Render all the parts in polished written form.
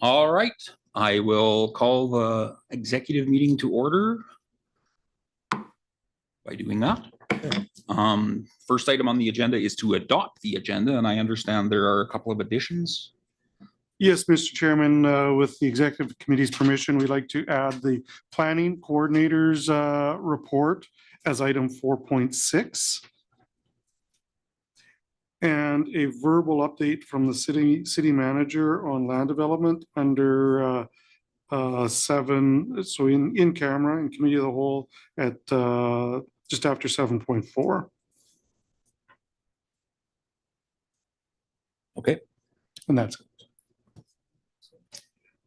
All right, I will call the executive meeting to order by doing that. First item on the agenda is to adopt the agenda, and I understand there are a couple of additions. Yes, Mr. Chairman, with the executive committee's permission, we'd like to add the planning coordinators report as item 4.6. And a verbal update from the city manager on land development under 7, so in camera in committee of the whole at just after 7.4. Okay. And that's it.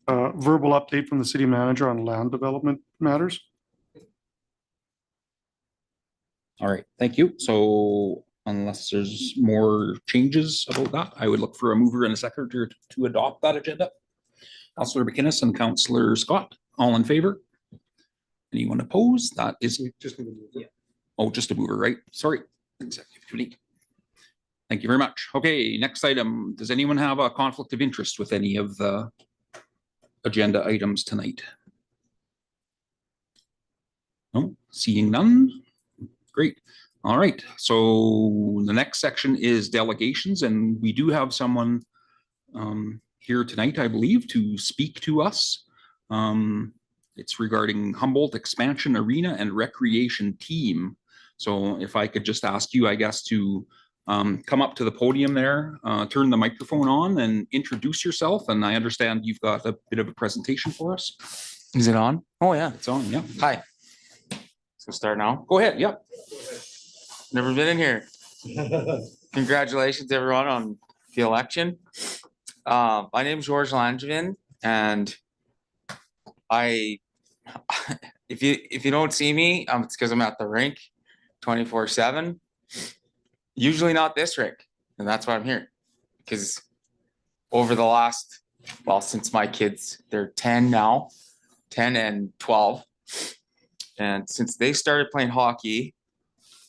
Verbal update from the city manager on land development matters. All right, thank you. So unless there's more changes about that, I would look for a mover and a seconder to adopt that agenda. Councillor McInnes and Councillor Scott, all in favor? Anyone opposed? That is just a mover. Yeah. Oh, just a mover, right? Sorry. Executive committee. Thank you very much. Okay, next item. Does anyone have a conflict of interest with any of the agenda items tonight? No, seeing none. Great. All right. So the next section is delegations, and we do have someone here tonight, I believe, to speak to us. It's regarding Humboldt Expansion Arena and Recreation Team. So if I could just ask you, I guess, to come up to the podium there, turn the microphone on and introduce yourself. And I understand you've got a bit of a presentation for us. Is it on? Oh yeah, It's on, yeah. hi. So start now. Go ahead, yep. Never been in here. Congratulations everyone on the election. My name is George Langevin, and if you don't see me, it's because I'm at the rink 24/7. Usually not this rink, and that's why I'm here. Because over the last, well, since my kids, they're 10 now, 10 and 12. And since they started playing hockey,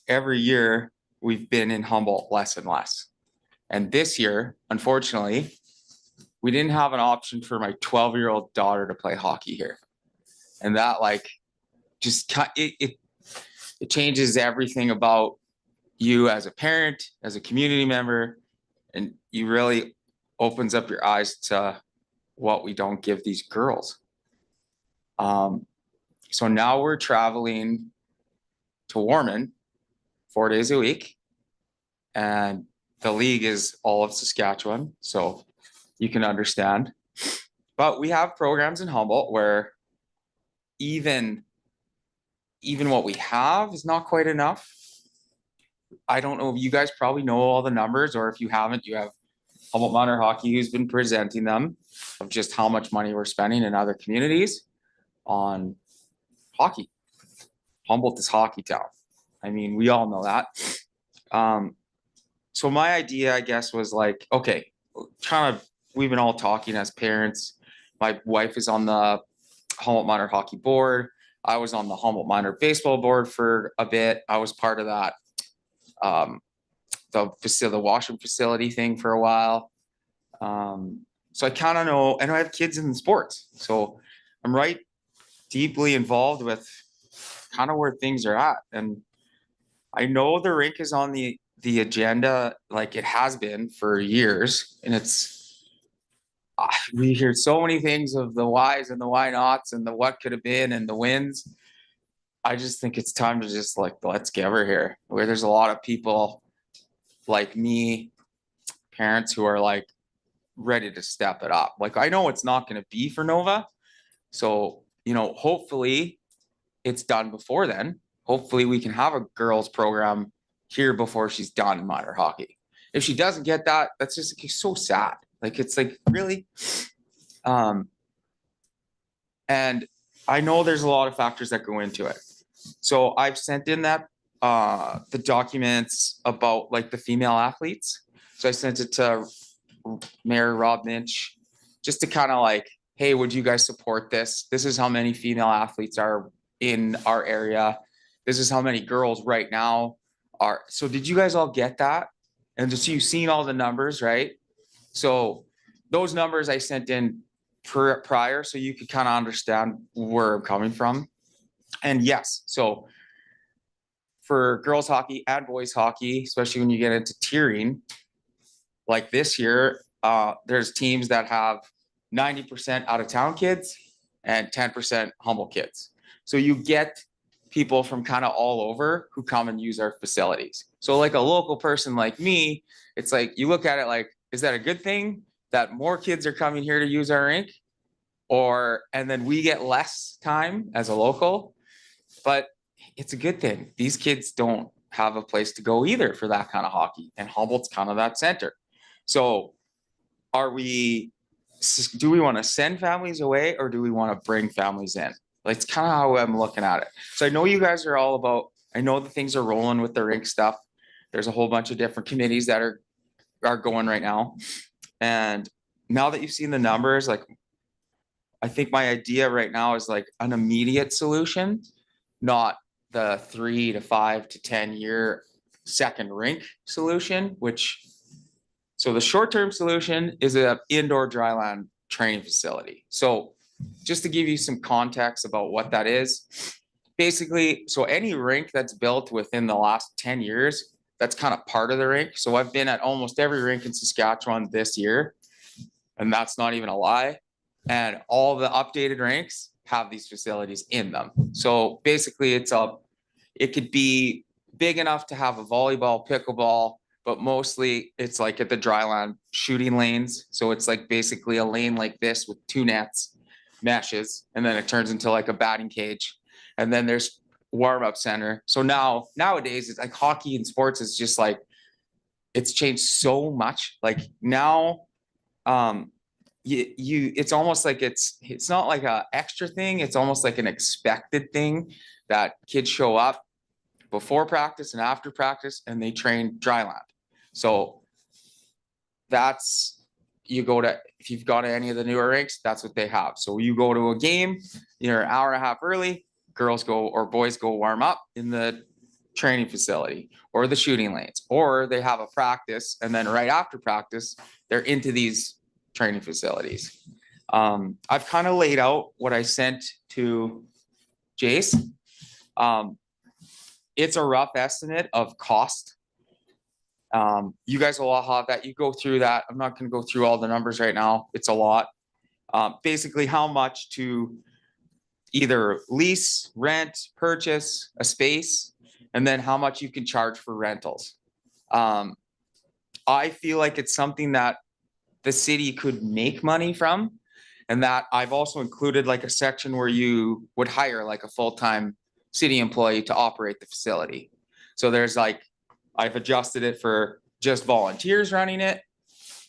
every year we've been in Humboldt less and less. And this year, unfortunately, we didn't have an option for my 12-year-old daughter to play hockey here. And that just it changes everything about you as a parent, as a community member, and you really opens up your eyes to what we don't give these girls. So now we're traveling to Warman 4 days a week, and the league is all of Saskatchewan, so you can understand. But we have programs in Humboldt where even what we have is not quite enough. I don't know if you guys probably know all the numbers, or if you haven't, you have Humboldt Minor Hockey who's been presenting them of just how much money we're spending in other communities on hockey. Humboldt is hockey town. I mean, we all know that. So my idea, I guess, was like, okay, we've been all talking as parents. My wife is on the Humboldt Minor Hockey board. I was on the Humboldt Minor baseball board for a bit. I was part of that, the washroom facility thing for a while. So I kind of know, and I have kids in the sports. So I'm right deeply involved with kind of where things are at. And I know the rink is on the agenda like it has been for years. And we hear so many things of the whys and the why nots and the what could have been and the wins. I just think it's time to just let's get her here, where there's a lot of people like me, parents who are ready to step it up. I know it's not going to be for Nova. So, hopefully it's done before then. Hopefully we can have a girls program here before she's done in minor hockey. If she doesn't get that, that's just so sad. It's really, and I know there's a lot of factors that go into it. So I've sent in that, the documents about the female athletes. So I sent it to Mayor Rob Minch, just to kind of hey, would you guys support this? This is how many female athletes are in our area. This is how many girls right now are. So did you guys all get that? And just you've seen all the numbers, right? So those numbers I sent in prior, so you could kind of understand where I'm coming from. And yes, so for girls hockey and boys hockey, especially when you get into tiering, like this year, there's teams that have 90% out of town kids and 10% Humboldt kids. So you get people from kind of all over who come and use our facilities. So like a local person like me, it's like you look at it like, is that a good thing that more kids are coming here to use our rink? Or, and then we get less time as a local, but it's a good thing. These kids don't have a place to go either for that kind of hockey, and Humboldt's kind of that center. So do we want to send families away, or do we want to bring families in? Like, it's kind of how I'm looking at it. So I know you guys are all about, I know that things are rolling with the rink stuff. There's a whole bunch of different committees that are going right now. And now that you've seen the numbers, like, I think my idea right now is like an immediate solution, not the 3 to 5 to 10 year second rink solution, so the short-term solution is an indoor dryland training facility. So just to give you some context about what that is, basically, so any rink that's built within the last 10 years, that's kind of part of the rink. So I've been at almost every rink in Saskatchewan this year, and that's not even a lie. And all the updated rinks have these facilities in them. So basically it could be big enough to have a volleyball, pickleball, but mostly it's like at the dryland shooting lanes. So it's like basically a lane like this with 2 nets, meshes, and then it turns into like a batting cage. And then there's warm-up center. So nowadays it's like hockey and sports is just like, it's changed so much. Like now, it's almost like it's not like a extra thing. It's almost like an expected thing that kids show up before practice and after practice and they train dryland. So if you've gone to any of the newer rinks, that's what they have. So you go to a game, you're an hour and a half early, girls go or boys go warm up in the training facility or the shooting lanes, or they have a practice and then right after practice, they're into these training facilities. I've kind of laid out what I sent to Jace. It's a rough estimate of cost. You guys will all have that. You go through that. I'm not going to go through all the numbers right now. It's a lot. Basically, how much to either lease, rent, purchase a space, and then how much you can charge for rentals. I feel like it's something that the city could make money from, and that I've also included like a section where you would hire like a full-time city employee to operate the facility. So there's like, I've adjusted it for just volunteers running it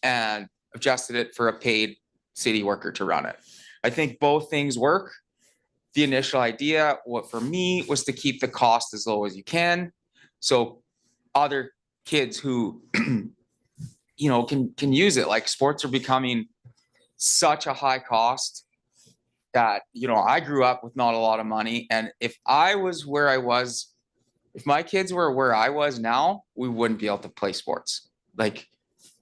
and adjusted it for a paid city worker to run it. I think both things work. The initial idea, for me, was to keep the cost as low as you can. So other kids who, can use it. Like, sports are becoming such a high cost that, I grew up with not a lot of money. And if I was where I was, if my kids were where I was now, we wouldn't be able to play sports. Like,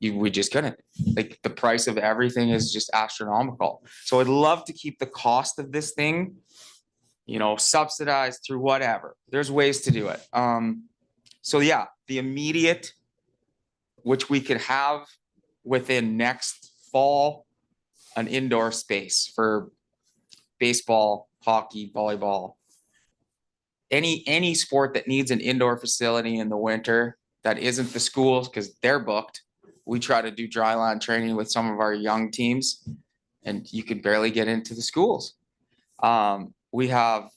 we just couldn't. Like, the price of everything is just astronomical. So I'd love to keep the cost of this thing, subsidized through whatever. There's ways to do it. So yeah, the immediate, which we could have within next fall, an indoor space for baseball, hockey, volleyball, any sport that needs an indoor facility in the winter that isn't the schools because they're booked. We try to do dryland training with some of our young teams, and you can barely get into the schools. We have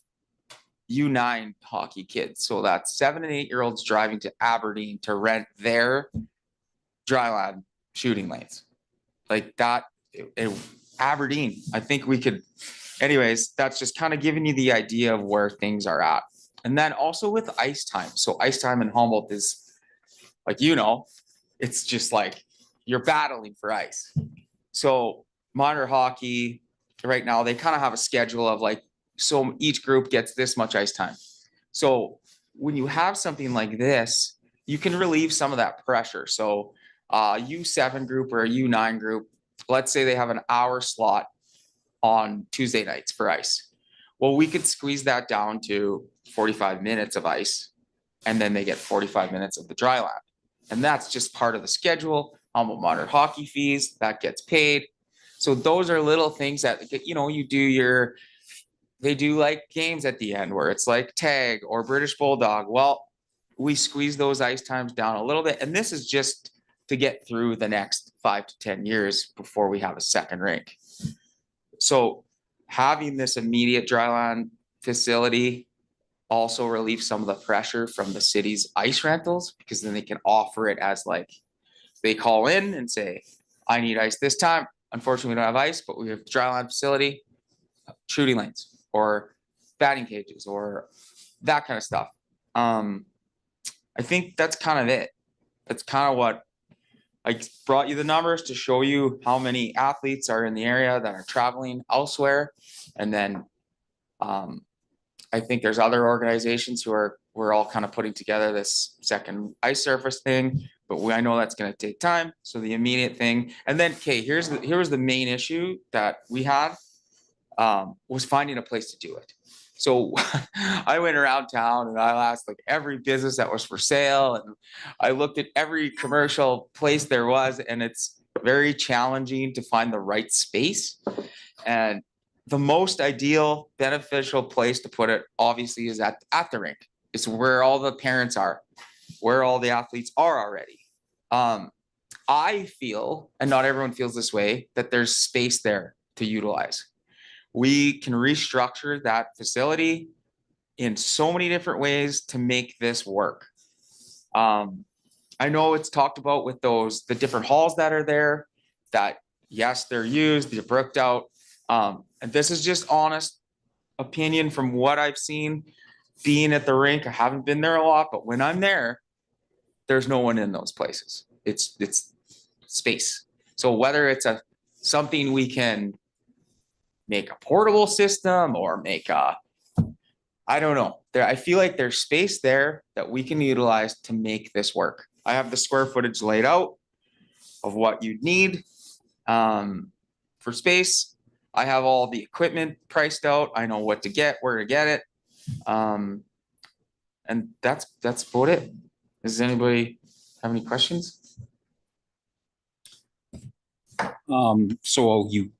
U9 hockey kids, so that's 7 and 8 year olds driving to Aberdeen to rent their dryland shooting lanes like that. Aberdeen, I think we could. Anyways, that's just kind of giving you the idea of where things are at. And then also with ice time. So ice time in Humboldt is like, it's just like you're battling for ice. So minor hockey right now, they kind of have a schedule of like, so each group gets this much ice time. So when you have something like this, you can relieve some of that pressure. So U7 group or a U9 group, let's say they have an hour slot on Tuesday nights for ice. Well, we could squeeze that down to 45 minutes of ice, and then they get 45 minutes of the dry land. And that's just part of the schedule. Humboldt Modern Hockey fees, that gets paid. So those are little things that, you know, they do like games at the end where it's like tag or British Bulldog. Well, we squeeze those ice times down a little bit. And this is just to get through the next 5 to 10 years before we have a second rink. So having this immediate dry land facility also relieves some of the pressure from the city's ice rentals, because then they can offer it as like, they call in and say, I need ice this time. Unfortunately, we don't have ice, but we have a dry land facility, shooting lanes or batting cages or that kind of stuff. I think that's kind of it. That's kind of what I brought you, the numbers to show you how many athletes are in the area that are traveling elsewhere. And then I think there's other organizations we're all kind of putting together this second ice surface thing, but I know that's going to take time. So the immediate thing, and then, okay, here was the main issue that we had, was finding a place to do it. So I went around town and I asked like every business that was for sale, and I looked at every commercial place there was, and it's very challenging to find the right space. And the most ideal beneficial place to put it obviously is at the rink. It's where all the parents are, where all the athletes are already. I feel, and not everyone feels this way, that there's space there to utilize. We can restructure that facility in so many different ways to make this work. I know it's talked about with the different halls that are there, that yes, they're used, they're bricked out. And this is just honest opinion from what I've seen being at the rink. I haven't been there a lot, but when I'm there, there's no one in those places. It's space. So whether it's something we can make a portable system or I don't know. I feel like there's space there that we can utilize to make this work. I have the square footage laid out of what you'd need for space. I have all the equipment priced out. I know what to get, where to get it. And that's about it. Does anybody have any questions? So you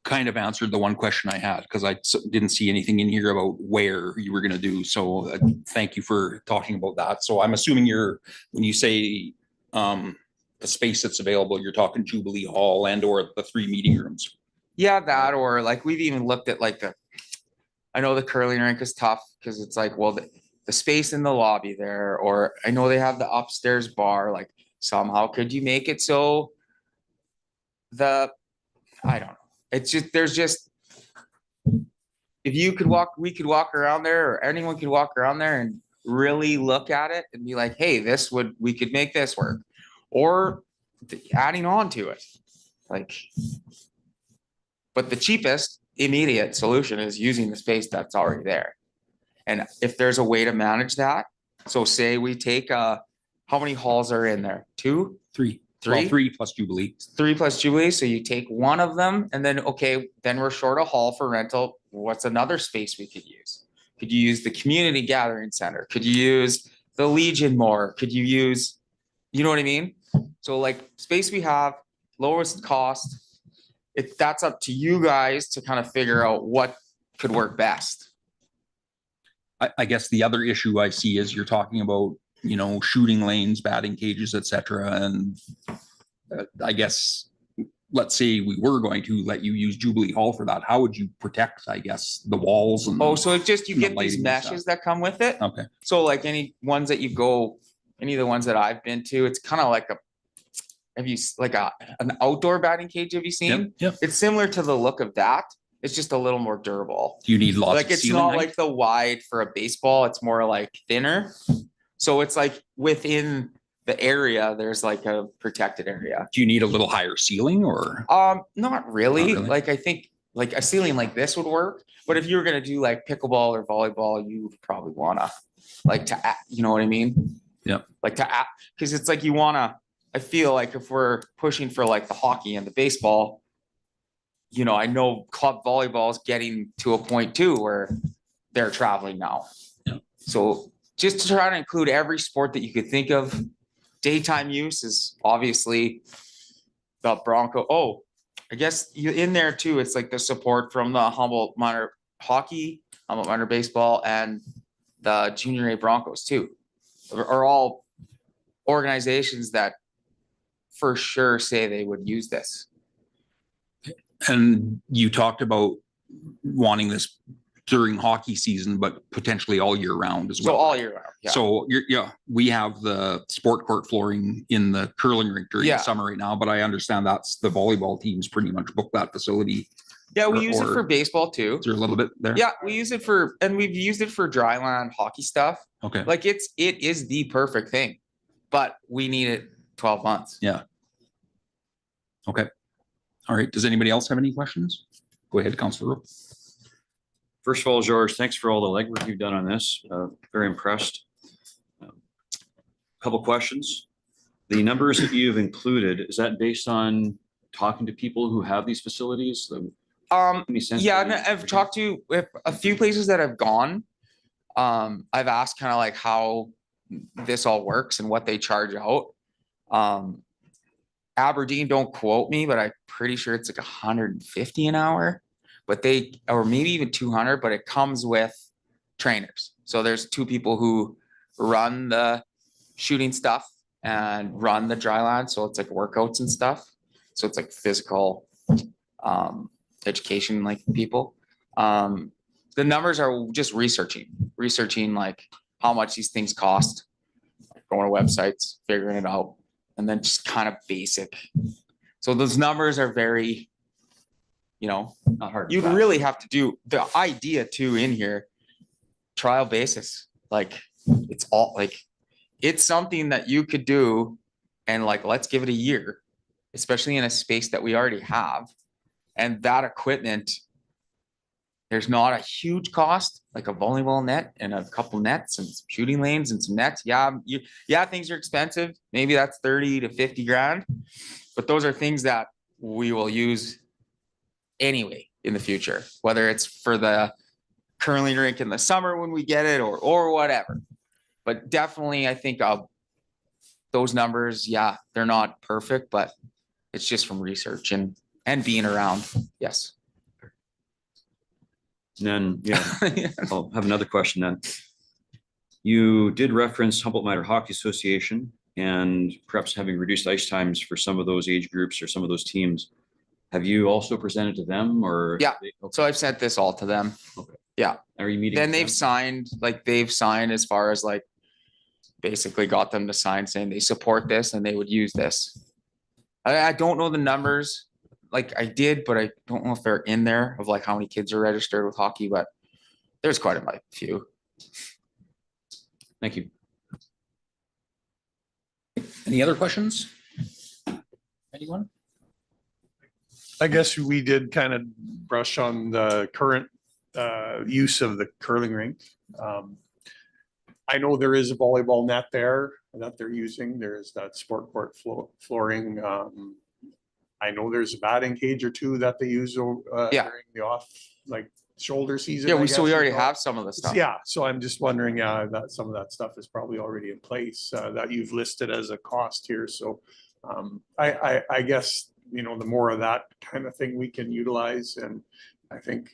kind of answered the one question I had, because I didn't see anything in here about where you were going to do. So thank you for talking about that. So I'm assuming when you say the space that's available, you're talking Jubilee Hall and or the 3 meeting rooms. Yeah, that, or like we've even looked at like I know the curling rink is tough because it's like, well, the space in the lobby there, or I know they have the upstairs bar, like somehow could you make it so I don't know. It's just, if you could we could walk around there, or anyone could walk around there and really look at it and be like, hey, we could make this work, or adding on to it. Like, but the cheapest immediate solution is using the space that's already there. And if there's a way to manage that, so say we take how many halls are in there? 2? 3. Three? Well, 3 plus Jubilee. 3 plus Jubilee. So you take one of them, and then, okay, then we're short a hall for rental. What's another space we could use? Could you use the community gathering center? Could you use the Legion more? Could you use, you know what I mean? So like space we have, lowest cost. That's up to you guys to kind of figure out what could work best. I guess the other issue I see is you're talking about, shooting lanes, batting cages, etc. And I guess, let's say we were going to let you use Jubilee Hall for that. How would you protect, I guess, the walls? And so it just, you get these meshes that come with it. Okay. So like any of the ones that I've been to, it's kind of like an outdoor batting cage? Have you seen? Yep. It's similar to the look of that. It's just a little more durable. Do you need lots like of it's ceiling not height? like the wide for a baseball. It's more like thinner. So it's like within the area, there's like a protected area. Do you need a little higher ceiling or? Not really. Not really. Like I think like a ceiling like this would work. But if you were gonna do like pickleball or volleyball, you would probably wanna you know what I mean? Yep. Like because it's like you wanna. I feel like if we're pushing for like the hockey and the baseball, you know, I know club volleyball is getting to a point too where they're traveling now. Yeah. So just to try to include every sport that you could think of. Daytime use is obviously the Bronco. Oh, I guess you in there too. It's like the support from the Humboldt minor hockey, Humboldt minor baseball, and the junior A Broncos too, are all organizations that for sure say they would use this. And you talked about wanting this during hockey season, but potentially all year round as So well. all year round. Yeah. So we have the sport court flooring in the curling rink during Yeah. the summer right now, but I understand that's the volleyball teams pretty much book that facility. Yeah, we use it or- for baseball too. Is there a little bit there? Yeah, we use it for, and we've used it for dryland hockey stuff. Okay. Like it is the perfect thing, but we need it 12 months. Yeah. Okay. All right. Does anybody else have any questions? Go ahead, Councilor Rowe. First of all, George, thanks for all the legwork you've done on this. Very impressed. Couple questions. The numbers that you've included, is that based on talking to people who have these facilities? Any sense Yeah, of- and I've talked to a few places that I've gone. I've asked kind of like how this all works and what they charge out. Aberdeen, don't quote me, but I'm pretty sure it's like 150 an hour, but or maybe even 200, but it comes with trainers. So there's two people who run the shooting stuff and run the dry land. So it's like workouts and stuff. So it's like physical, education, like people. The numbers are just researching like how much these things cost, going to websites, figuring it out, and then just kind of basic. So those numbers are very, you know, Not hard. to you grasp. really have to do the idea too in here, trial basis. Like it's all like, it's something that you could do and like, let's give it a year, especially in a space that we already have. And that equipment, there's not a huge cost, like a volleyball net and a couple nets and some shooting lanes and some nets. Yeah, things are expensive. Maybe that's 30 to 50 grand, but those are things that we will use anyway in the future, whether it's for the curling rink in the summer when we get it or whatever. But definitely, I think those numbers, yeah, they're not perfect, but it's just from research and being around. Yes. And then, yeah, I'll have another question then. You did reference Humboldt Minor Hockey Association and perhaps having reduced ice times for some of those age groups or some of those teams. Have you also presented to them or? Yeah. Okay. So I've sent this all to them. Are you meeting? Then with they've signed as far as like basically got them to sign saying they support this and they would use this. I don't know the numbers. Like I did, but I don't know if they're in there of like how many kids are registered with hockey, but there's quite a few. Thank you. Any other questions? Anyone? I guess we did kind of brush on the current use of the curling rink. I know there is a volleyball net there that they're using. There's that sport court flooring. I know there's a batting cage or two that they use during the off, like shoulder season. Yeah, I so we guess, already you know. have some of the stuff. Yeah, so I'm just wondering that some of that stuff is probably already in place that you've listed as a cost here. So I guess, you know, the more of that kind of thing we can utilize. And I think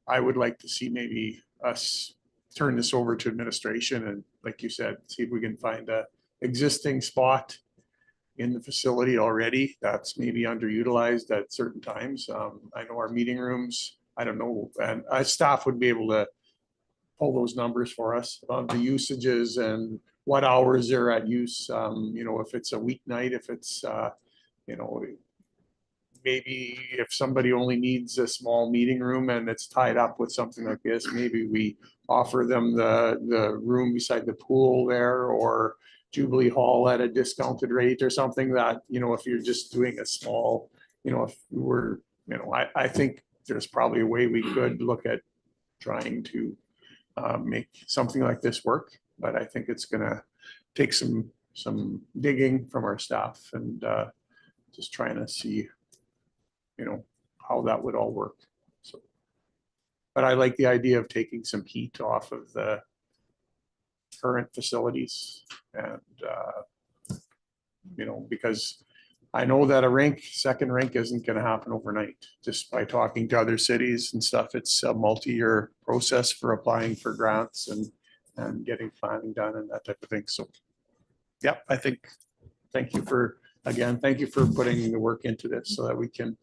I would like to see maybe us turn this over to administration and, like you said, see if we can find a existing spot in the facility already that's maybe underutilized at certain times. I know our meeting rooms, I don't know, and staff would be able to pull those numbers for us of the usages and what hours they're at use. You know, if it's a weeknight, if it's, you know, maybe if somebody only needs a small meeting room and it's tied up with something like this, maybe we offer them the room beside the pool there or Jubilee Hall at a discounted rate or something that, you know, if you're just doing a small, you know, if we're, you know, I think there's probably a way we could look at trying to make something like this work, but I think it's gonna take some digging from our staff and just trying to see, you know, how that would all work. So, but I like the idea of taking some heat off of the current facilities and, you know, because I know that a second rink isn't gonna happen overnight, just by talking to other cities and stuff. It's a multi-year process for applying for grants and getting planning done and that type of thing. So, yeah, I think, thank you for putting the work into this so that we can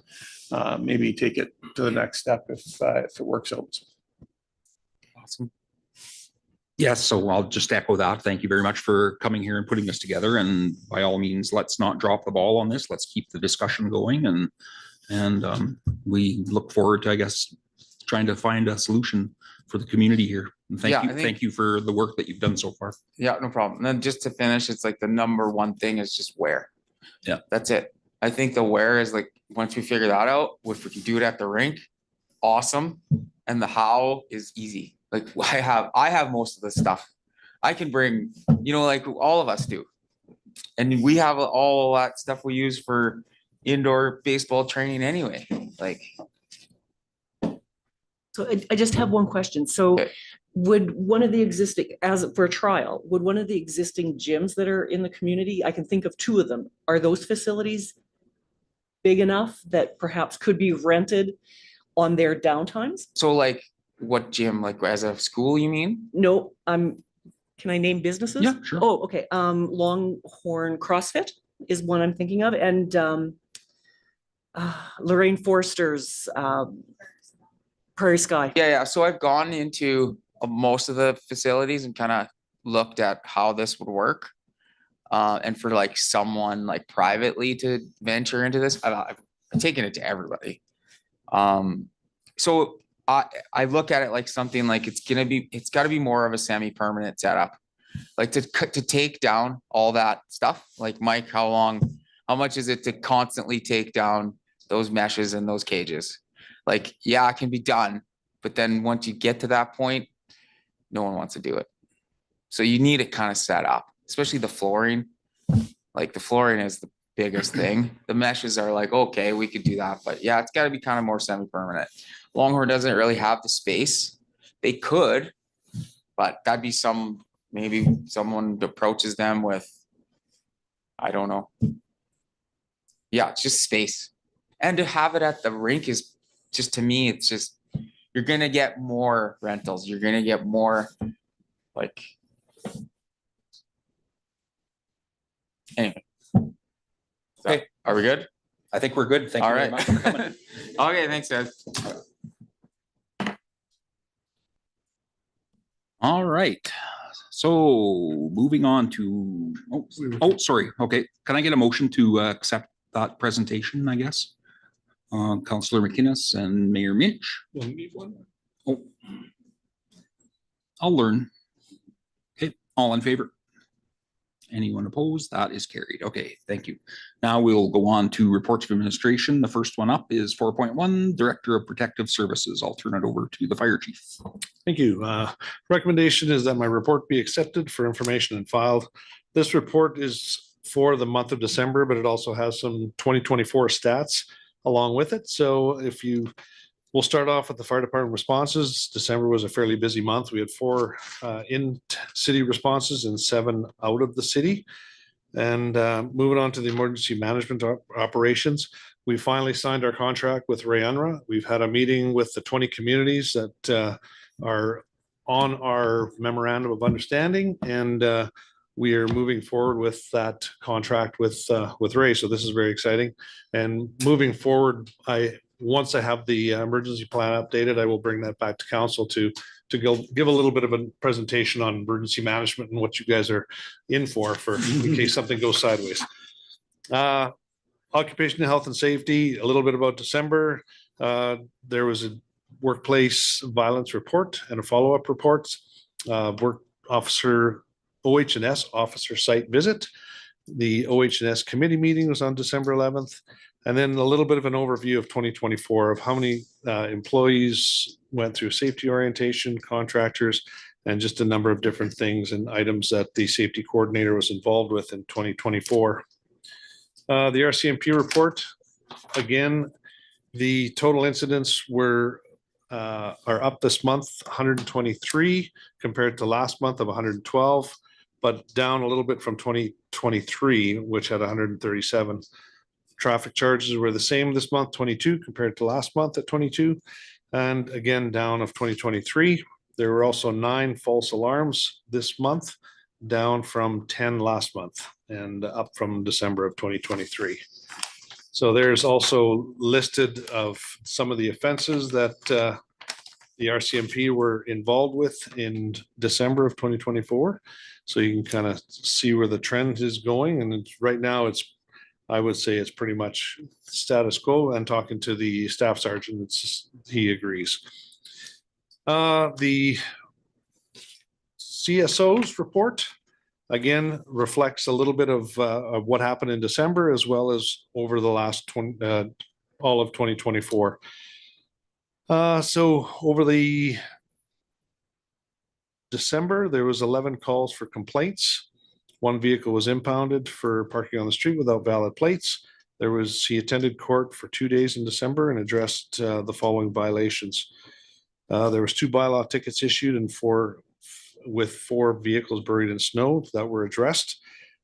maybe take it to the next step if it works out. Awesome. Yes, so I'll just echo that. Thank you very much for coming here and putting this together. And by all means, let's not drop the ball on this. Let's keep the discussion going. And we look forward to, I guess, trying to find a solution for the community here. And thank you for the work that you've done so far. Yeah, no problem. And then just to finish, it's like the number one thing is just where. Yeah. That's it. I think the where is like, once we figure that out, if we can do it at the rink, awesome. And the how is easy. Like I have most of the stuff. I can bring, you know, like all of us do. And we have all that stuff we use for indoor baseball training anyway. Like, So I just have one question. So Okay. would one of the existing, as for a trial, would one of the existing gyms that are in the community, I can think of two of them, are those facilities big enough that perhaps could be rented on their downtimes? so like what gym, like as a school, you mean? No, can I name businesses? Yeah, sure. Oh, okay. Longhorn CrossFit is one I'm thinking of, and Lorraine Forster's Prairie Sky. Yeah. So I've gone into most of the facilities and kind of looked at how this would work. And for like someone like privately to venture into this, I've taken it to everybody. So I look at it like something like it's got to be more of a semi-permanent setup. Like to take down all that stuff. Like Mike, how much is it to constantly take down those meshes and those cages? Like, yeah, it can be done, but then once you get to that point, no one wants to do it. So you need it kind of set up, especially the flooring. Like the flooring is the biggest thing. The meshes are like, okay, we could do that, but yeah, it's got to be kind of more semi-permanent. Longhorn doesn't really have the space. They could, but that'd be maybe someone approaches them with, I don't know. Yeah, it's just space. And to have it at the rink is just, to me, it's just, you're going to get more rentals. You're going to get more like, anyway. Okay. Are we good? I think we're good. Thank you All very right. much for coming. Okay, thanks, guys. All right. So moving on to, sorry. Okay. Can I get a motion to accept that presentation, I guess? Councillor McInnes and Mayor Minch. Oh, I'll learn. Okay, all in favor? Anyone opposed? That is carried. Okay, thank you. Now we'll go on to reports of administration. The first one up is 4.1, Director of Protective Services. I'll turn it over to the fire chief. Thank you. Recommendation is that my report be accepted for information and filed. This report is for the month of December, but it also has some 2024 stats along with it. So we'll start off with the fire department responses. December was a fairly busy month. We had 4 in-city responses and 7 out of the city. And moving on to the emergency management operations, we finally signed our contract with Ray Unruh. We've had a meeting with the 20 communities that are on our memorandum of understanding, and we are moving forward with that contract with Ray. So this is very exciting. And moving forward, once I have the emergency plan updated, I will bring that back to council to give a little bit of a presentation on emergency management and what you guys are in for in case something goes sideways. Occupational health and safety, a little bit about December. There was a workplace violence report and a follow-up report. Work officer, OH&S officer site visit. The OH&S committee meeting was on December 11th. And then a little bit of an overview of 2024 of how many employees went through safety orientation, contractors, and just a number of different things and items that the safety coordinator was involved with in 2024. The RCMP report, again, The total incidents are up this month, 123 compared to last month of 112, but down a little bit from 2023, which had 137. Traffic charges were the same this month, 22 compared to last month at 22, and again down of 2023. There were also 9 false alarms this month, down from 10 last month and up from December of 2023. So there's also listed of some of the offenses that the RCMP were involved with in December of 2024. So you can kind of see where the trend is going. And right now I would say it's pretty much status quo. And talking to the staff sergeant, he agrees. The CSO's report again reflects a little bit of what happened in December as well as over the last all of 2024. So over the December, there was 11 calls for complaints. 1 vehicle was impounded for parking on the street without valid plates. He attended court for 2 days in December and addressed the following violations. There was 2 bylaw tickets issued and 4 vehicles buried in snow that were addressed.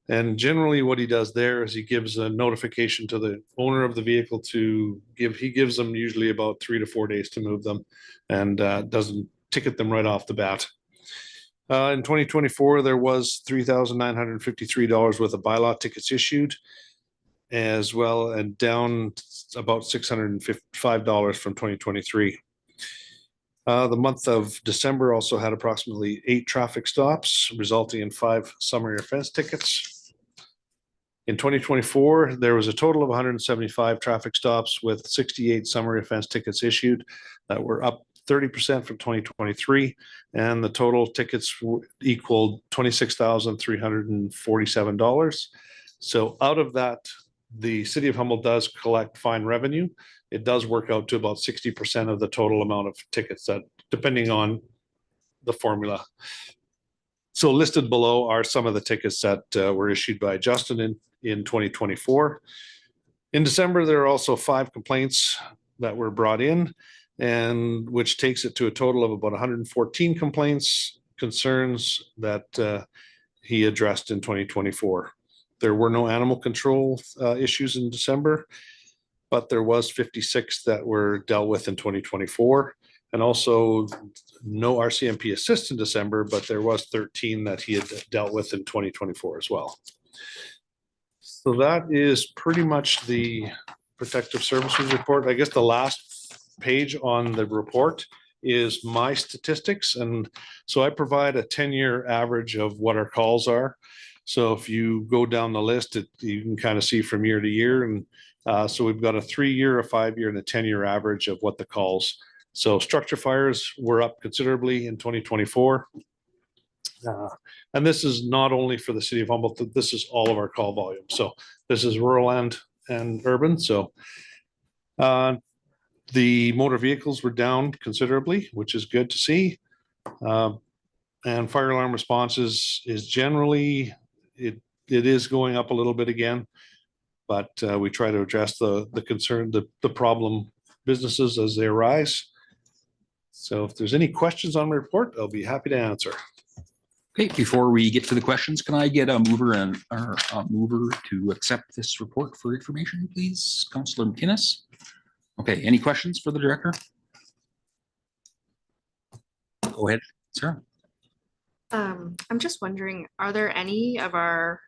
And generally what he does there is he gives a notification to the owner of the vehicle he gives them usually about 3 to 4 days to move them and doesn't ticket them right off the bat. In 2024, there was $3,953 worth of bylaw tickets issued as well, and down about $655 from 2023. The month of December also had approximately 8 traffic stops, resulting in 5 summary offense tickets. In 2024, there was a total of 175 traffic stops with 68 summary offense tickets issued that were up 30% from 2023, and the total tickets equaled $26,347. So out of that, the city of Humboldt does collect fine revenue. It does work out to about 60% of the total amount of tickets, that depending on the formula. So listed below are some of the tickets that were issued by Justin in 2024. In December, there are also 5 complaints that were brought in, and which takes it to a total of about 114 concerns that he addressed in 2024. There were no animal control issues in December, but there was 56 that were dealt with in 2024, and also no RCMP assist in December, but there was 13 that he had dealt with in 2024 as well. So that is pretty much the Protective Services report. I guess the last page on the report is my statistics. And so I provide a 10-year average of what our calls are. So if you go down the list, you can kind of see from year to year. And so we've got a 3-year, a 5-year, and a 10-year average of what the calls. So structure fires were up considerably in 2024. And this is not only for the city of Humboldt, this is all of our call volume. So this is rural and urban. So the motor vehicles were down considerably, which is good to see. And fire alarm responses is generally, it is going up a little bit again, but we try to address the concern, the problem businesses as they arise. So if there's any questions on the report, I'll be happy to answer. Okay, before we get to the questions, can I get a mover to accept this report for information, please? Councillor McInnes. Okay, any questions for the director? Go ahead, Sarah. I'm just wondering, are there any of our,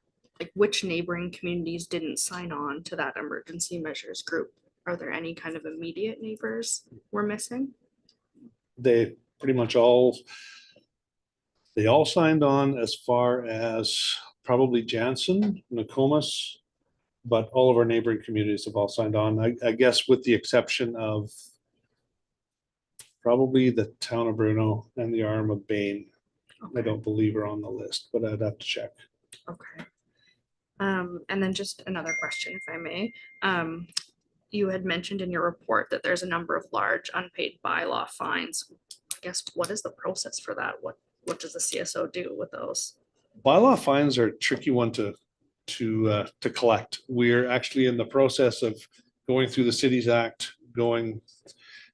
which neighboring communities didn't sign on to that emergency measures group? Are there any kind of immediate neighbors we're missing? They pretty much all signed on, as far as probably Jansen, Nokomis, but all of our neighboring communities have all signed on. I guess with the exception of probably the town of Bruno and the arm of Bain. Okay. I don't believe are on the list, but I'd have to check. Okay. And then just another question, if I may. You had mentioned in your report that there's a number of large unpaid bylaw fines. I guess, what is the process for that? What does the CSO do with those? Bylaw fines are a tricky one to collect. We're actually in the process of going through the Cities Act,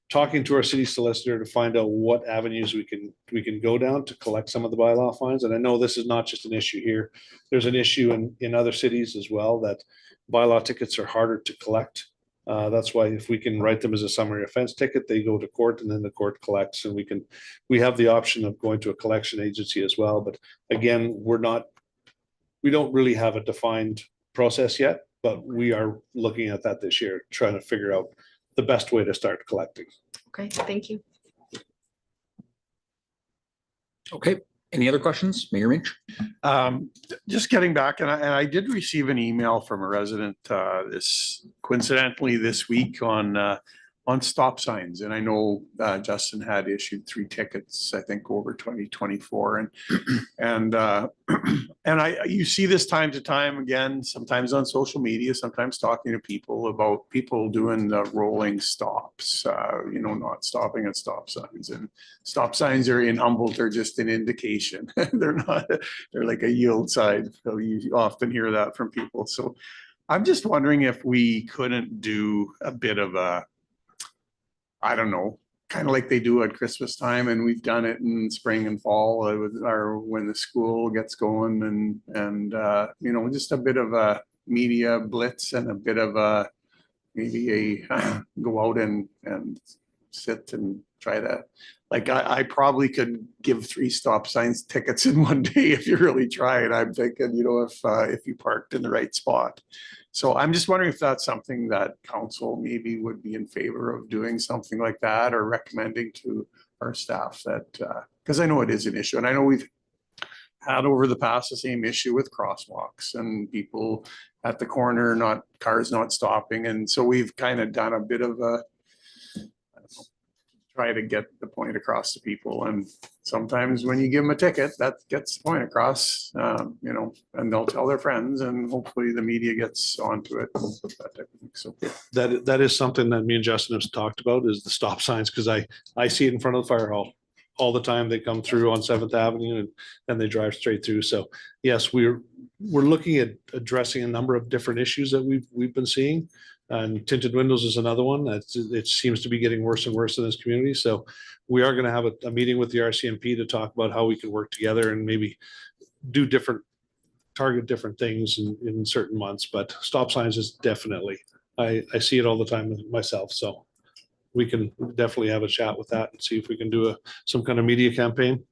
talking to our city solicitor to find out what avenues we can go down to collect some of the bylaw fines. And I know this is not just an issue here. There's an issue in other cities as well, that bylaw tickets are harder to collect. That's why if we can write them as a summary offense ticket, they go to court and then the court collects, and we have the option of going to a collection agency as well. But again, we don't really have a defined process yet, but we are looking at that this year, trying to figure out the best way to start collecting. Okay, thank you. Okay, any other questions, Mayor Minch? Just getting back, and I did receive an email from a resident coincidentally this week on stop signs. And I know Justin had issued 3 tickets, I think, over 2024. And you see this time to time again, sometimes on social media, sometimes talking to people about people doing the rolling stops, not stopping at stop signs. And stop signs are in Humboldt, they're just an indication. They're like a yield sign. So you often hear that from people. So I'm just wondering if we couldn't do a bit of I don't know, kind of like they do at Christmas time, and we've done it in spring and fall, or when the school gets going, and just a bit of a media blitz and a bit of a maybe go out and sit and try to, like, I probably could give 3 stop signs tickets in one day if you really try it. I'm thinking, if you parked in the right spot. So I'm just wondering if that's something that council maybe would be in favor of doing, something like that, or recommending to our staff that, because I know it is an issue, and I know we've had over the past the same issue with crosswalks and people at the corner, cars not stopping. And so we've kind of done a bit of try to get the point across to people. And sometimes when you give them a ticket, that gets the point across, and they'll tell their friends, and hopefully the media gets onto it. That type of thing. So That is something that me and Justin have talked about, is the stop signs, because I see it in front of the fire hall all the time. They come through on 7th Avenue and then they drive straight through. So yes, we're looking at addressing a number of different issues that we've been seeing. And tinted windows is another one. It seems to be getting worse and worse in this community. So we are going to have a meeting with the RCMP to talk about how we can work together and maybe target different things in certain months. But stop signs is definitely, I see it all the time myself. So we can definitely have a chat with that and see if we can do some kind of media campaign.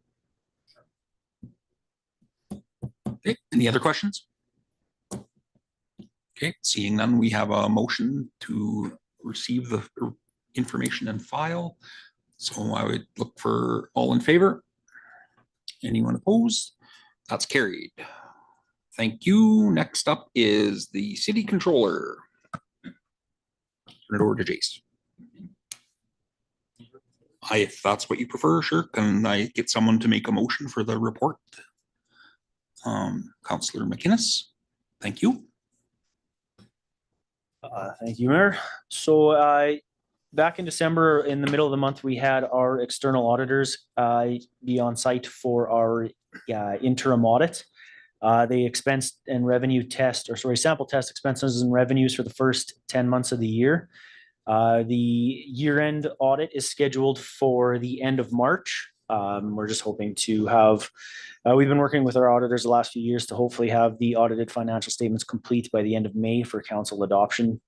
Okay, any other questions? Okay, seeing none, we have a motion to receive the information and file. So I would look for all in favor. Anyone opposed? That's carried. Thank you. Next up is the city controller. Turn it over to Jace. If that's what you prefer, sure. Can I get someone to make a motion for the report? Councillor McInnes, thank you. Thank you, Mayor. So back in December, in the middle of the month, we had our external auditors be on site for our interim audit. They expense and revenue test, sample test expenses and revenues for the first 10 months of the year. The year-end audit is scheduled for the end of March. We're just hoping to have, we've been working with our auditors the last few years to hopefully have the audited financial statements complete by the end of May for council adoption.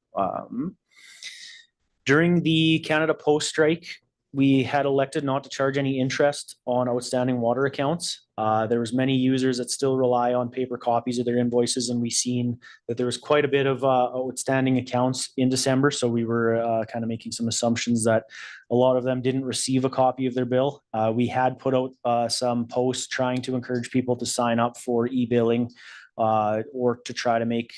During the Canada Post strike, we had elected not to charge any interest on outstanding water accounts. There was many users that still rely on paper copies of their invoices, and we seen that there was quite a bit of outstanding accounts in December. So we were kind of making some assumptions that a lot of them didn't receive a copy of their bill. We had put out some posts trying to encourage people to sign up for e-billing or to try to make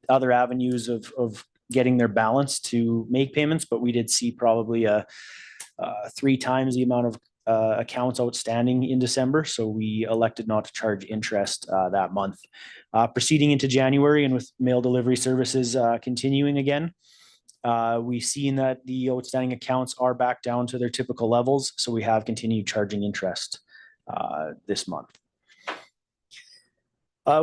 other avenues of getting their balance to make payments. But we did see probably 3 times the amount of accounts outstanding in December. So we elected not to charge interest that month. Proceeding into January, and with mail delivery services continuing again, we've seen that the outstanding accounts are back down to their typical levels. So we have continued charging interest this month.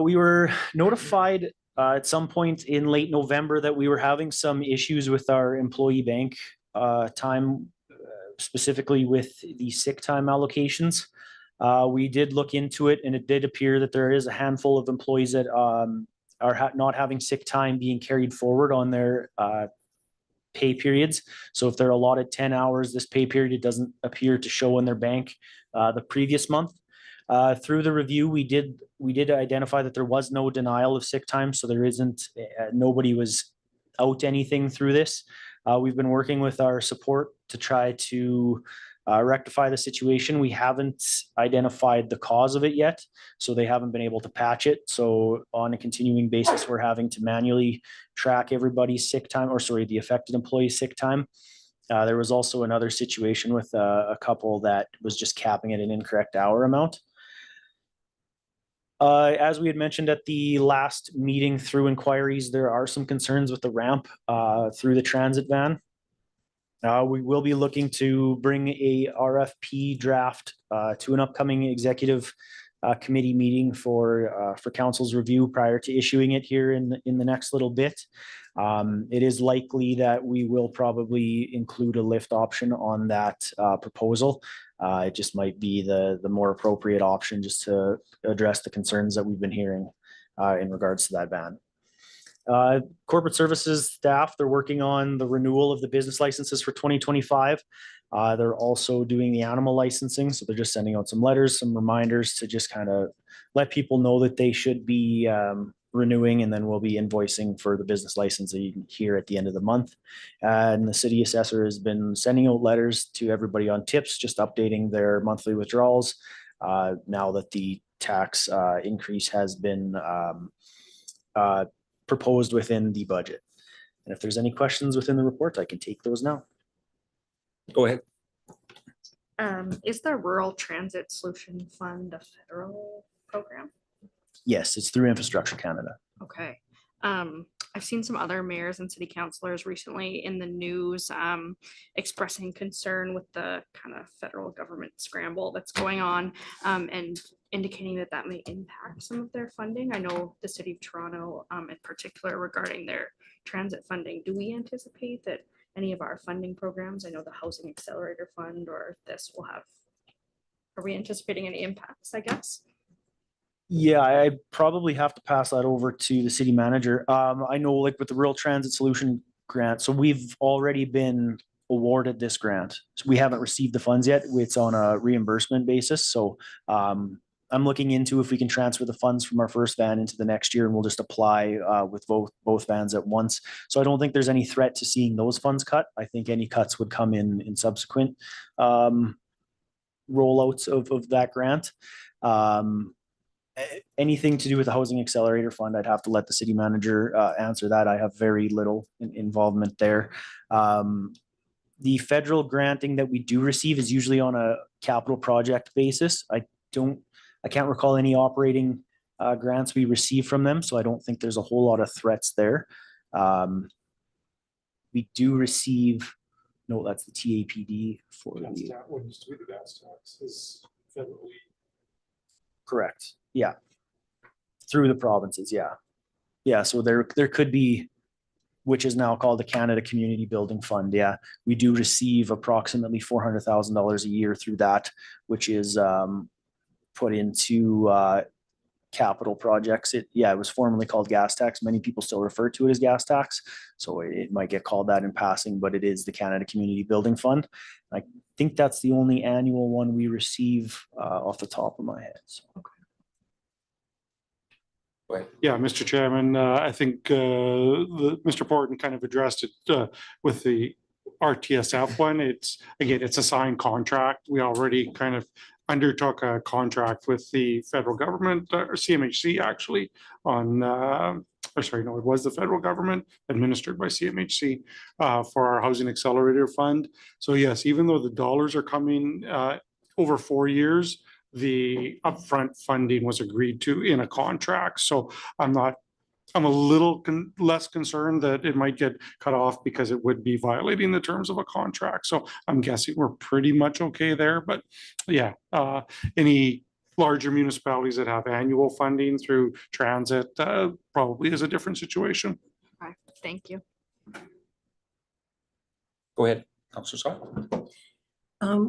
We were notified at some point in late November that we were having some issues with our employee bank time, specifically with the sick time allocations. We did look into it, and it did appear that there is a handful of employees that are not having sick time being carried forward on their pay periods. So if they're allotted 10 hours this pay period, it doesn't appear to show in their bank the previous month. Through the review, we did identify that there was no denial of sick time, so there isn't, nobody was out anything through this. We've been working with our support to try to rectify the situation. We haven't identified the cause of it yet, so they haven't been able to patch it. So on a continuing basis, we're having to manually track everybody's sick time, or sorry, the affected employee's sick time. There was also another situation with a couple that was just capping at an incorrect hour amount. As we had mentioned at the last meeting through inquiries, there are some concerns with the ramp through the transit van. We will be looking to bring a RFP draft to an upcoming executive committee meeting for council's review prior to issuing it here in the next little bit. It is likely that we will probably include a lift option on that proposal. It just might be the more appropriate option just to address the concerns that we've been hearing in regards to that van. Corporate services staff, they're working on the renewal of the business licenses for 2025. They're also doing the animal licensing, so they're just sending out some letters, some reminders to just kind of let people know that they should be renewing, and then we'll be invoicing for the business license here at the end of the month. And the city assessor has been sending out letters to everybody on tips, just updating their monthly withdrawals now that the tax increase has been proposed within the budget. And if there's any questions within the report, I can take those now. Go ahead. Is the Rural Transit Solution Fund a federal program? Yes, it's through Infrastructure Canada. Okay. I've seen some other mayors and city councilors recently in the news expressing concern with the kind of federal government scramble that's going on and indicating that that may impact some of their funding. I know the city of Toronto in particular regarding their transit funding. Do we anticipate that any of our funding programs, I know the Housing Accelerator Fund or this will have, are we anticipating any impacts, I guess? Yeah, I probably have to pass that over to the city manager. I know like with the Rural Transit Solution Grant, so we've already been awarded this grant. So we haven't received the funds yet. It's on a reimbursement basis. So I'm looking into if we can transfer the funds from our first van into the next year, and we'll just apply with both vans at once. So I don't think there's any threat to seeing those funds cut. I think any cuts would come in subsequent rollouts of that grant. Anything to do with the Housing Accelerator Fund, I'd have to let the city manager answer that. I have very little involvement there. The federal granting that we do receive is usually on a capital project basis. I can't recall any operating grants we receive from them, so I don't think there's a whole lot of threats there. We do receive, no, that's the TAPD for the. What used to be the gas tax is federally. Correct. Yeah. Through the provinces. Yeah. Yeah. So there could be, which is now called the Canada Community Building Fund. Yeah. We do receive approximately $400,000 a year through that, which is put into capital projects. It was formerly called gas tax. Many people still refer to it as gas tax. So it might get called that in passing, but it is the Canada Community Building Fund. I think that's the only annual one we receive off the top of my head. So. Okay. Yeah, Mr. Chairman, I think Mr. Porton kind of addressed it with the RTSF one. It's a signed contract. We already kind of undertook a contract with the federal government, or CMHC actually, on, it was the federal government administered by CMHC for our Housing Accelerator Fund. So yes, even though the dollars are coming over 4 years, the upfront funding was agreed to in a contract. So I'm a little less concerned that it might get cut off because it would be violating the terms of a contract. So I'm guessing we're pretty much okay there. But yeah, any larger municipalities that have annual funding through transit probably is a different situation. Okay, thank you. Go ahead. Councillor Scott?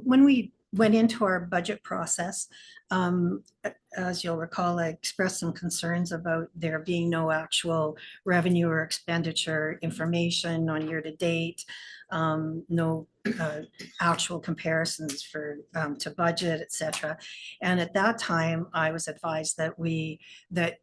When we went into our budget process, as you'll recall, I expressed some concerns about there being no actual revenue or expenditure information on year to date, no actual comparisons for to budget, et cetera. And at that time, I was advised that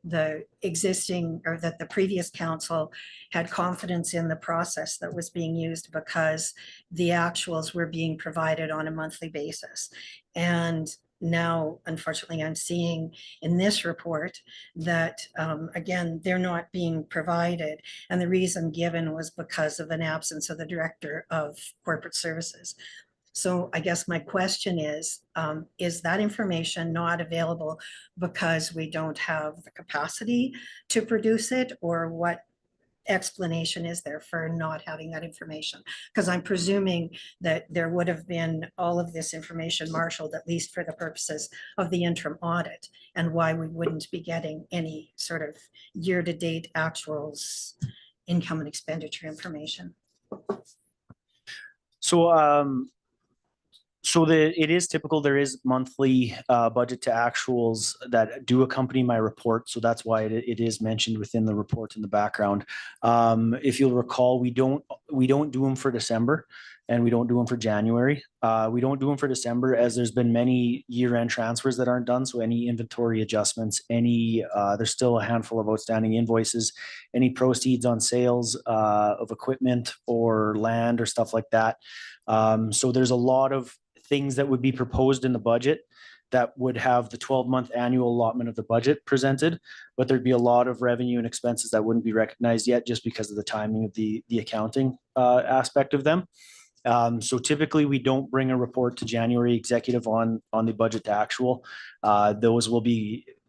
the existing or that the previous council had confidence in the process that was being used because the actuals were being provided on a monthly basis. And now, unfortunately, I'm seeing in this report that, again, they're not being provided. And the reason given was because of an absence of the Director of Corporate Services. So I guess my question is that information not available because we don't have the capacity to produce it, or what explanation is there for not having that information? Because I'm presuming that there would have been all of this information marshaled, at least for the purposes of the interim audit, and why we wouldn't be getting any sort of year-to-date actuals, income and expenditure information. So it is typical, there is monthly budget to actuals that do accompany my report. So that's why it is mentioned within the report in the background. If you'll recall, we don't do them for December, and we don't do them for January. We don't do them for December as there's been many year-end transfers that aren't done. So any inventory adjustments, there's still a handful of outstanding invoices, any proceeds on sales of equipment or land or stuff like that. So there's a lot of things that would be proposed in the budget that would have the 12-month annual allotment of the budget presented, but there'd be a lot of revenue and expenses that wouldn't be recognized yet just because of the timing of the accounting aspect of them. So typically we don't bring a report to January executive on the budget to actual.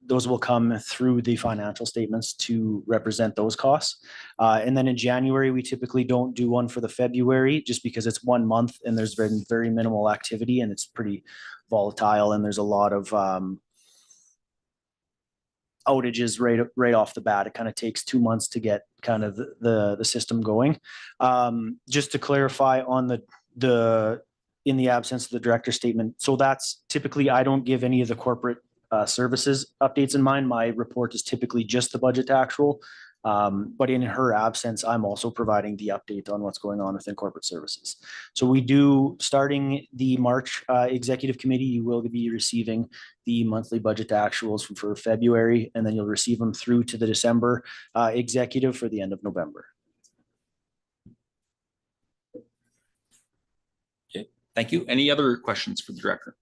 Those will come through the financial statements to represent those costs. And then in January, we typically don't do one for the February just because it's 1 month and there's been very minimal activity and it's pretty volatile and there's a lot of outages right off the bat. It kind of takes 2 months to get kind of the system going. Just to clarify on in the absence of the director's statement. So that's typically, I don't give any of the corporate services updates in mind. My report is typically just the budget to actual, but in her absence, I'm also providing the update on what's going on within corporate services. So we do, starting the March executive committee, you will be receiving the monthly budget to actuals for February, and then you'll receive them through to the December executive for the end of November. Okay, thank you. Any other questions for the director?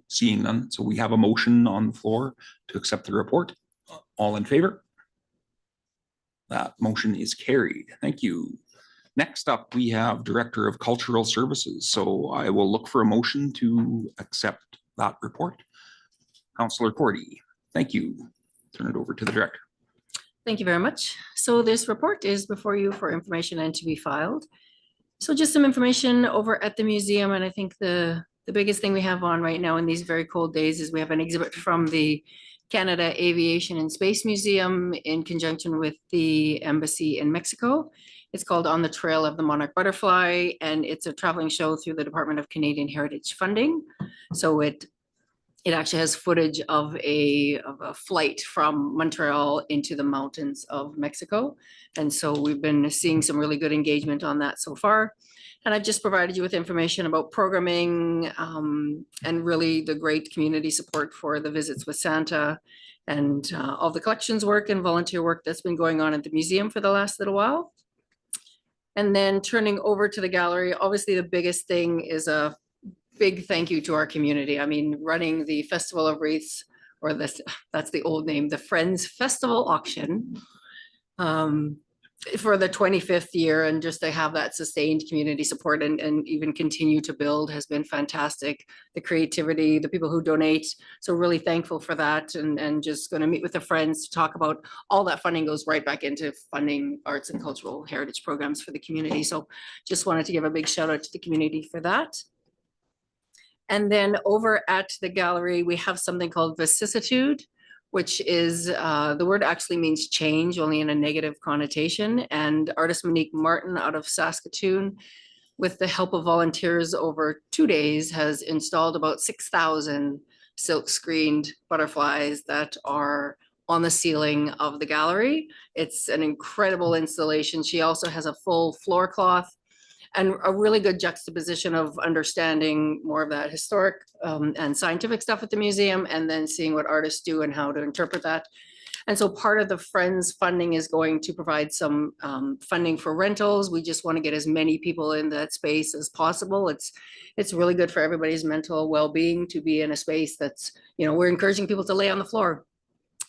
Seeing none, so we have a motion on the floor to accept the report. All in favor? That motion is carried. Thank you. Next up, we have Director of Cultural Services. So I will look for a motion to accept that report. Councillor Cordy, thank you. Turn it over to the director. Thank you very much. So this report is before you for information and to be filed. So just some information over at the museum, and I think the biggest thing we have on right now in these very cold days is we have an exhibit from the Canada Aviation and Space Museum in conjunction with the embassy in Mexico. It's called On the Trail of the Monarch Butterfly, and it's a traveling show through the Department of Canadian Heritage Funding. So it actually has footage of a flight from Montreal into the mountains of Mexico. And so we've been seeing some really good engagement on that so far. And I've just provided you with information about programming and really the great community support for the visits with Santa and all the collections work and volunteer work that's been going on at the museum for the last little while. And then turning over to the gallery, obviously the biggest thing is a big thank you to our community. I mean, running the Festival of Wreaths, or that's the old name, the Friends Festival Auction, for the 25th year, and just to have that sustained community support and even continue to build has been fantastic. The creativity, the people who donate, so really thankful for that, and just going to meet with the friends to talk about all that funding goes right back into funding arts and cultural heritage programs for the community. So just wanted to give a big shout out to the community for that. And then over at the gallery, we have something called Vicissitude, which is, the word actually means change, only in a negative connotation. And artist Monique Martin out of Saskatoon, with the help of volunteers over 2 days, has installed about 6,000 silk screened butterflies that are on the ceiling of the gallery. It's an incredible installation. She also has a full floor cloth and a really good juxtaposition of understanding more of that historic and scientific stuff at the museum, and then seeing what artists do and how to interpret that. And so part of the Friends funding is going to provide some funding for rentals. We just want to get as many people in that space as possible. It's really good for everybody's mental well-being to be in a space that's, we're encouraging people to lay on the floor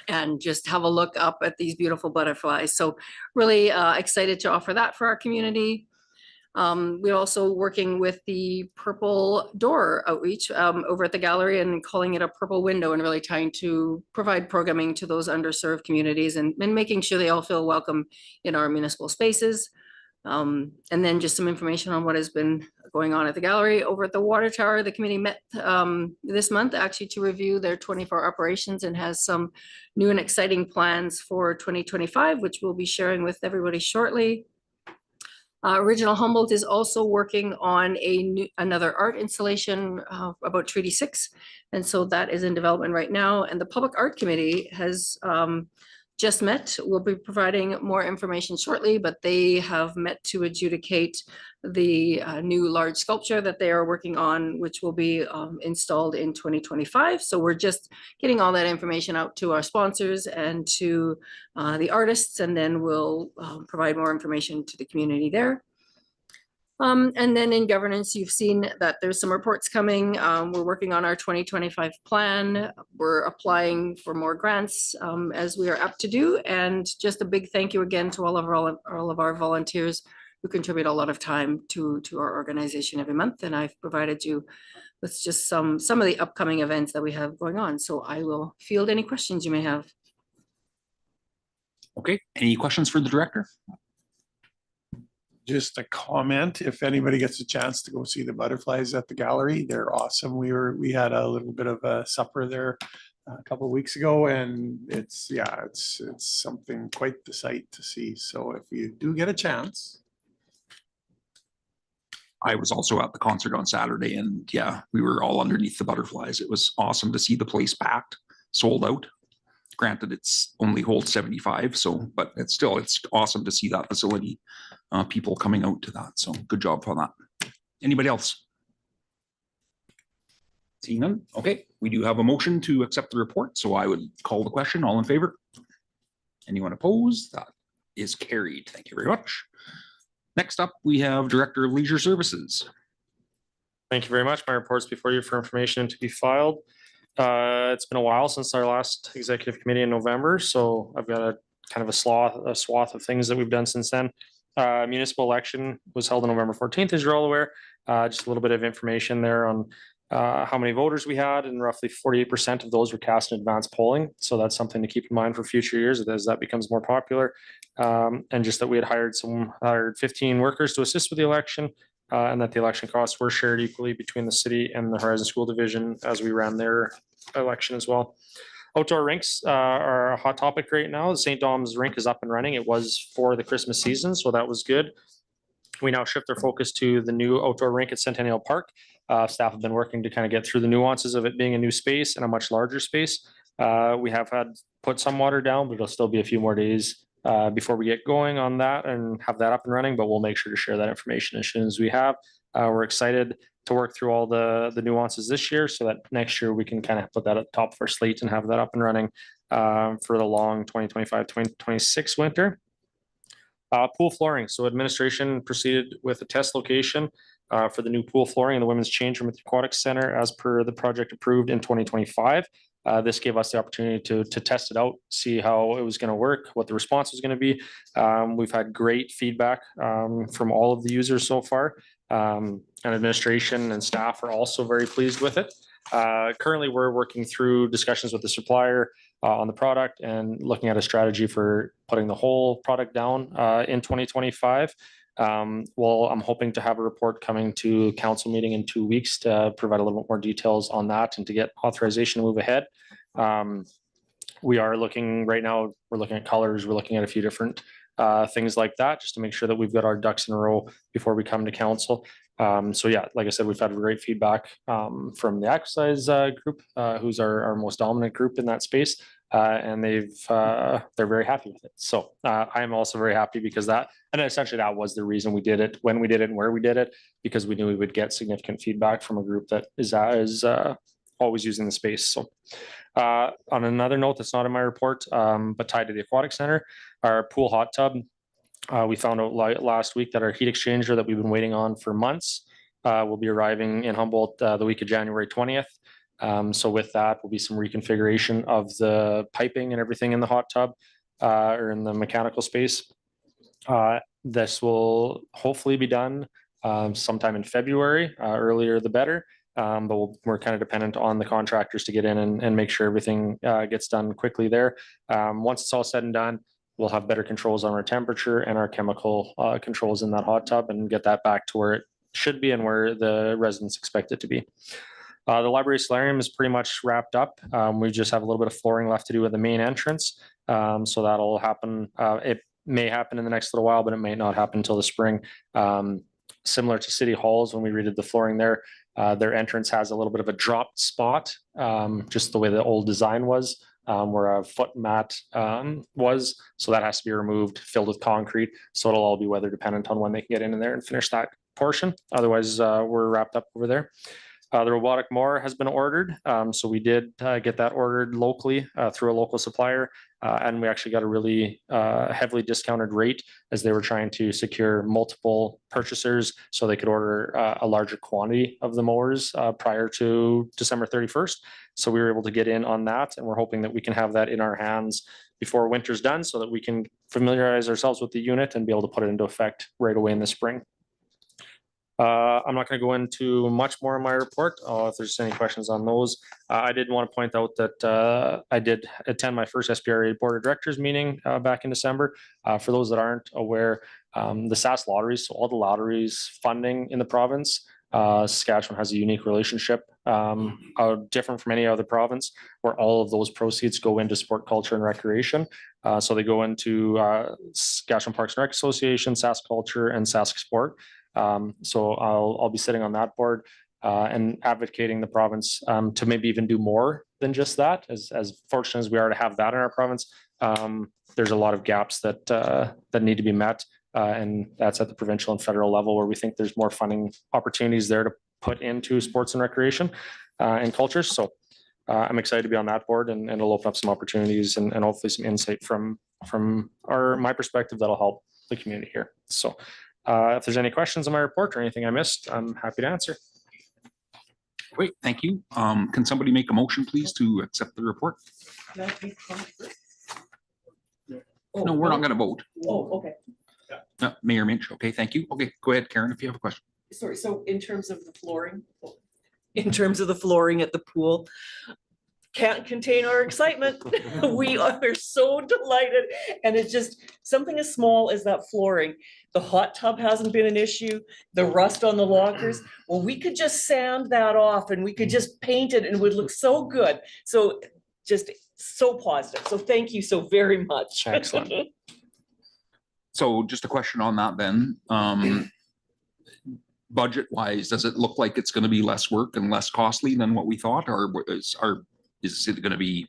and just have a look up at these beautiful butterflies. So really excited to offer that for our community. We're also working with the Purple Door outreach over at the gallery and calling it a purple window, and really trying to provide programming to those underserved communities and making sure they all feel welcome in our municipal spaces. And then just some information on what has been going on at the gallery. Over at the water tower, the committee met this month actually to review their 24 operations and has some new and exciting plans for 2025, which we'll be sharing with everybody shortly. Original Humboldt is also working on another art installation about Treaty 6. And so that is in development right now. And the Public Art Committee has just met. We'll be providing more information shortly, but they have met to adjudicate the new large sculpture that they are working on, which will be installed in 2025. So we're just getting all that information out to our sponsors and to the artists, and then we'll provide more information to the community there. And then in governance, you've seen that there's some reports coming. We're working on our 2025 plan. We're applying for more grants as we are apt to do. And just a big thank you again to all of our volunteers who contribute a lot of time to our organization every month. And I've provided you with just some of the upcoming events that we have going on. So I will field any questions you may have. Okay, any questions for the director? Just a comment, if anybody gets a chance to go see the butterflies at the gallery, they're awesome. We had a little bit of a supper there a couple of weeks ago, and it's something quite the sight to see. So if you do get a chance. I was also at the concert on Saturday, and yeah, we were all underneath the butterflies. It was awesome to see the place packed, sold out. Granted, it's only holds 75, so, but it's awesome to see that facility, people coming out to that. So good job for that. Anybody else? Seeing none. Okay, we do have a motion to accept the report. So I would call the question. All in favor? Anyone opposed? That is carried. Thank you very much. Next up, we have Director of Leisure Services. Thank you very much. My report's before you for information to be filed. It's been a while since our last executive committee in November, so I've got a kind of a swath of things that we've done since then. Municipal election was held on November 14th, as you're all aware. Just a little bit of information there on how many voters we had, and roughly 48% of those were cast in advance polling. So that's something to keep in mind for future years as that becomes more popular. And just that we had hired 15 workers to assist with the election. And that the election costs were shared equally between the city and the Horizon School Division as we ran their election as well. Outdoor rinks are a hot topic right now. The St. Dom's rink is up and running. It was for the Christmas season, so that was good. We now shift our focus to the new outdoor rink at Centennial Park. Staff have been working to kind of get through the nuances of it being a new space and a much larger space. We have had put some water down, but it'll still be a few more days before we get going on that and have that up and running, but we'll make sure to share that information as soon as we have. We're excited to work through all the nuances this year so that next year we can kind of put that at the top of our slate and have that up and running for the long 2025-2026 winter. Pool flooring. So administration proceeded with a test location for the new pool flooring in the Women's Change Room at the Aquatic Center as per the project approved in 2025. This gave us the opportunity to test it out, see how it was going to work, what the response was going to be. We've had great feedback from all of the users so far, and administration and staff are also very pleased with it. Currently, we're working through discussions with the supplier on the product and looking at a strategy for putting the whole product down in 2025. Well, I'm hoping to have a report coming to council meeting in 2 weeks to provide a little bit more details on that and to get authorization to move ahead. We are looking right now, we're looking at colors, we're looking at a few different things like that, just to make sure that we've got our ducks in a row before we come to council. So yeah, like I said, we've had great feedback from the exercise group, who's our most dominant group in that space. And they're very happy with it. So I am also very happy because and essentially that was the reason we did it, when we did it and where we did it, because we knew we would get significant feedback from a group that is always using the space. So on another note, that's not in my report, but tied to the aquatic center, our pool hot tub, we found out last week that our heat exchanger that we've been waiting on for months will be arriving in Humboldt the week of January 20th. So with that will be some reconfiguration of the piping and everything in the hot tub or in the mechanical space. This will hopefully be done sometime in February, earlier the better. But we're kind of dependent on the contractors to get in and make sure everything gets done quickly there. Once it's all said and done, we'll have better controls on our temperature and our chemical controls in that hot tub and get that back to where it should be and where the residents expect it to be. The library solarium is pretty much wrapped up. We just have a little bit of flooring left to do with the main entrance. So that'll happen. It may happen in the next little while, but it may not happen until the spring. Similar to City Halls, when we redid the flooring there, their entrance has a little bit of a dropped spot, just the way the old design was, where a foot mat was. So that has to be removed, filled with concrete. So it'll all be weather dependent on when they can get in there and finish that portion. Otherwise, we're wrapped up over there. The robotic mower has been ordered. So we did get that ordered locally through a local supplier. And we actually got a really heavily discounted rate as they were trying to secure multiple purchasers so they could order a larger quantity of the mowers prior to December 31st. So we were able to get in on that, and we're hoping that we can have that in our hands before winter's done so that we can familiarize ourselves with the unit and be able to put it into effect right away in the spring. I'm not going to go into much more in my report. If there's any questions on those, I did want to point out that I did attend my first SPRA Board of Directors meeting back in December. For those that aren't aware, the SAS lotteries, so all the lotteries funding in the province, Saskatchewan has a unique relationship, different from any other province, where all of those proceeds go into sport, culture, and recreation. So they go into Saskatchewan Parks and Rec Association, SAS Culture, and Sask Sport. So I'll be sitting on that board and advocating the province to maybe even do more than just that. As fortunate as we are to have that in our province, there's a lot of gaps that need to be met, and that's at the provincial and federal level where we think there's more funding opportunities there to put into sports and recreation and culture. So I'm excited to be on that board, and it'll open up some opportunities and hopefully some insight from my perspective that'll help the community here. So. If there's any questions on my report or anything I missed, I'm happy to answer. Great, thank you. Can somebody make a motion, please, to accept the report? No, we're not going to vote. Oh, okay. Mayor Minch, okay, thank you. Okay, go ahead, Karen, if you have a question. Sorry, so in terms of the flooring at the pool, can't contain our excitement. We are so delighted. And it's just something as small as that flooring. The hot tub hasn't been an issue. The rust on the lockers. Well, we could just sand that off and we could just paint it and it would look so good. So just so positive. So thank you so very much. Excellent. So just a question on that then. Budget wise, does it look like it's going to be less work and less costly than what we thought, or is it going to be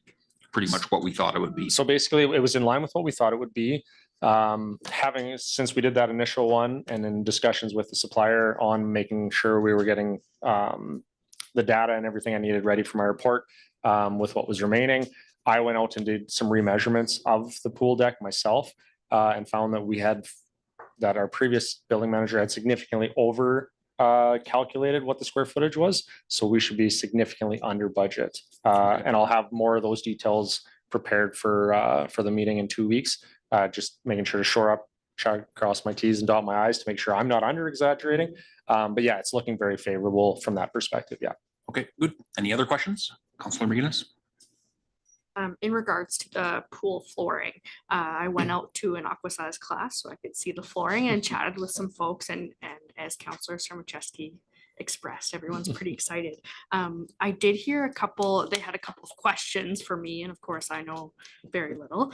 pretty much what we thought it would be? So basically it was in line with what we thought it would be. Since we did that initial one and in discussions with the supplier on making sure we were getting the data and everything I needed ready for my report with what was remaining, I went out and did some remeasurements of the pool deck myself and found that our previous building manager had significantly over calculated what the square footage was. So we should be significantly under budget. And I'll have more of those details prepared for the meeting in 2 weeks. Just making sure to shore up, cross my T's and dot my I's to make sure I'm not under exaggerating. But yeah, it's looking very favorable from that perspective. Yeah. Okay, good. Any other questions? Councillor McGinnis? In regards to the pool flooring, I went out to an aquasize class so I could see the flooring and chatted with some folks, and as Councillor Sermacheski expressed. Everyone's pretty excited. I did hear they had a couple of questions for me, and of course I know very little.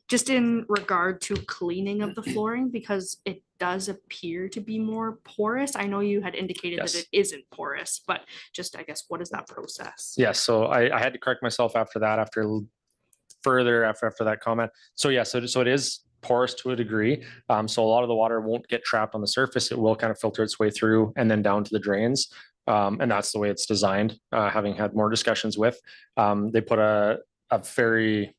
Just in regard to cleaning of the flooring, because it does appear to be more porous. I know you had indicated that Yes. it isn't porous, but just, I guess, what is that process? Yeah, so I had to correct myself after that, after that comment. So yeah, so it is porous to a degree. So a lot of the water won't get trapped on the surface. It will kind of filter its way through and then down to the drains. And that's the way it's designed. Having had more discussions with, they put a very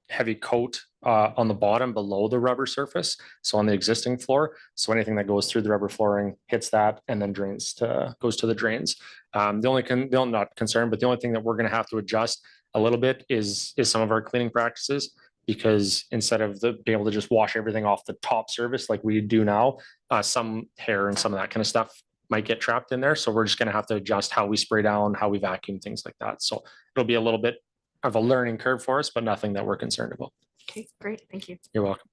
heavy coat on the bottom below the rubber surface. So on the existing floor, so anything that goes through the rubber flooring hits that and then goes to the drains. They're not concerned, but the only thing that we're going to have to adjust a little bit is some of our cleaning practices, because instead of being able to just wash everything off the top surface like we do now, some hair and some of that kind of stuff might get trapped in there. So we're just going to have to adjust how we spray down, how we vacuum, things like that. So it'll be a little bit of a learning curve for us, but nothing that we're concerned about. Okay, great. Thank you. You're welcome.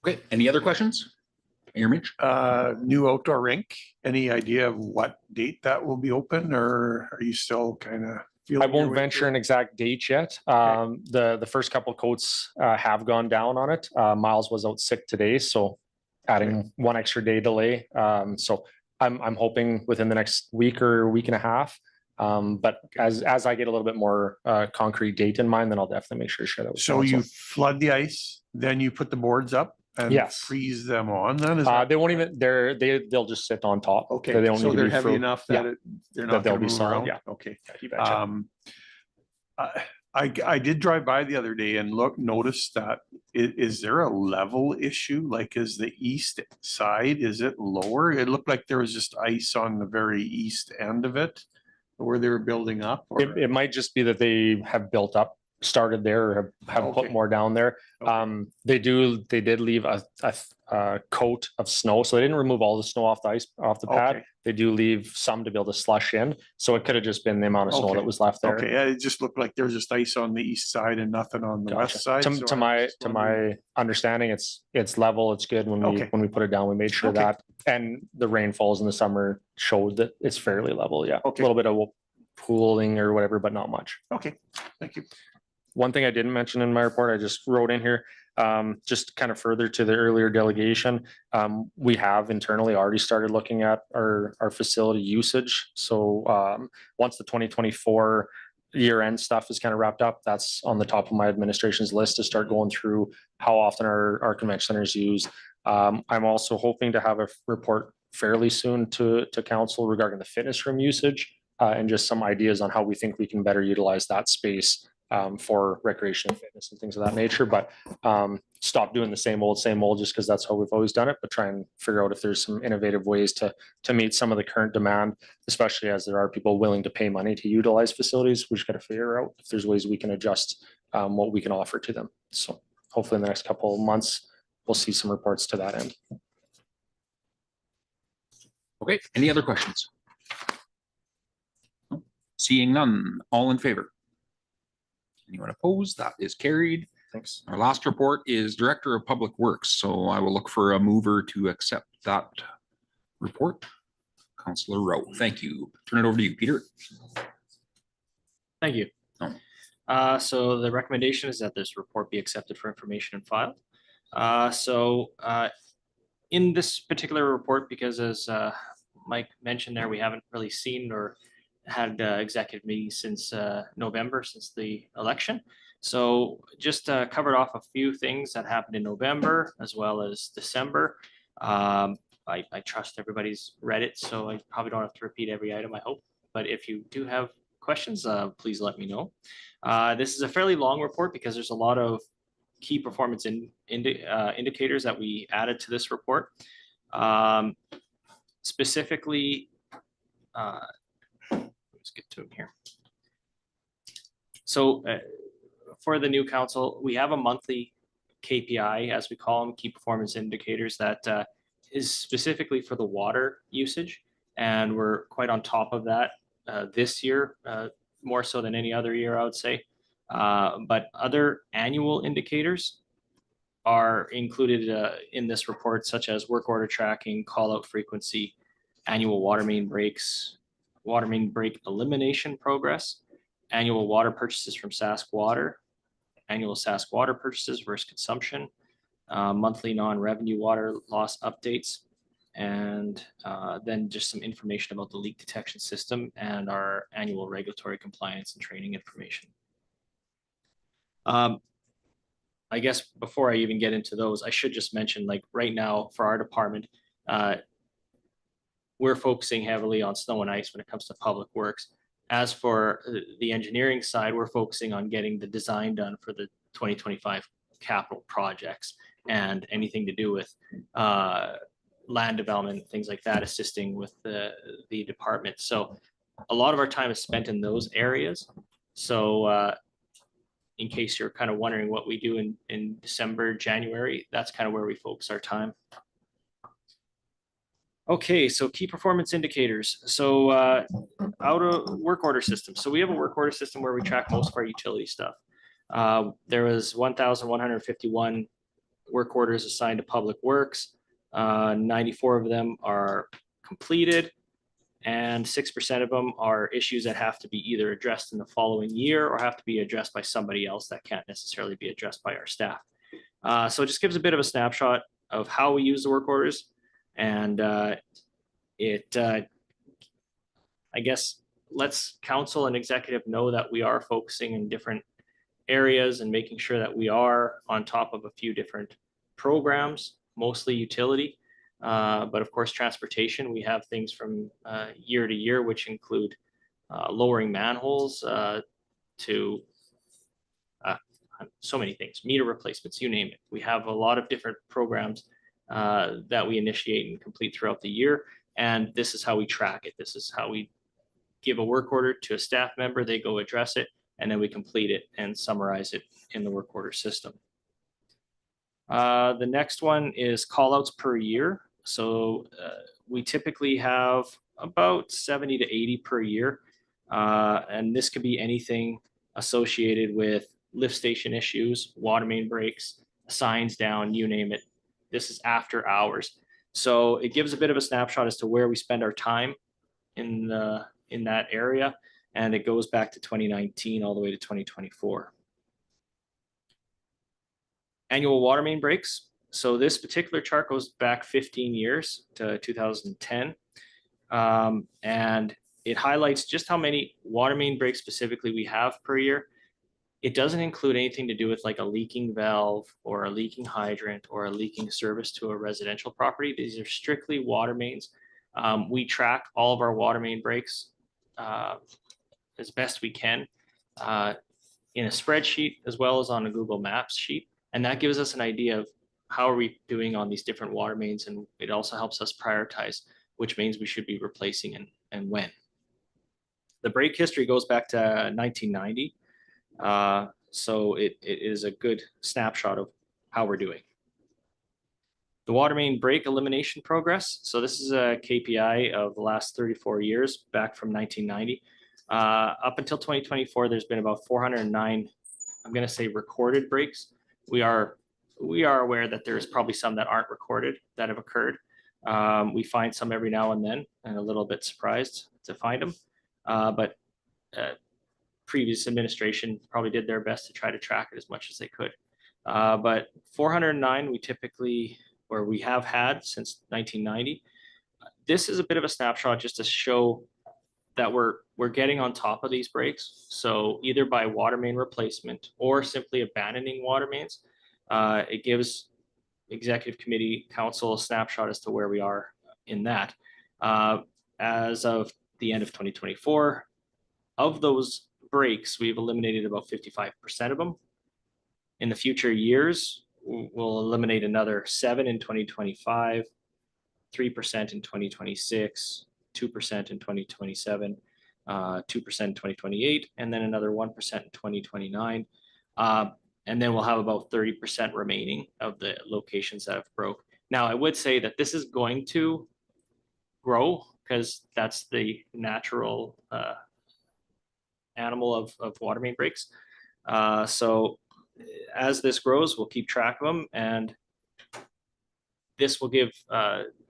Okay, any other questions? Mayor Mitch? New outdoor rink, any idea of what date that will be open, or are you still kind of? I won't venture an exact date yet. The first couple coats have gone down on it. Miles was out sick today, so adding one extra day delay. So I'm hoping within the next week or week and a half. But as I get a little bit more concrete date in mind, then I'll definitely make sure to share that with So council. you flood the ice, then you put the boards up and Yes. freeze them on, then is They won't even. They'll just sit on top. okay, They don't so need to they're be heavy fro- enough Yeah. that they're That not they'll gonna be move solid, around? yeah. Okay. Yeah, you betcha. I did drive by the other day and noticed that is there a level issue? Like, is the east side, is it lower? It looked like there was just ice on the very east end of it where they were building up. Or It might just be that they have built up, started there, or have put Okay. more down there. Okay. They did leave a coat of snow, so they didn't remove all the snow off the pad. Okay. They do leave some to be able to slush in, so it could have just been the amount of snow Okay. that was left there. Okay, it just looked like there was just ice on the east side and nothing on the Gotcha. west side. so To I was just wondering- my understanding, it's level, it's good. Okay. When we put it down, we made sure Okay. that, and the rainfalls in the summer showed that it's fairly level, yeah. A Okay. little bit of pooling or whatever, but not much. Okay, thank you. One thing I didn't mention in my report, I just wrote in here, just kind of further to the earlier delegation. We have internally already started looking at our facility usage. So once the 2024 year end stuff is kind of wrapped up, that's on the top of my administration's list to start going through how often our convention centers use. I'm also hoping to have a report fairly soon to council regarding the fitness room usage and just some ideas on how we think we can better utilize that space for recreation and fitness and things of that nature, but stop doing the same old just because that's how we've always done it, but try and figure out if there's some innovative ways to meet some of the current demand, especially as there are people willing to pay money to utilize facilities. We just got to figure out if there's ways we can adjust what we can offer to them. So hopefully in the next couple of months, we'll see some reports to that end. Okay, any other questions? Seeing none, all in favor? Anyone opposed? That is carried. Thanks. Our last report is Director of Public Works, so I will look for a mover to accept that report. Councillor Rowe, thank you. Turn it over to you, Peter. Thank you. Oh. So the recommendation is that this report be accepted for information and filed. In this particular report, because as Mike mentioned there, we haven't really seen or had executive meetings since November, since the election. So just covered off a few things that happened in November as well as December. I trust everybody's read it, so I probably don't have to repeat every item, I hope. But if you do have questions, please let me know. This is a fairly long report because there's a lot of key performance indicators that we added to this report. Specifically, let's get to it here. So for the new council, we have a monthly KPI, as we call them, key performance indicators, that is specifically for the water usage. And we're quite on top of that this year, more so than any other year, I would say. But other annual indicators are included in this report, such as work order tracking, call out frequency, annual water main breaks, water main break elimination progress, annual water purchases from Sask Water, annual Sask Water purchases versus consumption, monthly non-revenue water loss updates, and then just some information about the leak detection system and our annual regulatory compliance and training information. I guess before I even get into those, I should just mention, like right now for our department, we're focusing heavily on snow and ice when it comes to public works. As for the engineering side, we're focusing on getting the design done for the 2025 capital projects and anything to do with land development, things like that, assisting with the department. So a lot of our time is spent in those areas. So in case you're kind of wondering what we do in December, January, that's kind of where we focus our time. Okay, so key performance indicators. So out of work order system. So we have a work order system where we track most of our utility stuff. There was 1,151 work orders assigned to public works. 94 of them are completed, and 6% of them are issues that have to be either addressed in the following year or have to be addressed by somebody else that can't necessarily be addressed by our staff. So it just gives a bit of a snapshot of how we use the work orders, and I guess lets council and executive know that we are focusing in different areas and making sure that we are on top of a few different programs, mostly utility. But of course, transportation, we have things from year to year, which include lowering manholes to so many things, meter replacements, you name it. We have a lot of different programs that we initiate and complete throughout the year. And this is how we track it. This is how we give a work order to a staff member, they go address it, and then we complete it and summarize it in the work order system. The next one is call outs per year. So we typically have about 70 to 80 per year. And this could be anything associated with lift station issues, water main breaks, signs down, you name it. This is after hours. So it gives a bit of a snapshot as to where we spend our time in that area. And it goes back to 2019 all the way to 2024. Annual water main breaks. So this particular chart goes back 15 years to 2010. And it highlights just how many water main breaks specifically we have per year. It doesn't include anything to do with like a leaking valve or a leaking hydrant or a leaking service to a residential property. These are strictly water mains. We track all of our water main breaks as best we can in a spreadsheet as well as on a Google Maps sheet. And that gives us an idea of how are we doing on these different water mains. And it also helps us prioritize which mains we should be replacing and when. The break history goes back to 1990. So it is a good snapshot of how we're doing. The water main break elimination progress. So this is a KPI of the last 34 years back from 1990. Up until 2024, there's been about 409, I'm going to say recorded breaks. We are aware that there's probably some that aren't recorded that have occurred. We find some every now and then and a little bit surprised to find them. But previous administration probably did their best to try to track it as much as they could. But 409 we have had since 1990. This is a bit of a snapshot just to show that we're getting on top of these breaks. So either by water main replacement or simply abandoning water mains, it gives executive committee council a snapshot as to where we are in that. As of the end of 2024, of those breaks, we've eliminated about 55% of them. In the future years, we'll eliminate another 7 in 2025, 3% in 2026, 2% in 2027, 2% in 2028, and then another 1% in 2029. And then we'll have about 30% remaining of the locations that have broke. Now, I would say that this is going to grow because that's the natural animal of water main breaks. So as this grows, we'll keep track of them, and this will give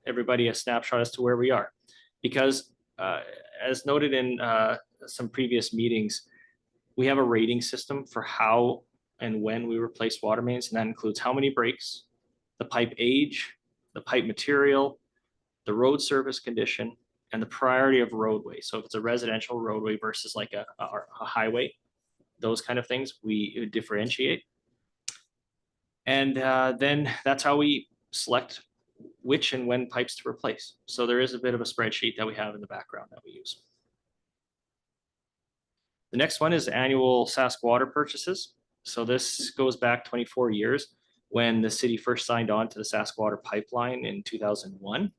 everybody a snapshot as to where we are. Because as noted in some previous meetings, we have a rating system for how and when we replace water mains, and that includes how many breaks, the pipe age, the pipe material, the road service condition, and the priority of roadway. So if it's a residential roadway versus like a highway, those kind of things we differentiate. And then that's how we select which and when pipes to replace. So there is a bit of a spreadsheet that we have in the background that we use. The next one is annual Sask water purchases. So this goes back 24 years when the city first signed on to the Sask water pipeline in 2001.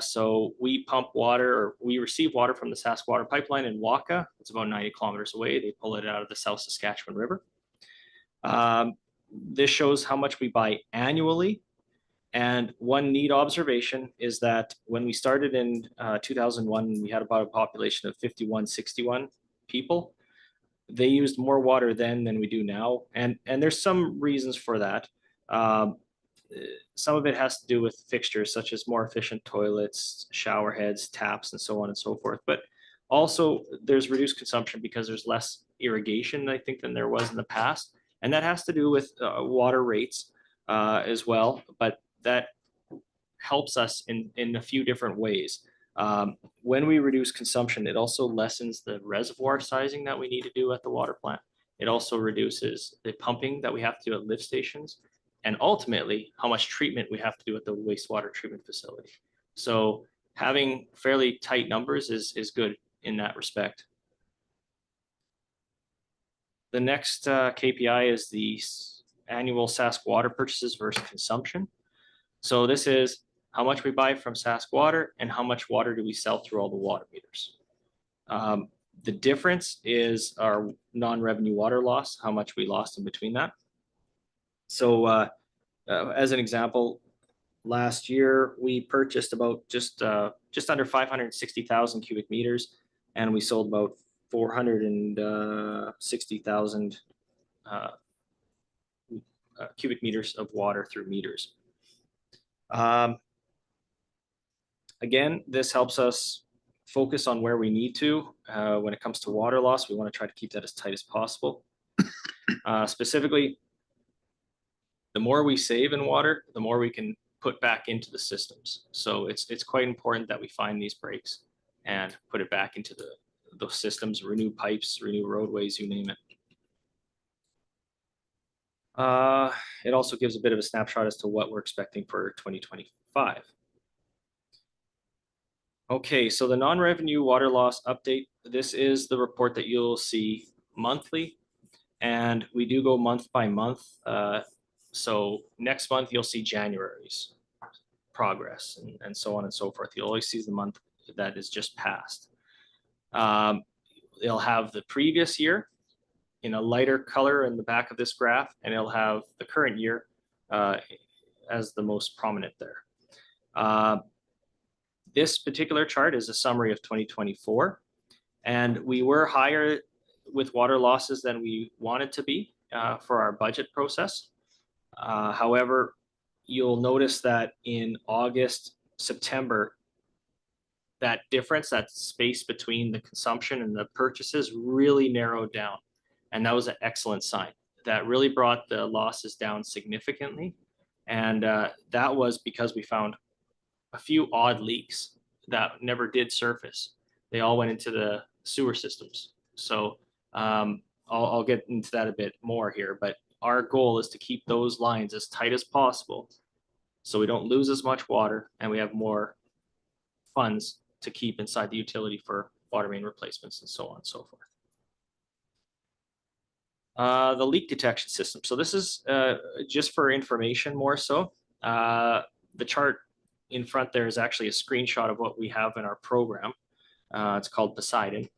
So we pump water, or we receive water from the Sask water pipeline in Waka. It's about 90 kilometers away. They pull it out of the South Saskatchewan River. This shows how much we buy annually. And one neat observation is that when we started in 2001, we had about a population of 5161 people. They used more water then than we do now. And there's some reasons for that. Some of it has to do with fixtures such as more efficient toilets, shower heads, taps, and so on and so forth. But also there's reduced consumption because there's less irrigation, I think, than there was in the past. And that has to do with water rates as well. But that helps us in a few different ways. When we reduce consumption, it also lessens the reservoir sizing that we need to do at the water plant. It also reduces the pumping that we have to do at lift stations, and ultimately how much treatment we have to do at the wastewater treatment facility. So having fairly tight numbers is good in that respect. The next KPI is the annual Sask water purchases versus consumption. So this is how much we buy from Sask water and how much water do we sell through all the water meters. The difference is our non-revenue water loss, how much we lost in between that. So as an example, last year we purchased about just under 560,000 cubic meters, and we sold about 460,000 cubic meters of water through meters. Again, this helps us focus on where we need to. When it comes to water loss, we want to try to keep that as tight as possible. Specifically, the more we save in water, the more we can put back into the systems. So it's quite important that we find these breaks and put it back into those systems, renew pipes, renew roadways, you name it. It also gives a bit of a snapshot as to what we're expecting for 2025. Okay, so the non-revenue water loss update, this is the report that you'll see monthly, and we do go month by month. So next month, you'll see January's progress and so on and so forth. You'll always see the month that is just passed. It'll have the previous year in a lighter color in the back of this graph, and it'll have the current year as the most prominent there. This particular chart is a summary of 2024, and we were higher with water losses than we wanted to be for our budget process. However, you'll notice that in August, September, that difference, that space between the consumption and the purchases really narrowed down. And that was an excellent sign. That really brought the losses down significantly. And that was because we found a few odd leaks that never did surface. They all went into the sewer systems. So I'll get into that a bit more here, but our goal is to keep those lines as tight as possible so we don't lose as much water and we have more funds to keep inside the utility for water main replacements and so on and so forth. The leak detection system. So this is just for information more so. The chart in front there is actually a screenshot of what we have in our program. It's called Poseidon.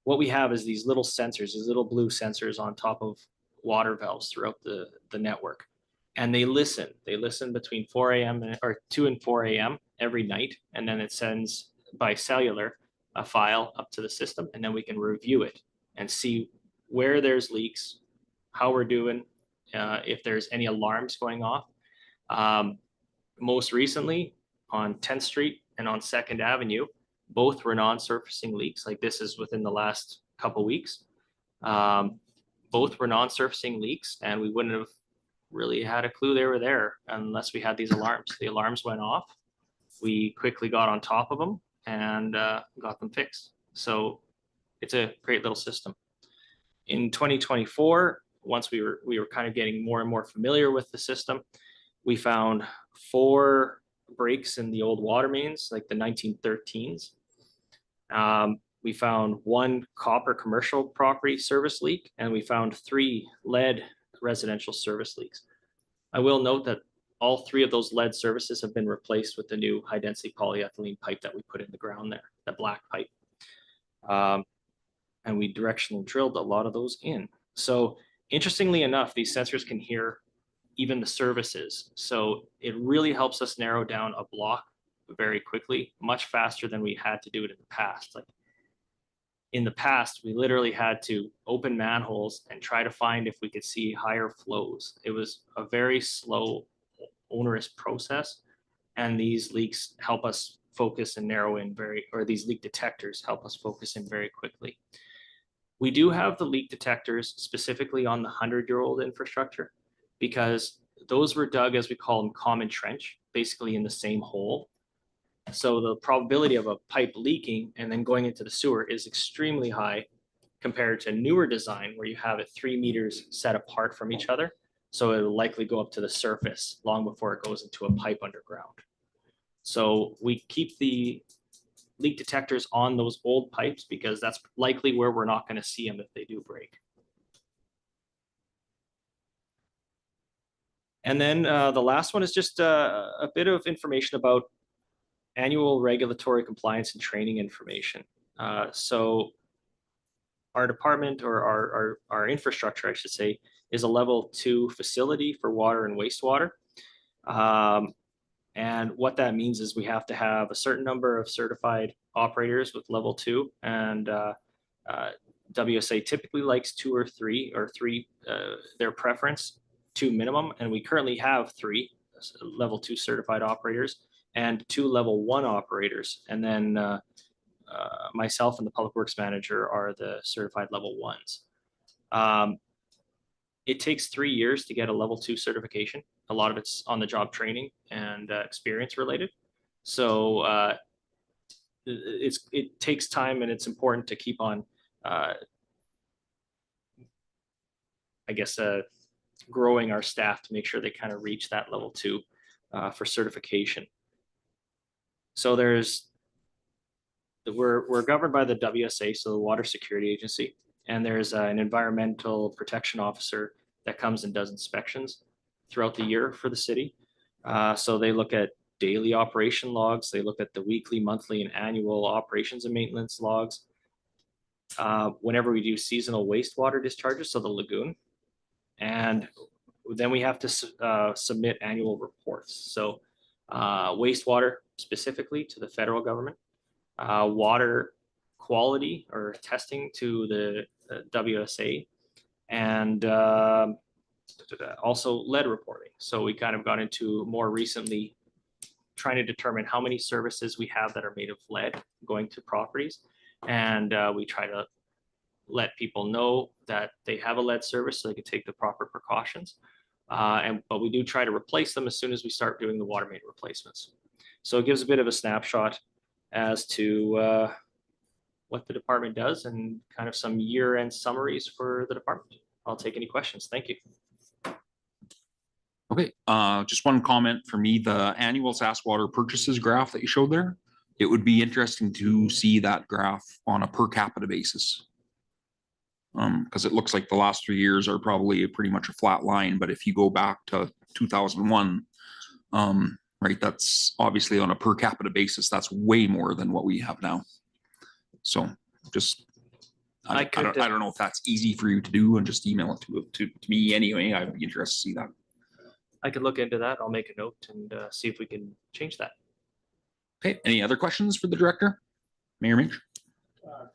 What we have is these little sensors, these little blue sensors on top of water valves throughout the network. And they listen between 4 a.m. or 2 and 4 a.m. every night. And then it sends by cellular a file up to the system, and then we can review it and see where there's leaks, how we're doing, if there's any alarms going off. Most recently, on 10th Street and on 2nd Avenue. Both were non-surfacing leaks. Like this is within the last couple weeks. Both were non-surfacing leaks, and we wouldn't have really had a clue they were there unless we had these alarms. The alarms went off. We quickly got on top of them and got them fixed. So it's a great little system. In 2024, once we were kind of getting more and more familiar with the system, we found 4 breaks in the old water mains, like the 1913s. We found 1 copper commercial property service leak, and we found 3 lead residential service leaks. I will note that all 3 of those lead services have been replaced with the new high density polyethylene pipe that we put in the ground there, that black pipe. And we directionally drilled a lot of those in. So interestingly enough, these sensors can hear even the services. So it really helps us narrow down a block very quickly, much faster than we had to do it in the past. Like in the past, we literally had to open manholes and try to find if we could see higher flows. It was a very slow, onerous process. And these leaks help us focus and narrow in these leak detectors help us focus in very quickly. We do have the leak detectors specifically on the 100-year-old infrastructure because those were dug, as we call them, common trench, basically in the same hole. So the probability of a pipe leaking and then going into the sewer is extremely high compared to newer design where you have it 3 meters set apart from each other. So it will likely go up to the surface long before it goes into a pipe underground. So we keep the leak detectors on those old pipes because that's likely where we're not going to see them if they do break. And then the last one is just a bit of information about annual regulatory compliance and training information. So our department, or our infrastructure, I should say, is a level 2 facility for water and wastewater. And what that means is we have to have a certain number of certified operators with level 2, and WSA typically likes 2 or 3, or 3, their preference, 2 minimum. And we currently have 3 level 2 certified operators and 2 level 1 operators. And then myself and the public works manager are the certified level 1s. It takes 3 years to get a level 2 certification. A lot of it's on the job training and experience related. So it takes time, and it's important to keep on, growing our staff to make sure they kind of reach that level 2 for certification. So we're governed by the WSA, so the Water Security Agency, and there's an environmental protection officer that comes and does inspections throughout the year for the city. So they look at daily operation logs. They look at the weekly, monthly, and annual operations and maintenance logs. Whenever we do seasonal wastewater discharges, so the lagoon, and then we have to submit annual reports. So wastewater specifically to the federal government, water quality or testing to the WSA, and also lead reporting. So we kind of got into more recently trying to determine how many services we have that are made of lead going to properties. And we try to let people know that they have a lead service so they can take the proper precautions. But we do try to replace them as soon as we start doing the water main replacements. So it gives a bit of a snapshot as to what the department does and kind of some year-end summaries for the department. I'll take any questions. Thank you. Okay, just one comment for me, the annual SAS water purchases graph that you showed there, it would be interesting to see that graph on a per capita basis. Because it looks like the last 3 years are probably pretty much a flat line, but if you go back to 2001, right, that's obviously on a per capita basis, that's way more than what we have now. So just, I don't know if that's easy for you to do, and just email it to me anyway. I'd be interested to see that. I could look into that. I'll make a note and see if we can change that. Okay, any other questions for the director? Mayor Minch?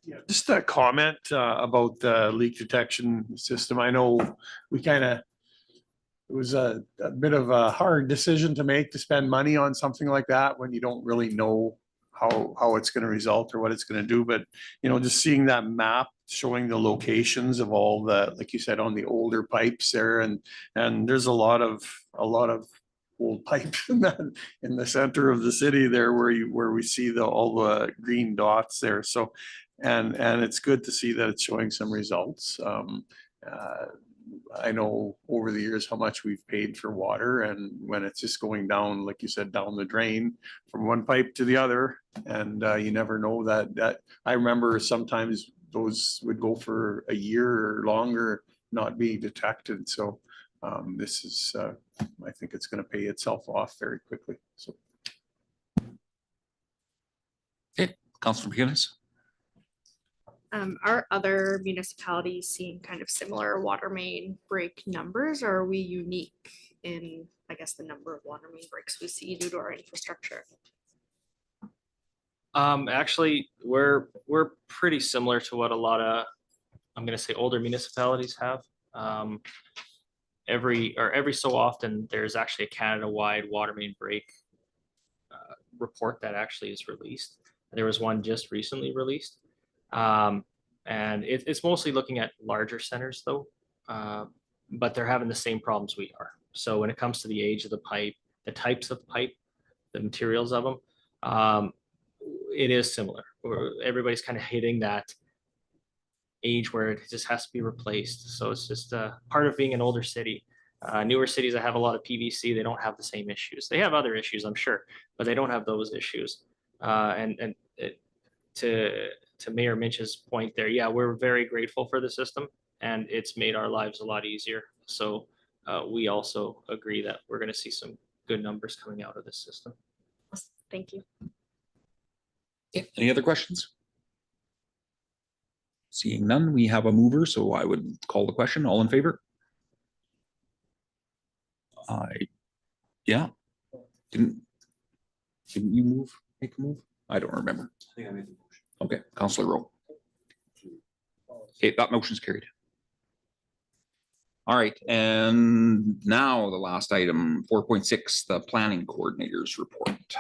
Yeah, just a comment about the leak detection system. I know we kind of it was a bit of a hard decision to make, to spend money on something like that when you don't really know how it's going to result or what it's going to do. But, you know, just seeing that map showing the locations of all the, like you said, on the older pipes there, and there's a lot of old pipes in the center of the city there where we see all the green dots there. So, and it's good to see that it's showing some results. I know over the years how much we've paid for water, and when it's just going down, like you said, down the drain from one pipe to the other, and you never know that I remember sometimes those would go for a year or longer not being detected. So this is, I think it's going to pay itself off very quickly. So. Okay, Councilor McGinnis. Are other municipalities seeing kind of similar water main break numbers, or are we unique in, I guess, the number of water main breaks we see due to our infrastructure? Actually, we're pretty similar to what a lot of, I'm gonna say, older municipalities have. Every so often, there's actually a Canada-wide water main break report that actually is released. There was one just recently released. And it's mostly looking at larger centers though, but they're having the same problems we are. So when it comes to the age of the pipe, the types of pipe, the materials of them, it is similar. Everybody's kind of hitting that age where it just has to be replaced. So it's just part of being an older city. Newer cities that have a lot of PVC, they don't have the same issues. They have other issues, I'm sure, but they don't have those issues. To Mayor Minch's point there, yeah, we're very grateful for the system, and it's made our lives a lot easier. So we also agree that we're going to see some good numbers coming out of this system. Thank you. Any other questions? Seeing none, we have a mover, so I would call the question. All in favor? Yeah. Didn't you make a move? I don't remember. I think I made the motion. Okay, Councillor Rowe. Okay, that motion's carried. All right, and now the last item, 4.6, the planning coordinator's report.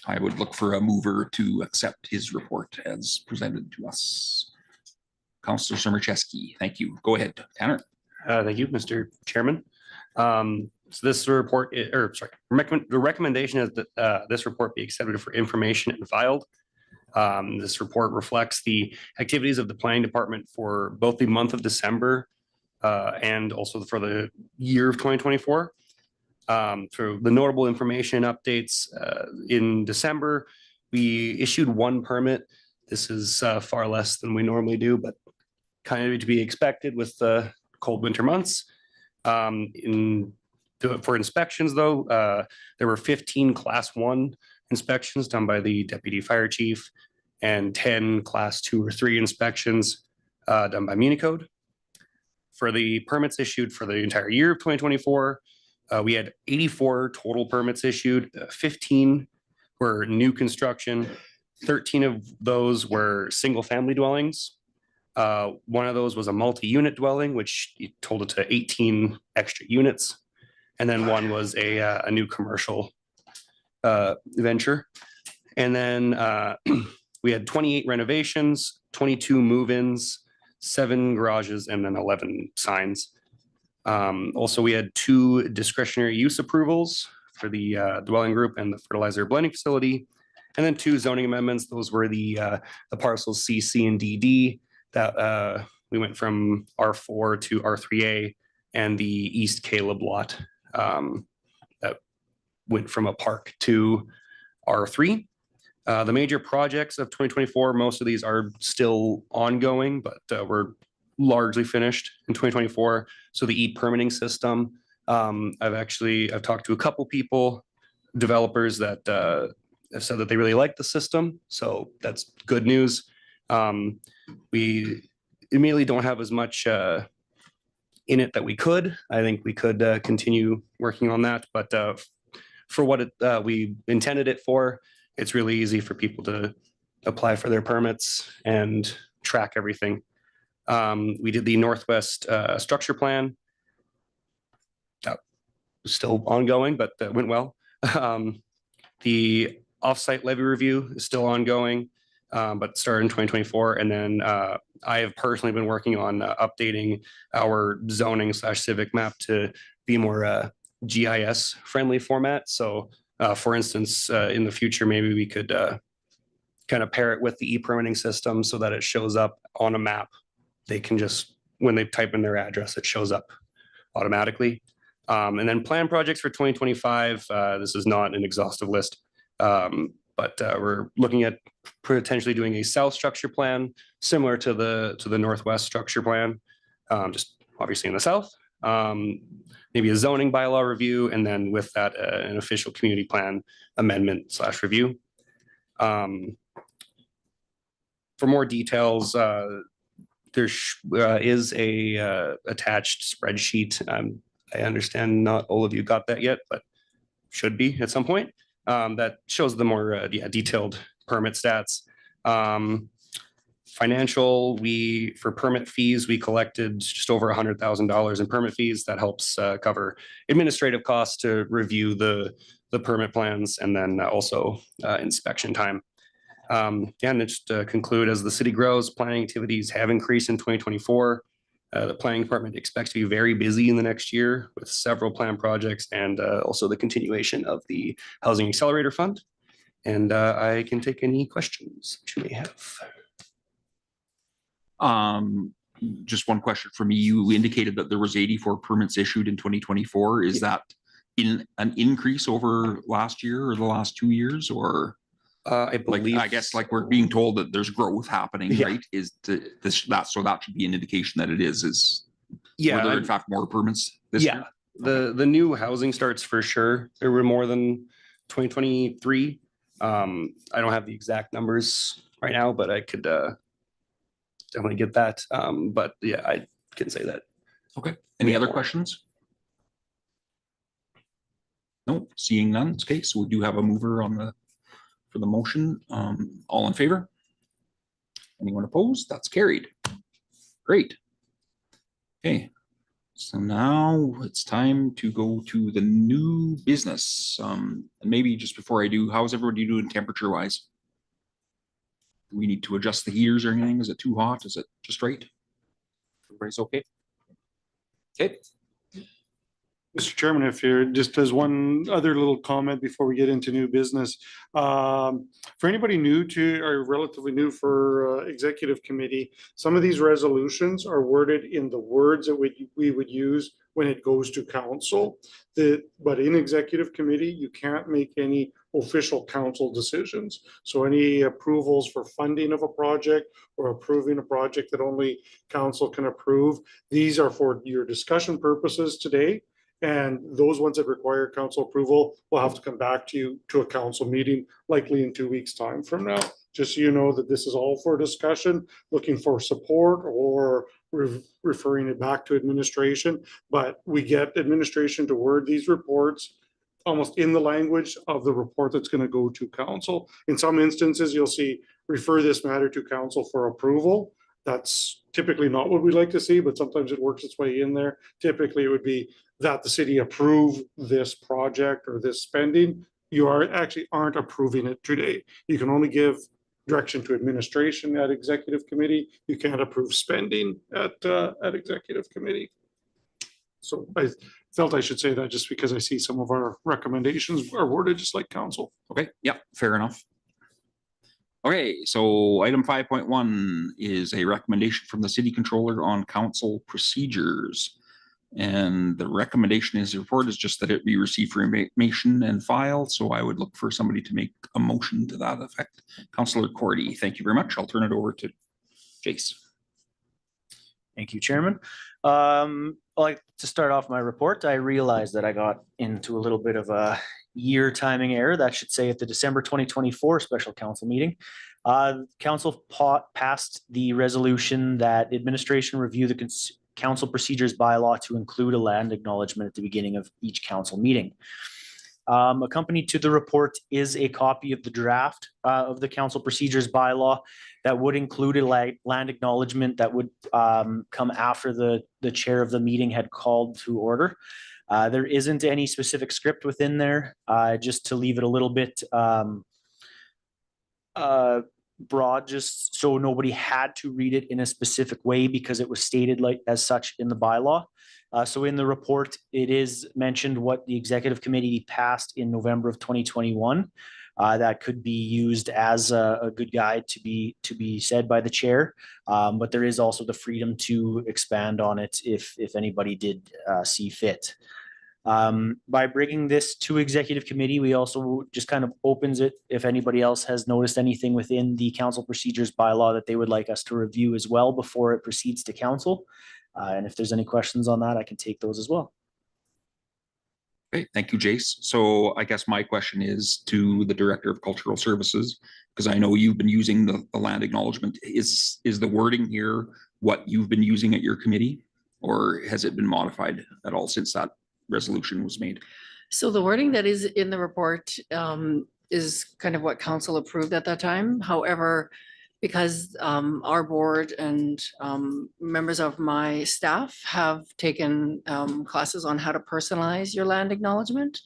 I would look for a mover to accept his report as presented to us. Councillor Summercheski, thank you. Go ahead, Tanner. Thank you, Mr. Chairman. So this report, the recommendation is that this report be accepted for information and filed. This report reflects the activities of the planning department for both the month of December and also for the year of 2024. Through the notable information updates in December, we issued one permit. This is far less than we normally do, but kind of to be expected with the cold winter months. For inspections though, there were 15 class 1 inspections done by the deputy fire chief and 10 class 2 or 3 inspections done by Municode. For the permits issued for the entire year of 2024, we had 84 total permits issued, 15 were new construction, 13 of those were single family dwellings. One of those was a multi-unit dwelling, which totaled to 18 extra units. And then one was a new commercial venture. And then we had 28 renovations, 22 move-ins, 7 garages, and then 11 signs. Also, we had 2 discretionary use approvals for the dwelling group and the fertilizer blending facility. And then 2 zoning amendments. Those were the parcels C, C, and DD that we went from R4 to R3A, and the East Caleb lot that went from a park to R3. The major projects of 2024, most of these are still ongoing, but we're largely finished in 2024. So the EAT permitting system, I've talked to a couple people, developers that have said that they really like the system. So that's good news. We immediately don't have as much in it that we could. I think we could continue working on that, but for what we intended it for, it's really easy for people to apply for their permits and track everything. We did the Northwest structure plan. still ongoing, but went well. The offsite levy review is still ongoing, but started in 2024. And then I have personally been working on updating our zoning / civic map to be more GIS friendly format. So for instance, in the future, maybe we could kind of pair it with the e-permitting system so that it shows up on a map. They can just, when they type in their address, it shows up automatically. And then plan projects for 2025. This is not an exhaustive list, but we're looking at potentially doing a south structure plan similar to the northwest structure plan, just obviously in the south. Maybe a zoning bylaw review, and then with that, an official community plan amendment / review. For more details, there is a attached spreadsheet. I understand not all of you got that yet, but should be at some point. That shows the more detailed permit stats. Financial, for permit fees, we collected just over $100,000 in permit fees. That helps cover administrative costs to review the permit plans, and then also inspection time. And just to conclude, as the city grows, planning activities have increased in 2024. The planning department expects to be very busy in the next year with several planned projects, and also the continuation of the Housing Accelerator Fund. And I can take any questions that you may have. Just one question for me. You indicated that there was 84 permits issued in 2024. Is that in an increase over last year or the last 2 years, or? I believe, I guess like we're being told that there's growth happening, Yeah. right? So that should be an indication that it is were there yeah, in fact more permits this year? the new housing starts for sure. There were more than 2023. I don't have the exact numbers right now, but I could definitely get that. But yeah, I can say that. Okay. Any other more. questions? No, seeing none. Okay, so we do have a mover for the motion. All in favor? Anyone opposed? That's carried. Great. Okay, so now it's time to go to the new business. And maybe just before I do, how's everybody doing temperature wise? Do we need to adjust the heaters or anything? Is it too hot? Is it just right? Everybody's okay? Okay. Mr. Chairman, if you're just as one other little comment before we get into new business, for anybody new to or relatively new for executive committee, some of these resolutions are worded in the words that we would use when it goes to council. But in executive committee, you can't make any official council decisions. So any approvals for funding of a project or approving a project that only council can approve, these are for your discussion purposes today. And those ones that require council approval will have to come back to you to a council meeting, likely in 2 weeks' time from now. Just so you know that this is all for discussion, looking for support or referring it back to administration. But we get administration to word these reports almost in the language of the report that's going to go to council. In some instances, you'll see refer this matter to council for approval. That's typically not what we'd like to see, but sometimes it works its way in there. Typically, it would be that the city approve this project or this spending. You aren't approving it today. You can only give direction to administration at executive committee. You can't approve spending at executive committee. So I felt I should say that just because I see some of our recommendations are worded just like council. Okay, yeah, fair enough. Okay, so item 5.1 is a recommendation from the city controller on council procedures. And the recommendation is the report is just that it be received for information and filed. So I would look for somebody to make a motion to that effect. Councillor Cordy, thank you very much. I'll turn it over to Jace. Thank you, Chairman. I'd like to start off my report. I realized that I got into a little bit of a year timing error. That should say at the December 2024 special council meeting. Council passed the resolution that administration review the council procedures bylaw to include a land acknowledgement at the beginning of each council meeting. Accompanied to the report is a copy of the draft of the council procedures bylaw that would include a land acknowledgement that would come after the chair of the meeting had called to order. There isn't any specific script within there, just to leave it a little bit broad, just so nobody had to read it in a specific way because it was stated like as such in the bylaw. So in the report, it is mentioned what the executive committee passed in November of 2021. That could be used as a good guide to be said by the chair. But there is also the freedom to expand on it if anybody did see fit. By bringing this to executive committee, we also just kind of opens it if anybody else has noticed anything within the council procedures bylaw that they would like us to review as well before it proceeds to council. And if there's any questions on that, I can take those as well. Okay, thank you, Jace. So I guess my question is to the Director of Cultural Services, because I know you've been using the land acknowledgement. Is the wording here what you've been using at your committee, or has it been modified at all since that resolution was made? So the wording that is in the report is kind of what council approved at that time. However, because our board and members of my staff have taken classes on how to personalize your land acknowledgement,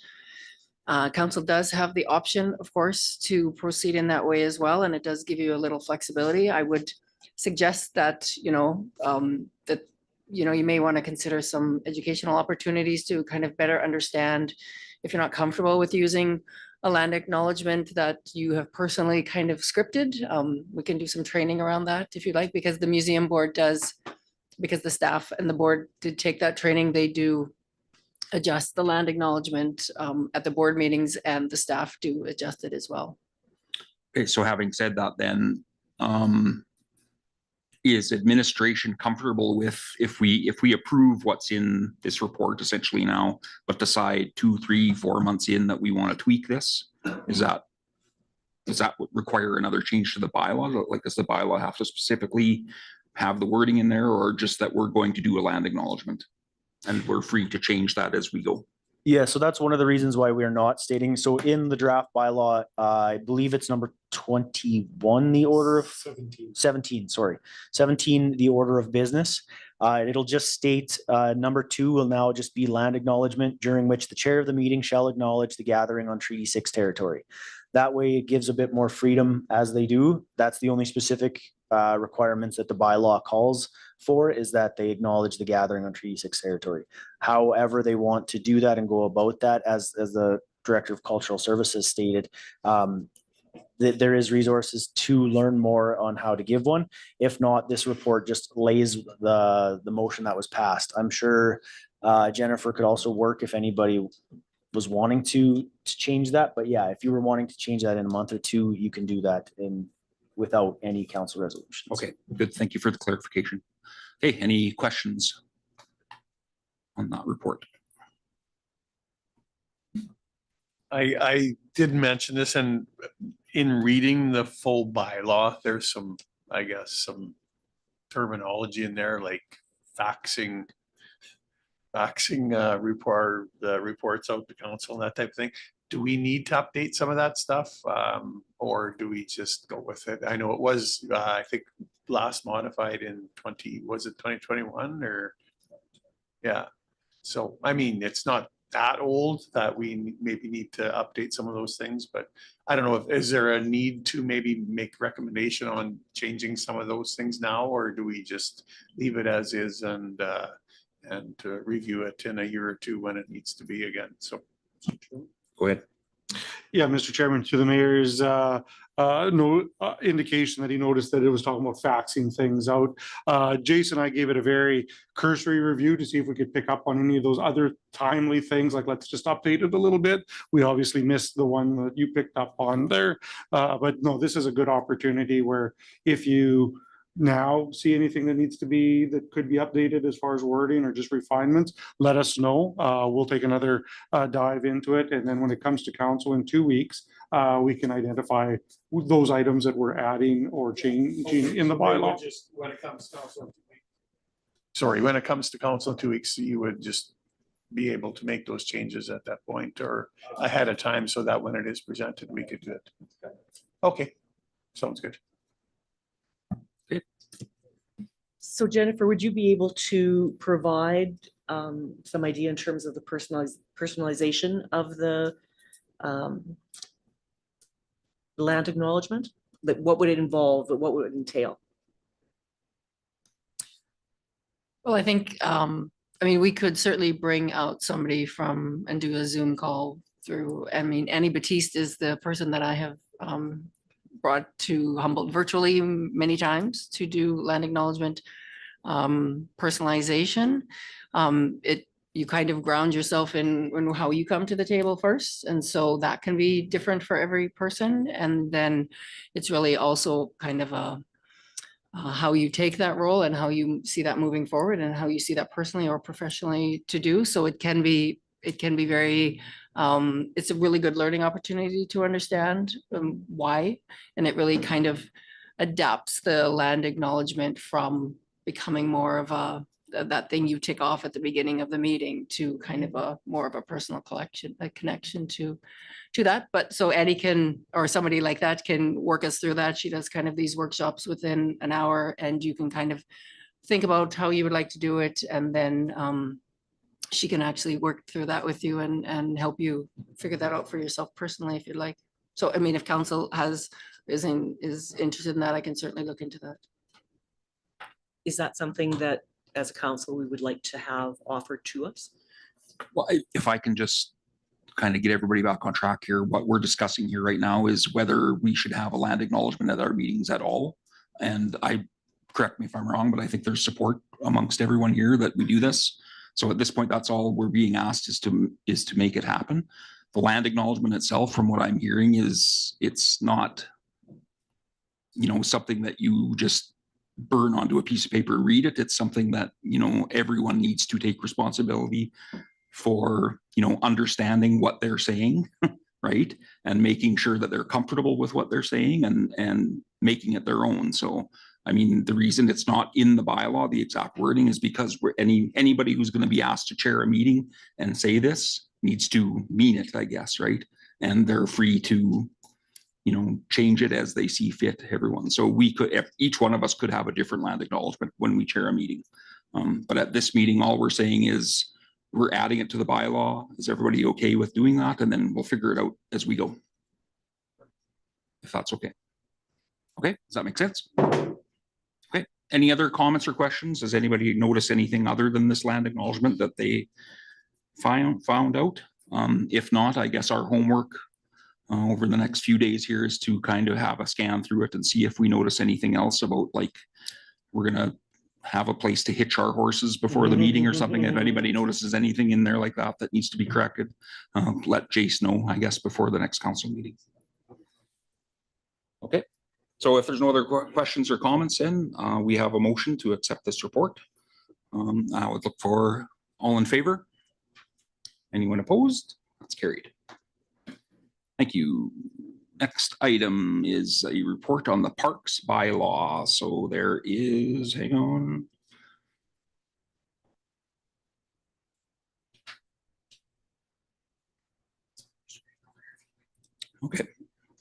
council does have the option, of course, to proceed in that way as well, and it does give you a little flexibility. I would suggest that, you may want to consider some educational opportunities to kind of better understand, if you're not comfortable with using a land acknowledgement that you have personally kind of scripted. We can do some training around that if you'd like, because the museum board does, because the staff and the board did take that training, they do adjust the land acknowledgement at the board meetings, and the staff do adjust it as well. Okay, so having said that, then is administration comfortable with if we approve what's in this report essentially now, but decide 2, 3, 4 months in that we want to tweak this? Does that require another change to the bylaw? Like, does the bylaw have to specifically have the wording in there, or just that we're going to do a land acknowledgement and we're free to change that as we go? Yeah, so that's one of the reasons why we are not stating. So in the draft bylaw, I believe it's number 21, the order of 17, sorry, 17, the order of business. It'll just state number 2 will now just be land acknowledgement, during which the chair of the meeting shall acknowledge the gathering on Treaty 6 territory. That way it gives a bit more freedom as they do. That's the only specific requirements that the bylaw calls for, is that they acknowledge the gathering on Treaty 6 territory. However they want to do that and go about that, as the Director of Cultural Services stated, there is resources to learn more on how to give one. If not, this report just lays the motion that was passed. I'm sure Jennifer could also work if anybody was wanting to change that. But yeah, if you were wanting to change that in a month or 2, you can do that without any council resolutions. Okay, good. Thank you for the clarification. Okay, any questions on that report? I did mention this, and in reading the full bylaw, there's some, I guess, some terminology in there like faxing reports out to council and that type of thing. Do we need to update some of that stuff, or do we just go with it? I know it was, I think, last modified in 2021 or? Yeah. So, I mean, it's not that old that we maybe need to update some of those things, but I don't know is there a need to maybe make recommendation on changing some of those things now, or do we just leave it as is and to review it in a year or 2 when it needs to be again? So go ahead. Yeah, Mr. Chairman, to the mayor's no indication that he noticed that it was talking about faxing things out. Jason and I gave it a very cursory review to see if we could pick up on any of those other timely things, like let's just update it a little bit. We obviously missed the one that you picked up on there. But no, this is a good opportunity where if you now see anything that could be updated as far as wording or just refinements, let us know. We'll take another dive into it. And then when it comes to council in 2 weeks, we can identify those items that we're adding or changing in the bylaw. When it comes to council, sorry, when it comes to council in 2 weeks, you would just be able to make those changes at that point or ahead of time, so that when it is presented, we could do it. Okay, sounds good. So Jennifer, would you be able to provide some idea in terms of the personalization of the land acknowledgement? Like, what would it involve? What would it entail? Well, I think, I mean, we could certainly bring out somebody from and do a Zoom call through, I mean, Annie Batiste is the person that I have brought to Humboldt virtually many times to do land acknowledgement personalization. You kind of ground yourself in how you come to the table first. And so that can be different for every person. And then it's really also kind of a how you take that role and how you see that moving forward and how you see that personally or professionally to do. So it can be very, it's a really good learning opportunity to understand why. And it really kind of adapts the land acknowledgement from becoming more of that thing you tick off at the beginning of the meeting to kind of a more of a personal connection to that. But so Eddie can, or somebody like that can work us through that. She does kind of these workshops within an hour, and you can kind of think about how you would like to do it. And then she can actually work through that with you and help you figure that out for yourself personally, if you'd like. So, I mean, if council is interested in that, I can certainly look into that. Is that something that as a council, we would like to have offered to us? Well, if I can just kind of get everybody back on track here, what we're discussing here right now is whether we should have a land acknowledgement at our meetings at all. And correct me if I'm wrong, but I think there's support amongst everyone here that we do this. So at this point, that's all we're being asked is to make it happen. The land acknowledgement itself, from what I'm hearing, is it's not, something that you just burn onto a piece of paper and read it. It's something that, everyone needs to take responsibility for, understanding what they're saying, right? And making sure that they're comfortable with what they're saying and making it their own. So, I mean, the reason it's not in the bylaw, the exact wording, is because anybody who's going to be asked to chair a meeting and say this needs to mean it, I guess, right? And they're free to, change it as they see fit, everyone. So each one of us could have a different land acknowledgement when we chair a meeting. But at this meeting, all we're saying is we're adding it to the bylaw. Is everybody okay with doing that? And then we'll figure it out as we go. If that's okay. Okay, does that make sense? Okay, any other comments or questions? Does anybody notice anything other than this land acknowledgement that they found out? If not, I guess our homework over the next few days here is to kind of have a scan through it and see if we notice anything else about, like, we're gonna have a place to hitch our horses before the meeting or something. If anybody notices anything in there like that that needs to be corrected, let Jace know, I guess, before the next council meeting. Okay, so if there's no other questions or comments, then we have a motion to accept this report. I would look for all in favor. Anyone opposed? That's carried. Thank you. Next item is a report on the parks bylaw. So there is, hang on. Okay,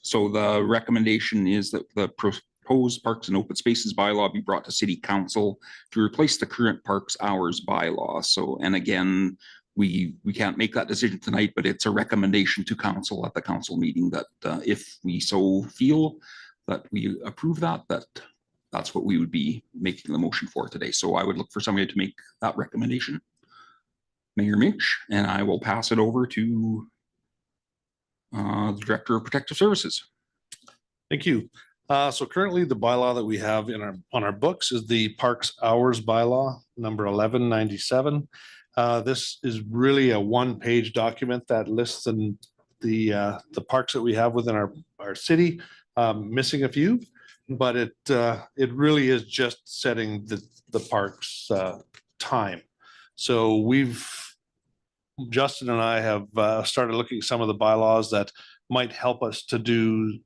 so the recommendation is that the proposed parks and open spaces bylaw be brought to city council to replace the current parks hours bylaw. So, and again, we can't make that decision tonight, but it's a recommendation to council at the council meeting that if we so feel that we approve that's what we would be making the motion for today. So I would look for somebody to make that recommendation. Mayor Minch, and I will pass it over to the Director of Protective Services. Thank you. So currently the bylaw that we have on our books is the Parks Hours Bylaw number 1197. This is really a one-page document that lists the parks that we have within our city, missing a few, but it really is just setting the parks time. So Justin and I have started looking at some of the bylaws that might help us to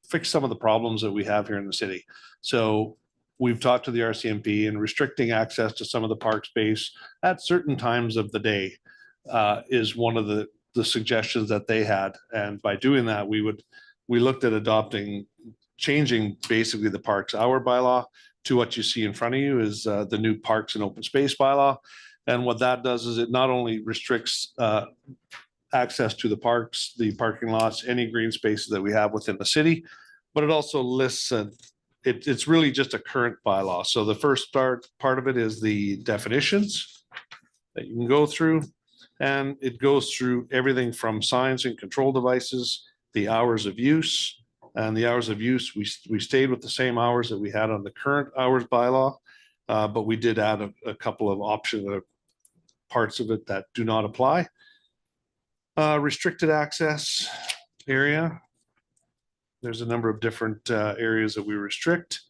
fix some of the problems that we have here in the city. So we've talked to the RCMP, and restricting access to some of the park space at certain times of the day is one of the suggestions that they had. And by doing that, we looked at changing basically the parks hour bylaw to what you see in front of you is the new parks and open space bylaw. And what that does is it not only restricts access to the parks, the parking lots, any green spaces that we have within the city, but it also lists, it's really just a current bylaw. So the first part of it is the definitions that you can go through. And it goes through everything from signs and control devices, the hours of use. And the hours of use, we stayed with the same hours that we had on the current hours bylaw, but we did add a couple of parts of it that do not apply. Restricted access area. There's a number of different areas that we restrict.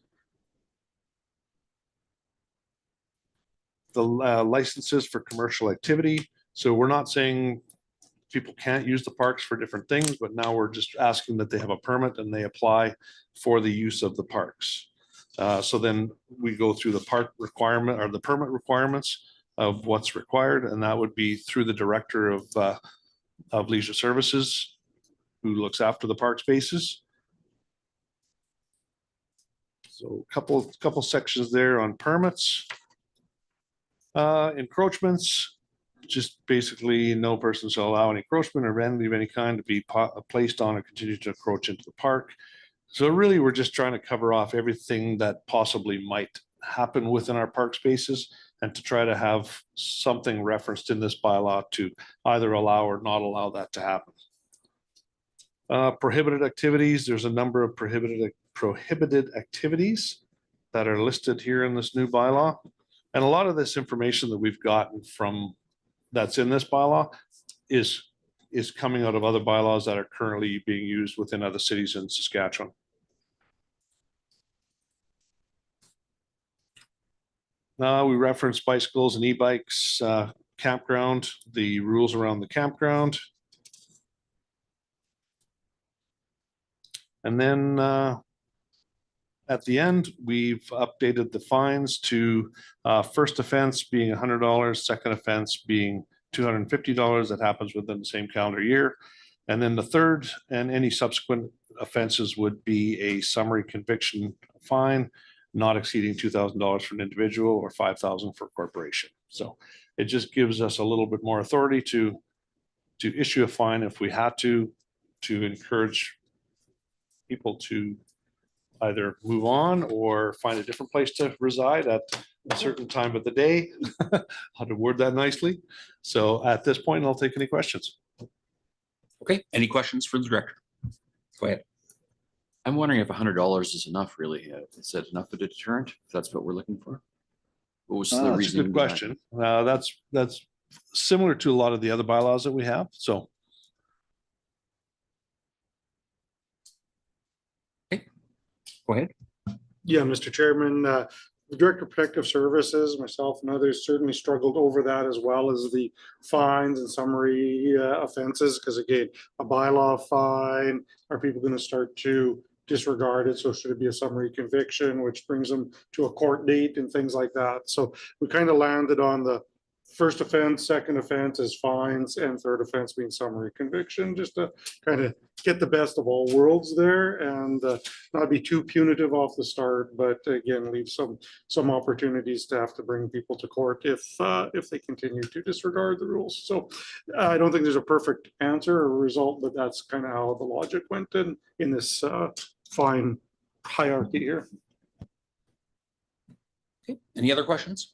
The licenses for commercial activity. So we're not saying people can't use the parks for different things, but now we're just asking that they have a permit and they apply for the use of the parks. So then we go through the park requirement or the permit requirements of what's required, and that would be through the director of leisure services who looks after the park spaces. So a couple sections there on permits. Encroachments, just basically no person shall allow any encroachment or vanity of any kind to be placed on or continue to encroach into the park. So really, we're just trying to cover off everything that possibly might happen within our park spaces and to try to have something referenced in this bylaw to either allow or not allow that to happen. Prohibited activities, there's a number of prohibited activities that are listed here in this new bylaw. And a lot of this information that we've gotten from that's in this bylaw is coming out of other bylaws that are currently being used within other cities in Saskatchewan. We reference bicycles and e-bikes, campground, the rules around the campground. And then at the end, we've updated the fines to first offense being $100, second offense being $250 that happens within the same calendar year. And then the third and any subsequent offenses would be a summary conviction fine, not exceeding $2,000 for an individual or $5,000 for a corporation. So it just gives us a little bit more authority to issue a fine if we had to encourage people to either move on or find a different place to reside at a certain time of the day. How to word that nicely. So at this point, I'll take any questions. Okay, any questions for the director? Go ahead. I'm wondering if $100 is enough, really. Is that enough of a deterrent? If that's what we're looking for? What was the That's a reason? good question. That's similar to a lot of the other bylaws that we have. So Go ahead. Yeah, Mr. Chairman, the Director of Protective Services, myself and others certainly struggled over that as well as the fines and summary offenses. Because again, a bylaw fine, are people going to start to disregard it? So should it be a summary conviction, which brings them to a court date and things like that? So we kind of landed on the first offense, second offense is fines, and third offense being summary conviction, just to kind of get the best of all worlds there and not be too punitive off the start, but again, leave some opportunities to have to bring people to court if they continue to disregard the rules. So I don't think there's a perfect answer or result, but that's kind of how the logic went in this fine hierarchy here. Okay, any other questions?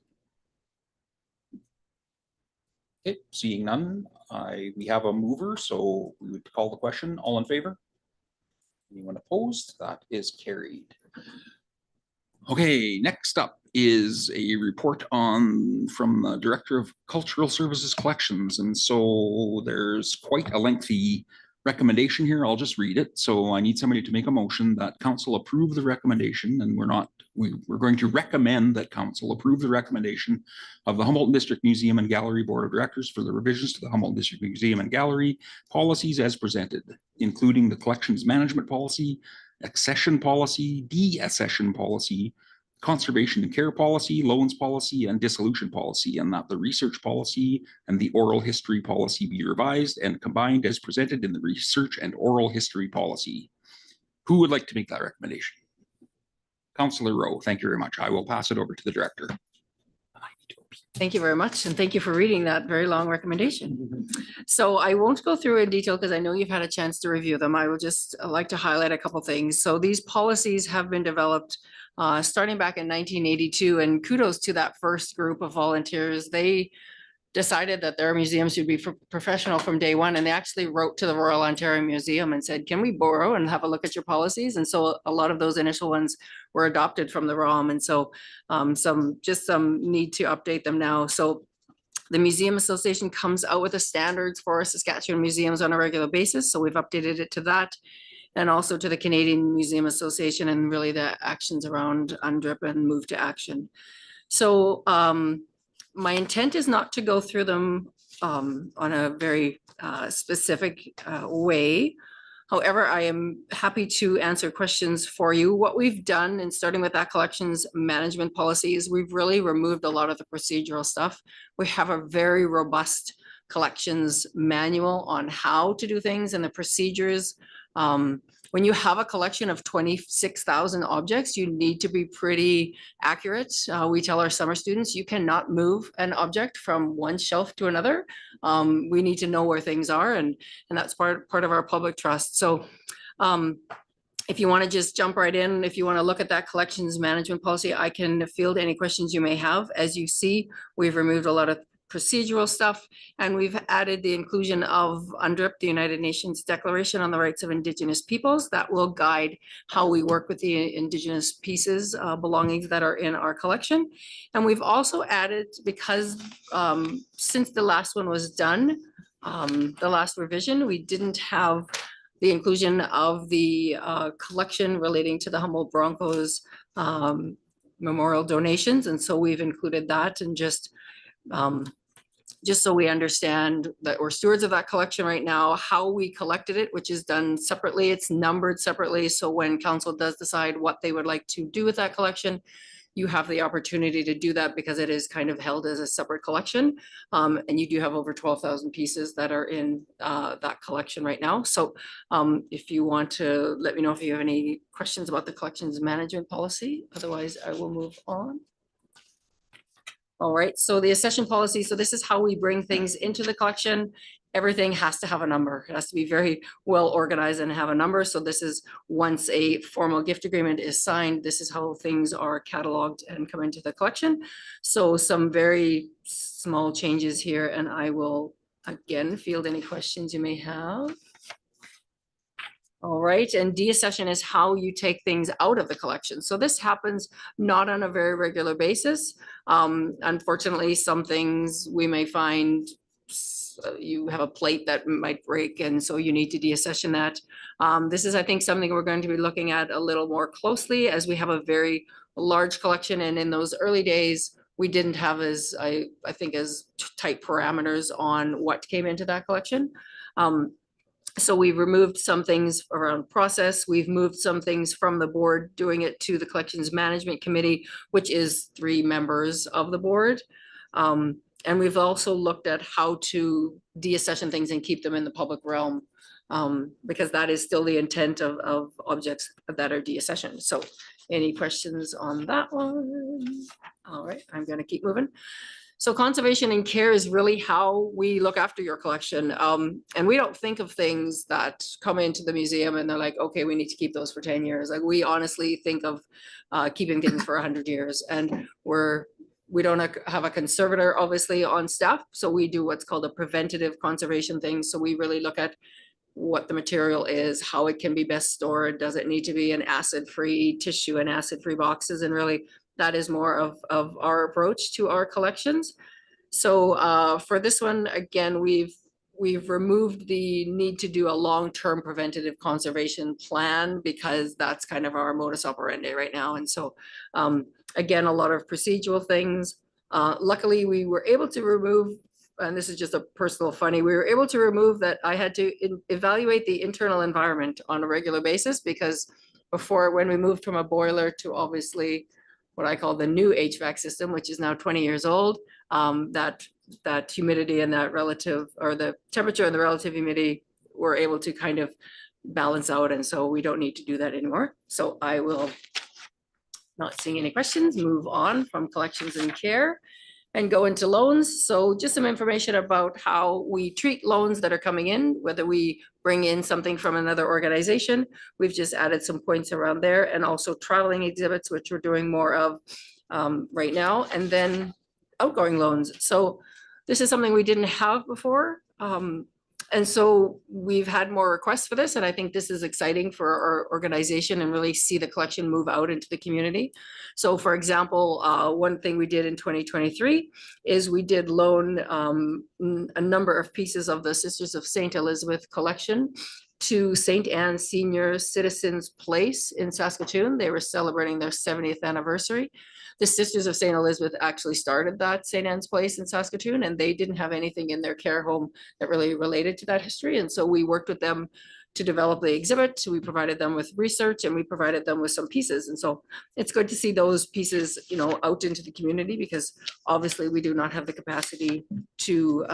Okay, seeing none, we have a mover, so we would call the question. All in favor? Anyone opposed? That is carried. Okay, next up is a report from the Director of Cultural Services Collections. And so there's quite a lengthy recommendation here. I'll just read it. So I need somebody to make a motion that council approve the recommendation, and we're going to recommend that council approve the recommendation of the Humboldt District Museum and Gallery Board of Directors for the revisions to the Humboldt District Museum and Gallery policies as presented, including the collections management policy, accession policy, de-accession policy, conservation and care policy, loans policy, and dissolution policy, and that the research policy and the oral history policy be revised and combined as presented in the research and oral history policy. Who would like to make that recommendation? Councillor Rowe, thank you very much. I will pass it over to the director. Thank you very much, and thank you for reading that very long recommendation. So I won't go through in detail because I know you've had a chance to review them. I will just like to highlight a couple things. So these policies have been developed starting back in 1982, and kudos to that first group of volunteers. They decided that their museum should be professional from day one, and they actually wrote to the Royal Ontario Museum and said, can we borrow and have a look at your policies? And so a lot of those initial ones were adopted from the ROM, and so some need to update them now. So the Museum Association comes out with the standards for Saskatchewan museums on a regular basis, so we've updated it to that, and also to the Canadian Museum Association, and really the actions around UNDRIP and move to action. So my intent is not to go through them on a very specific way. However, I am happy to answer questions for you. What we've done in starting with that collections management policy is we've really removed a lot of the procedural stuff. We have a very robust collections manual on how to do things and the procedures. When you have a collection of 26,000 objects, you need to be pretty accurate. We tell our summer students, you cannot move an object from one shelf to another. We need to know where things are, and that's part of our public trust. So if you want to just jump right in, if you want to look at that collections management policy, I can field any questions you may have. As you see, we've removed a lot of procedural stuff, and we've added the inclusion of UNDRIP, the United Nations Declaration on the Rights of Indigenous Peoples, that will guide how we work with the Indigenous pieces, belongings that are in our collection. And we've also added, because since the last one was done, the last revision, we didn't have the inclusion of the collection relating to the Humboldt Broncos memorial donations, and so we've included that, and just so we understand that we're stewards of that collection right now, how we collected it, which is done separately, it's numbered separately. So when council does decide what they would like to do with that collection, you have the opportunity to do that because it is kind of held as a separate collection. And you do have over 12,000 pieces that are in that collection right now. So if you want to let me know if you have any questions about the collections management policy, otherwise I will move on. All right, so the accession policy, so this is how we bring things into the collection. Everything has to have a number. It has to be very well organized and have a number. So this is, once a formal gift agreement is signed, this is how things are cataloged and come into the collection. So some very small changes here, and I will again field any questions you may have. All right, and deaccession is how you take things out of the collection. So this happens not on a very regular basis. Unfortunately, some things we may find you have a plate that might break, and so you need to deaccession that. This is, I think, something we're going to be looking at a little more closely, as we have a very large collection, and in those early days, we didn't have as, I think, as tight parameters on what came into that collection. So we've removed some things around process. We've moved some things from the board doing it to the collections management committee, which is 3 members of the board. And we've also looked at how to deaccession things and keep them in the public realm, because that is still the intent of objects that are deaccessioned. So any questions on that one? All right, I'm going to keep moving. So conservation and care is really how we look after your collection. And we don't think of things that come into the museum and they're like, okay, we need to keep those for 10 years. Like, we honestly think of keeping things for 100 years. And we don't have a conservator, obviously, on staff. So we do what's called a preventative conservation thing. So we really look at what the material is, how it can be best stored. Does it need to be an acid-free tissue and acid-free boxes? And really, that is more of our approach to our collections. So for this one, again, we've removed the need to do a long-term preventative conservation plan, because that's kind of our modus operandi right now. And so again, a lot of procedural things. Luckily, we were able to remove, and this is just a personal funny, we were able to remove that I had to evaluate the internal environment on a regular basis, because before, when we moved from a boiler to obviously what I call the new HVAC system, which is now 20 years old, that humidity and that relative, or the temperature and the relative humidity, were able to kind of balance out. And so we don't need to do that anymore. So I will, not seeing any questions, move on from collections and care. and go into loans. So just some information about how we treat loans that are coming in, whether we bring in something from another organization. We've just added some points around there, and also traveling exhibits, which we're doing more of right now, and then outgoing loans. So this is something we didn't have before. And so we've had more requests for this, and I think this is exciting for our organization and really see the collection move out into the community. So for example, one thing we did in 2023 is we did loan a number of pieces of the Sisters of St. Elizabeth collection to St. Anne Senior Citizens Place in Saskatoon. They were celebrating their 70th anniversary. The Sisters of St. Elizabeth actually started that St. Anne's Place in Saskatoon, and they didn't have anything in their care home that really related to that history. And so we worked with them to develop the exhibit. We provided them with research, and we provided them with some pieces. And so it's good to see those pieces, you know, out into the community, because obviously we do not have the capacity to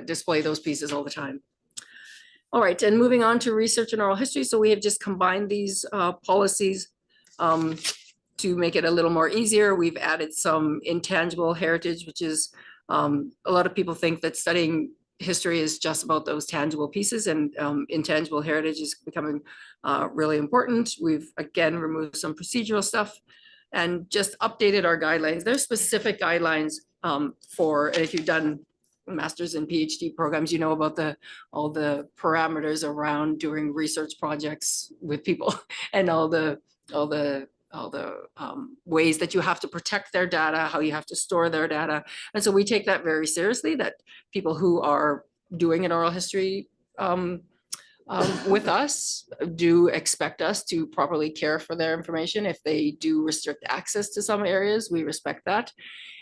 display those pieces all the time. All right, and moving on to research and oral history. So we have just combined these policies to make it a little more easier. We've added some intangible heritage, which is a lot of people think that studying history is just about those tangible pieces, and intangible heritage is becoming really important. We've again removed some procedural stuff and just updated our guidelines. There's specific guidelines for, and if you've done master's and PhD programs, you know about all the parameters around doing research projects with people and all the ways that you have to protect their data, how you have to store their data. And so we take that very seriously, that people who are doing an oral history with us do expect us to properly care for their information. If they do restrict access to some areas, we respect that.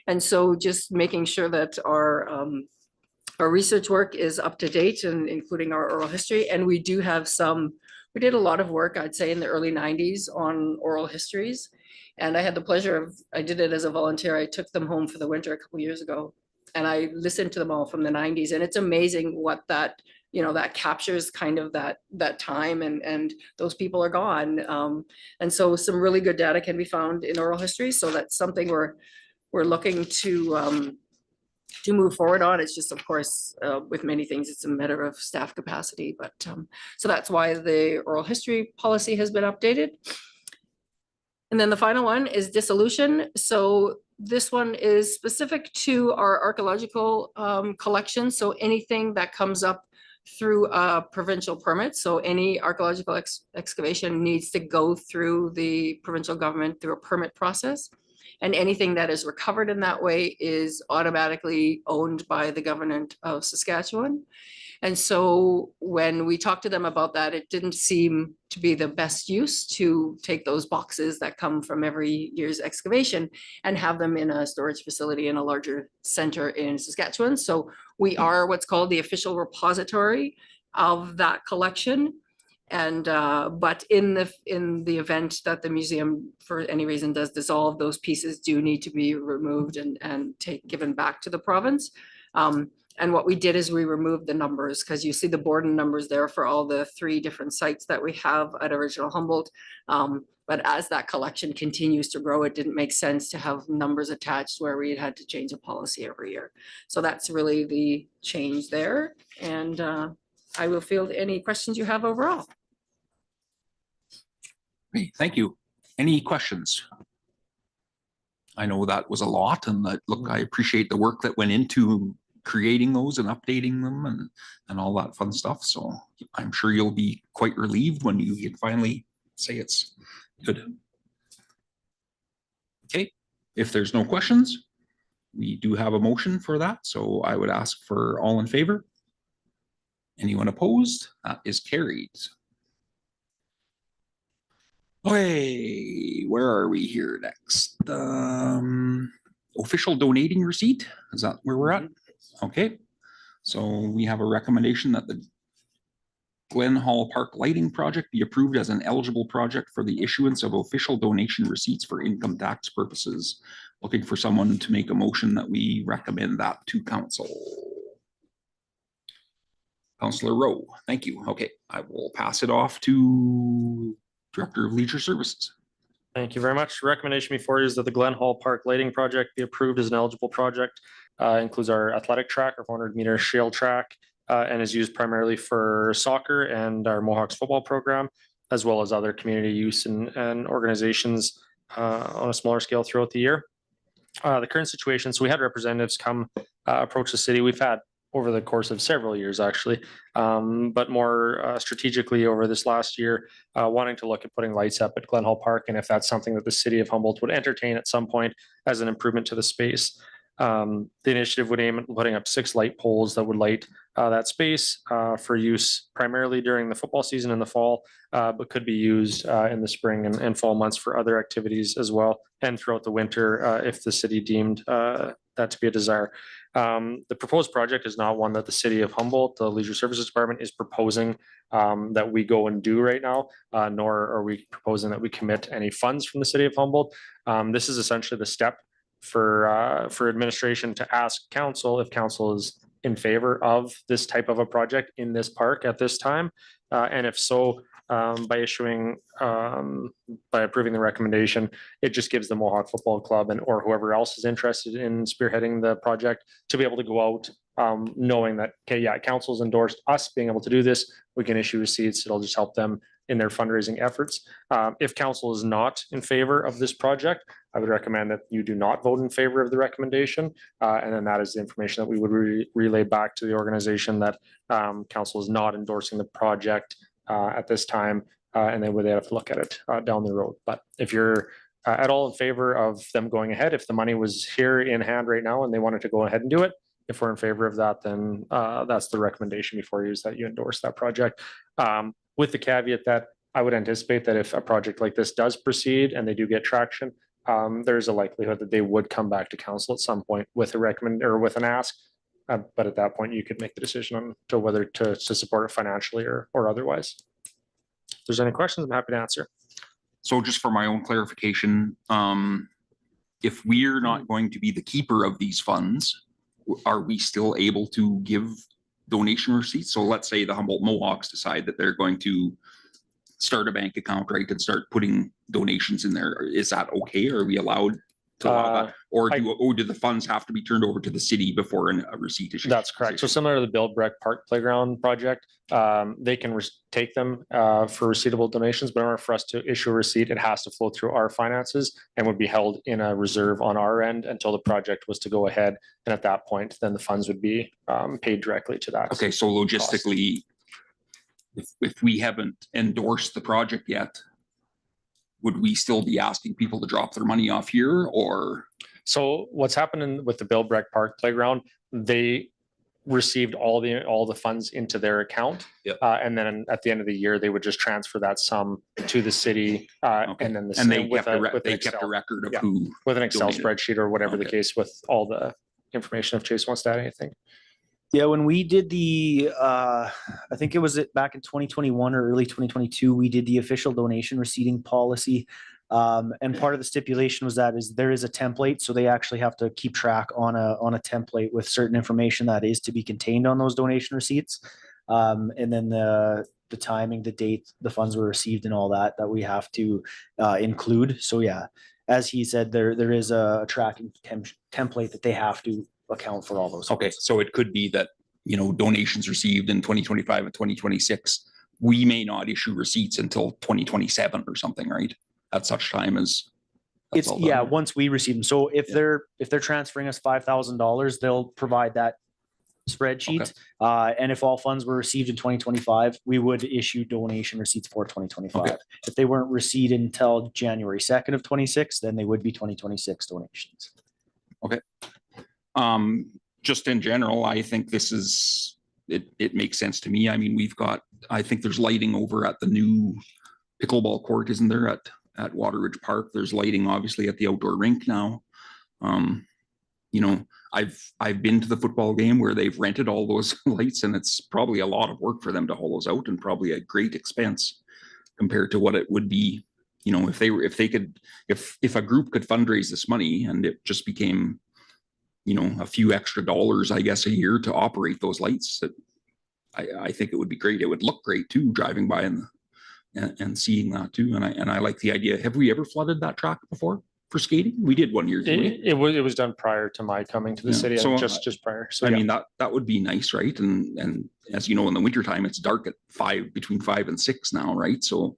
And so just making sure that our research work is up to date, and including our oral history. And we do have we did a lot of work, I'd say, in the early 90s on oral histories. And I had the pleasure of, I did it as a volunteer. I took them home for the winter a couple years ago, and I listened to them all from the 90s. And it's amazing what that, you know, that captures kind of that time, and those people are gone. And so some really good data can be found in oral history. So that's something we're looking to move forward on. It's just, of course, with many things, it's a matter of staff capacity, but so that's why the oral history policy has been updated. And then the final one is dissolution. So this one is specific to our archaeological collection. So anything that comes up through a provincial permit. So any archaeological excavation needs to go through the provincial government through a permit process. And anything that is recovered in that way is automatically owned by the government of Saskatchewan. And so when we talked to them about that, it didn't seem to be the best use to take those boxes that come from every year's excavation and have them in a storage facility in a larger center in Saskatchewan. So we are what's called the official repository of that collection. And but in the event that the museum for any reason does dissolve, those pieces do need to be removed and given back to the province. And what we did is we removed the numbers, because you see the Borden numbers there for all the 3 different sites that we have at original Humboldt. But as that collection continues to grow, it didn't make sense to have numbers attached where we had to change a policy every year. So that's really the change there. And I will field any questions you have overall. Great, thank you. Any questions? I know that was a lot, and that, look, I appreciate the work that went into creating those and updating them and all that fun stuff. So I'm sure you'll be quite relieved when you can finally say it's good. Okay, if there's no questions, we do have a motion for that. So I would ask for all in favor. Anyone opposed? That is carried. Okay, where are we here next? Official donating receipt, is that where we're at? Okay, so we have a recommendation that the Glen Hall Park Lighting Project be approved as an eligible project for the issuance of official donation receipts for income tax purposes. Looking for someone to make a motion that we recommend that to council. Councillor Rowe, thank you. Okay, I will pass it off to Director of Leisure Services. Thank you very much. Recommendation before you is that the Glen Hall Park lighting project be approved as an eligible project. Includes our athletic track, our 400-meter shale track, and is used primarily for soccer and our Mohawks football program, as well as other community use and organizations on a smaller scale throughout the year. The current situation, so we had representatives come approach the city. We've had over the course of several years, actually, but more strategically over this last year, wanting to look at putting lights up at Glen Hall Park, and if that's something that the city of Humboldt would entertain at some point as an improvement to the space. The initiative would aim at putting up 6 light poles that would light that space for use primarily during the football season in the fall, but could be used in the spring and fall months for other activities as well, and throughout the winter if the city deemed that to be a desire. The proposed project is not one that the city of Humboldt, the Leisure Services Department, is proposing that we go and do right now, nor are we proposing that we commit any funds from the city of Humboldt. This is essentially the step for administration to ask council if council is in favor of this type of a project in this park at this time. And if so, by approving the recommendation, it just gives the Mohawk Football Club and or whoever else is interested in spearheading the project to be able to go out knowing that, okay, yeah, council's endorsed us being able to do this. We can issue receipts. It'll just help them in their fundraising efforts. If council is not in favor of this project, I would recommend that you do not vote in favor of the recommendation. And then that is the information that we would relay back to the organization that council is not endorsing the project at this time, and then would they have to look at it down the road. But if you're at all in favor of them going ahead, if the money was here in hand right now and they wanted to go ahead and do it, if we're in favor of that, then that's the recommendation before you is that you endorse that project. With the caveat that I would anticipate that if a project like this does proceed and they do get traction, there's a likelihood that they would come back to council at some point with a recommend or with an ask. But at that point, you could make the decision on to whether to support it financially or otherwise. If there's any questions, I'm happy to answer. So just for my own clarification, if we're not going to be the keeper of these funds, are we still able to give donation receipts? So let's say the Humboldt Mohawks decide that they're going to start a bank account, right, and start putting donations in there. Is that okay? Are we allowed to allow that? Or do the funds have to be turned over to the city before a receipt is? That's correct. So similar to the Bill Breck Park Playground project, they can take them for receivable donations, but in order for us to issue a receipt, it has to flow through our finances and would be held in a reserve on our end until the project was to go ahead. And at that point, then the funds would be paid directly to that. Okay, so logistically, if we haven't endorsed the project yet, would we still be asking people to drop their money off here, or? So what's happening with the Bill Breck Park Playground, they received all the funds into their account. Yep. And then at the end of the year, they would just transfer that sum to the city. Okay. And then they kept a record of who with an Excel donated. spreadsheet or whatever the case with all the information if Chase wants to add anything. Yeah, when we did the, I think it was back in 2021 or early 2022, we did the official donation receipting policy. And part of the stipulation was that there is a template, so they actually have to keep track on a template with certain information that is to be contained on those donation receipts. And then the timing, the date, the funds were received and all that we have to include. So yeah, as he said, there is a tracking template that they have to account for all those. Okay, so it could be that, donations received in 2025 and 2026, we may not issue receipts until 2027 or something, right? At such time as. It's yeah, once we receive them. So if they're transferring us $5,000, they'll provide that spreadsheet. Okay. And if all funds were received in 2025, we would issue donation receipts for 2025. Okay. If they weren't received until January 2nd of 26, then they would be 2026 donations. Okay. Just in general, I think this is, it makes sense to me. I mean, I think there's lighting over at the new pickleball court, isn't there, at Waterridge Park? There's lighting obviously at the outdoor rink now. I've been to the football game where they've rented all those lights, and it's probably a lot of work for them to haul those out and probably a great expense compared to what it would be, if a group could fundraise this money and it just became, a few extra dollars, I guess, a year to operate those lights. That I think it would be great. It would look great too, driving by in and seeing that too. And I like the idea. Have we ever flooded that track before for skating? We did one year, didn't we? It was done prior to my coming to the Yeah, city, so, and just prior. So I yeah. mean, that would be nice, right? And as you know, in the wintertime, it's dark at between 5 and 6 now, right? So,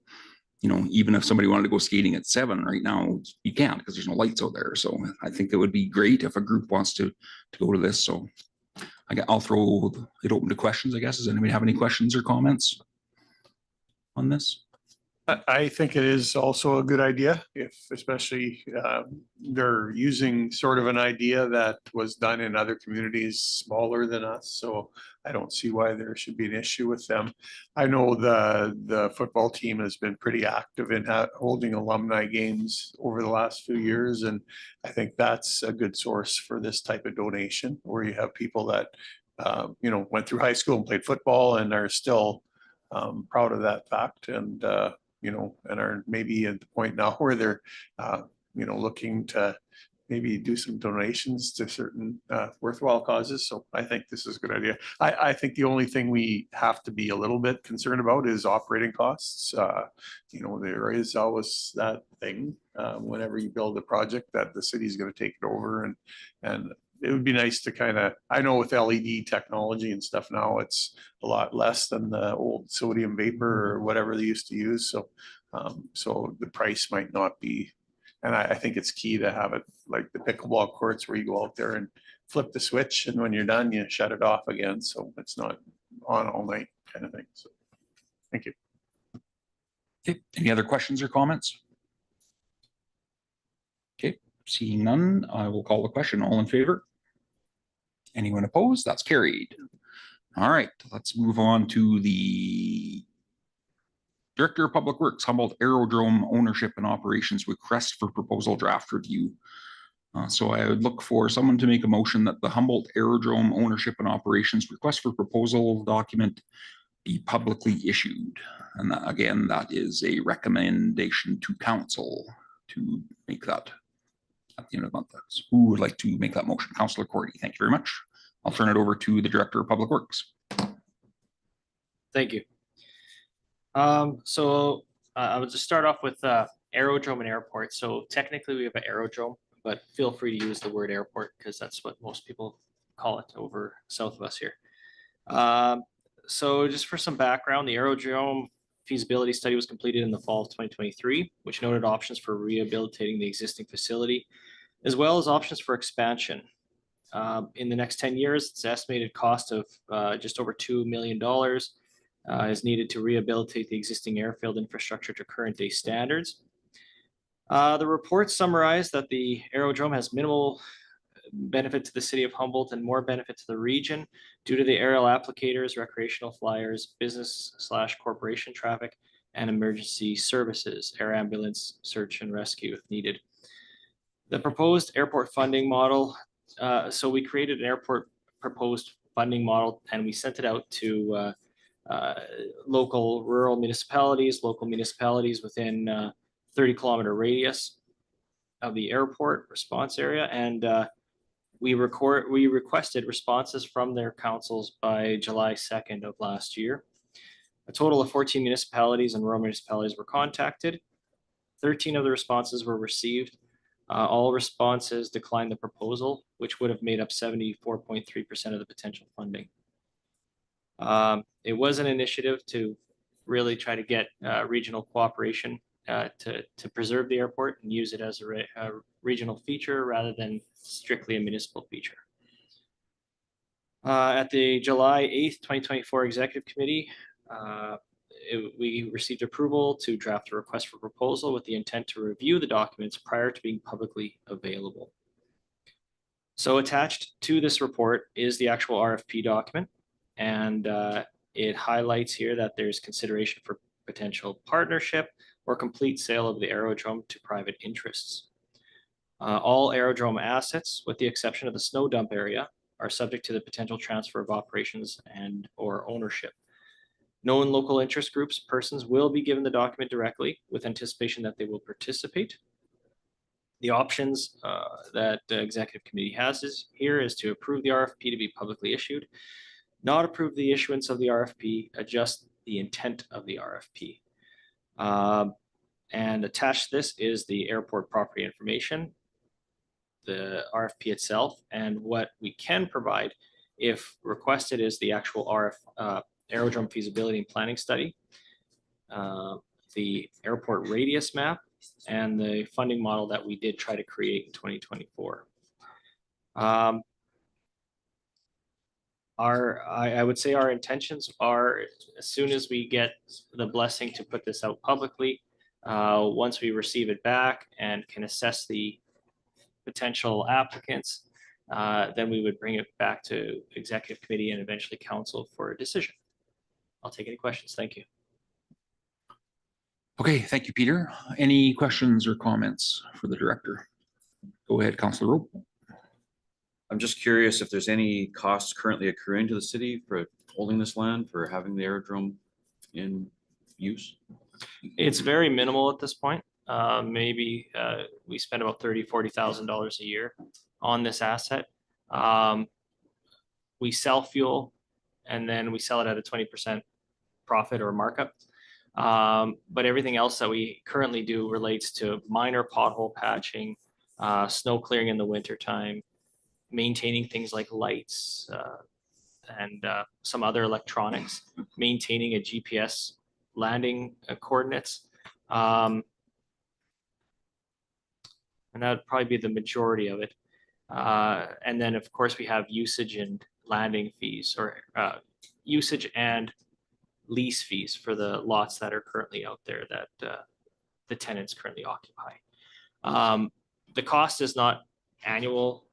you know, even if somebody wanted to go skating at 7 right now, you can't because there's no lights out there. So I think it would be great if a group wants to go to this. So I'll throw it open to questions, I guess. Does anybody have any questions or comments on this? I think it is also a good idea if, especially, they're using sort of an idea that was done in other communities smaller than us. So I don't see why there should be an issue with them. I know the football team has been pretty active in holding alumni games over the last few years. And I think that's a good source for this type of donation, where you have people that, you know, went through high school and played football and are still proud of that fact. And, you know, and are maybe at the point now where they're, you know, looking to maybe do some donations to certain worthwhile causes. So I think this is a good idea. I think the only thing we have to be a little bit concerned about is operating costs. You know, there is always that thing whenever you build a project that the city's going to take it over, and it would be nice to kind of, I know with LED technology and stuff now, it's a lot less than the old sodium vapor or whatever they used to use. So, so the price might not be, and I think it's key to have it like the pickleball courts where you go out there and flip the switch, and when you're done, you shut it off again. So it's not on all night kind of thing. So thank you. Okay, any other questions or comments? Okay, seeing none, I will call the question. All in favor? Anyone opposed? That's carried. All right, let's move on to the Director of Public Works, Humboldt Aerodrome Ownership and Operations Request for Proposal Draft Review. So I would look for someone to make a motion that the Humboldt Aerodrome Ownership and Operations Request for Proposal document be publicly issued. And that, again, that is a recommendation to council to make that at the end of the month. So who would like to make that motion? Councillor Cordy, thank you very much. I'll turn it over to the Director of Public Works. Thank you. So I would just start off with aerodrome and airport. So technically we have an aerodrome, but feel free to use the word airport because that's what most people call it over south of us here. So just for some background, the aerodrome feasibility study was completed in the fall of 2023, which noted options for rehabilitating the existing facility, as well as options for expansion. In the next 10 years, it's estimated cost of just over $2 million is needed to rehabilitate the existing airfield infrastructure to current day standards. The report summarized that the aerodrome has minimal benefit to the city of Humboldt and more benefit to the region due to the aerial applicators, recreational flyers, business/corporation traffic, and emergency services, air ambulance, search and rescue if needed. The proposed airport funding model, so we created an airport proposed funding model and we sent it out to local rural municipalities, local municipalities within 30-kilometer radius of the airport response area, and we requested responses from their councils by July 2nd of last year. A total of 14 municipalities and rural municipalities were contacted. 13 of the responses were received. All responses declined the proposal, which would have made up 74.3% of the potential funding. It was an initiative to really try to get regional cooperation to preserve the airport and use it as a regional feature rather than strictly a municipal feature. At the July 8th, 2024 Executive Committee, we received approval to draft a request for proposal with the intent to review the documents prior to being publicly available. So attached to this report is the actual RFP document, and it highlights here that there's consideration for potential partnership or complete sale of the aerodrome to private interests. All aerodrome assets, with the exception of the snow dump area, are subject to the potential transfer of operations and or ownership. Known local interest groups, persons will be given the document directly with anticipation that they will participate. The options that the executive committee has is to approve the RFP to be publicly issued, not approve the issuance of the RFP, adjust the intent of the RFP. And attached to this is the airport property information, the RFP itself, and what we can provide if requested is the actual aerodrome feasibility and planning study, the airport radius map, and the funding model that we did try to create in 2024. I would say our intentions are, as soon as we get the blessing to put this out publicly, once we receive it back and can assess the potential applicants, then we would bring it back to executive committee and eventually council for a decision. I'll take any questions. Thank you. Okay, thank you, Peter. Any questions or comments for the director? Go ahead, Councilor Rowe. I'm just curious if there's any costs currently accruing to the city for holding this land, for having the aerodrome in use? It's very minimal at this point. Maybe we spend about $30,000-$40,000 a year on this asset. We sell fuel and then we sell it at a 20% profit or markup. But everything else that we currently do relates to minor pothole patching, snow clearing in the wintertime, maintaining things like lights and some other electronics, maintaining a GPS landing coordinates. And that would probably be the majority of it. And then, of course, we have usage and landing fees, or usage and lease fees for the lots that are currently out there that the tenants currently occupy. The cost is not annual,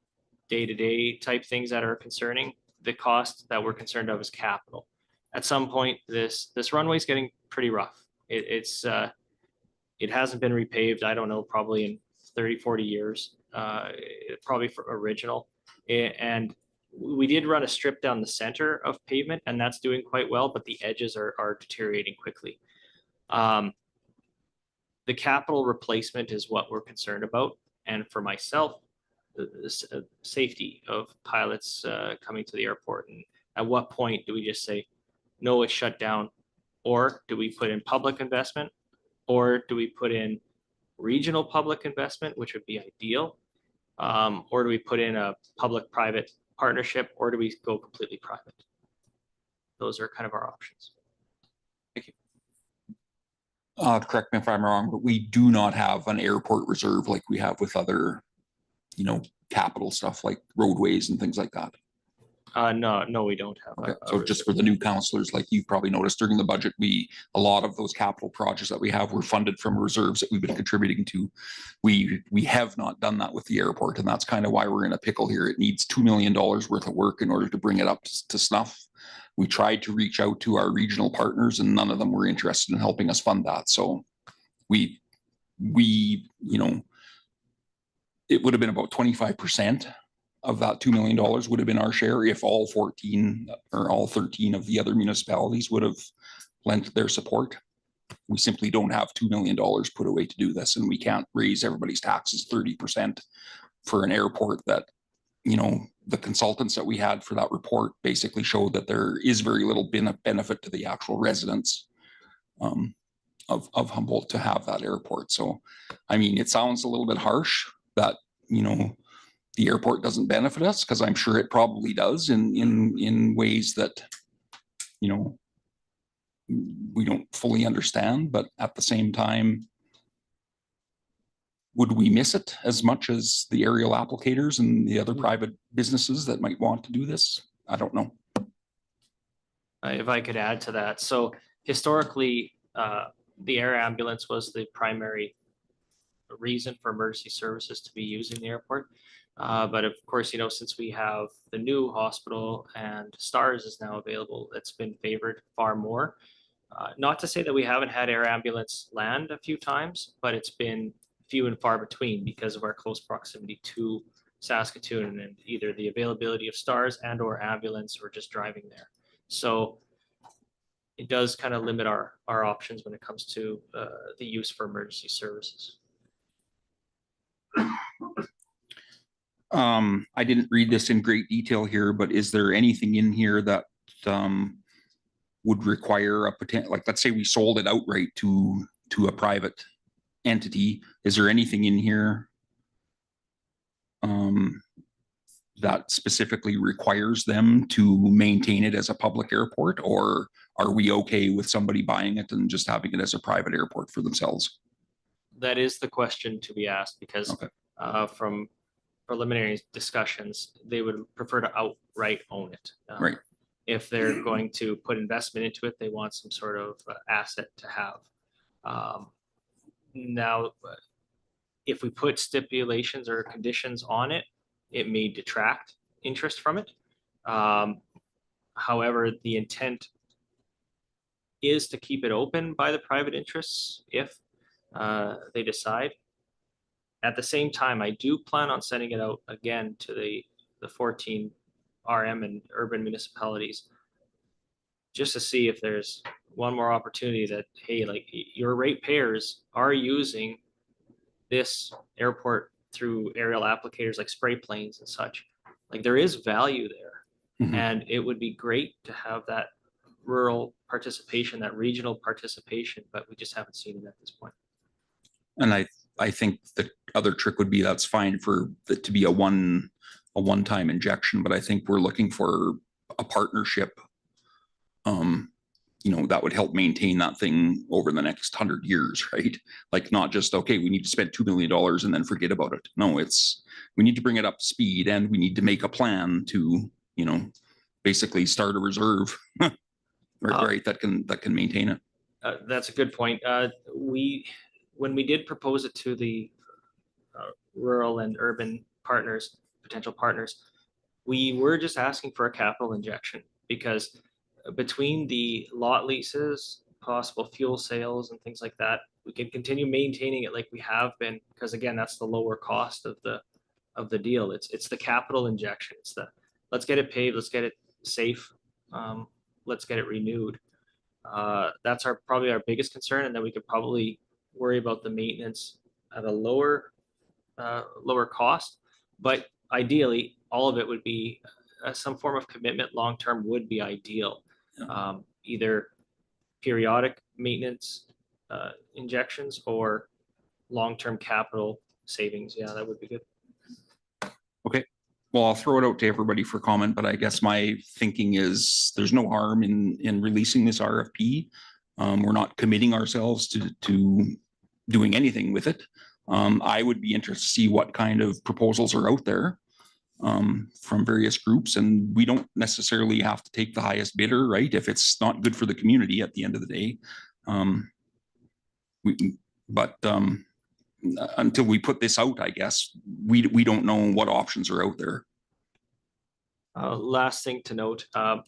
day-to-day type things that are concerning. The cost that we're concerned of is capital. At some point, this runway is getting pretty rough. It hasn't been repaved, I don't know, probably in 30, 40 years, probably for original. And we did run a strip down the center of pavement, and that's doing quite well, but the edges are deteriorating quickly. The capital replacement is what we're concerned about. And for myself, the safety of pilots coming to the airport. And at what point do we just say, no, it's shut down? Or do we put in public investment? Or do we put in regional public investment, which would be ideal? Or do we put in a public-private partnership, or do we go completely private? Those are kind of our options. Thank you. Correct me if I'm wrong, but we do not have an airport reserve like we have with other, capital stuff like roadways and things like that. No, we don't have. Okay. So just for the new councillors, like you probably noticed during the budget, a lot of those capital projects that we have were funded from reserves that we've been contributing to. We have not done that with the airport, and that's kind of why we're in a pickle here. It needs $2 million worth of work in order to bring it up to snuff. We tried to reach out to our regional partners, and none of them were interested in helping us fund that. So we it would have been about 25% of that $2 million would have been our share if all 14 or all 13 of the other municipalities would have lent their support. We simply don't have $2 million put away to do this, and we can't raise everybody's taxes 30% for an airport that, the consultants that we had for that report basically showed that there is very little benefit to the actual residents of Humboldt to have that airport. So, it sounds a little bit harsh that, the airport doesn't benefit us, because I'm sure it probably does in ways that, we don't fully understand, but at the same time, would we miss it as much as the aerial applicators and the other private businesses that might want to do this? I don't know. If I could add to that. So historically, the air ambulance was the primary reason for emergency services to be using the airport. But of course, since we have the new hospital and STARS is now available, it's been favored far more. Not to say that we haven't had air ambulance land a few times, but it's been few and far between because of our close proximity to Saskatoon and either the availability of STARS and or ambulance or just driving there. So it does kind of limit our options when it comes to the use for emergency services. I didn't read this in great detail here, but is there anything in here that would require a potential, like let's say we sold it outright to to a private entity. Is there anything in here that specifically requires them to maintain it as a public airport, or are we okay with somebody buying it and just having it as a private airport for themselves? That is the question to be asked, because Okay. From preliminary discussions, they would prefer to outright own it. Right. If they're going to put investment into it, they want some sort of asset to have. Now, if we put stipulations or conditions on it, it may detract interest from it. However, the intent is to keep it open by the private interests if they decide. At the same time, I do plan on sending it out again to the 14 RM and urban municipalities, just to see if there's one more opportunity that, hey, like your ratepayers are using this airport through aerial applicators like spray planes and such. Like there is value there. Mhm. And it would be great to have that rural participation, that regional participation, but we just haven't seen it at this point. And I think the other trick would be, that's fine for it to be a one-time injection, but I think we're looking for a partnership, you know, that would help maintain that thing over the next 100 years, right? Like not just, okay, we need to spend $2 million and then forget about it. No, it's, we need to bring it up to speed, and we need to make a plan to, you know, basically start a reserve, right, that can maintain it. That's a good point. When we did propose it to the rural and urban partners, potential partners, we were just asking for a capital injection, because between the lot leases, possible fuel sales and things like that, we can continue maintaining it like we have been, because again, that's the lower cost of the deal. It's the capital injection. It's the, let's get it paved, let's get it safe, let's get it renewed. That's probably our biggest concern, and then we could probably worry about the maintenance at a lower cost. But ideally, all of it would be some form of commitment. Long-term would be ideal. Either periodic maintenance injections or long-term capital savings. Yeah, that would be good. Okay. Well, I'll throw it out to everybody for comment, but I guess my thinking is there's no harm in releasing this RFP. We're not committing ourselves to doing anything with it. I would be interested to see what kind of proposals are out there from various groups, and we don't necessarily have to take the highest bidder, right? If it's not good for the community at the end of the day. Until we put this out, I guess, we don't know what options are out there. Last thing to note, I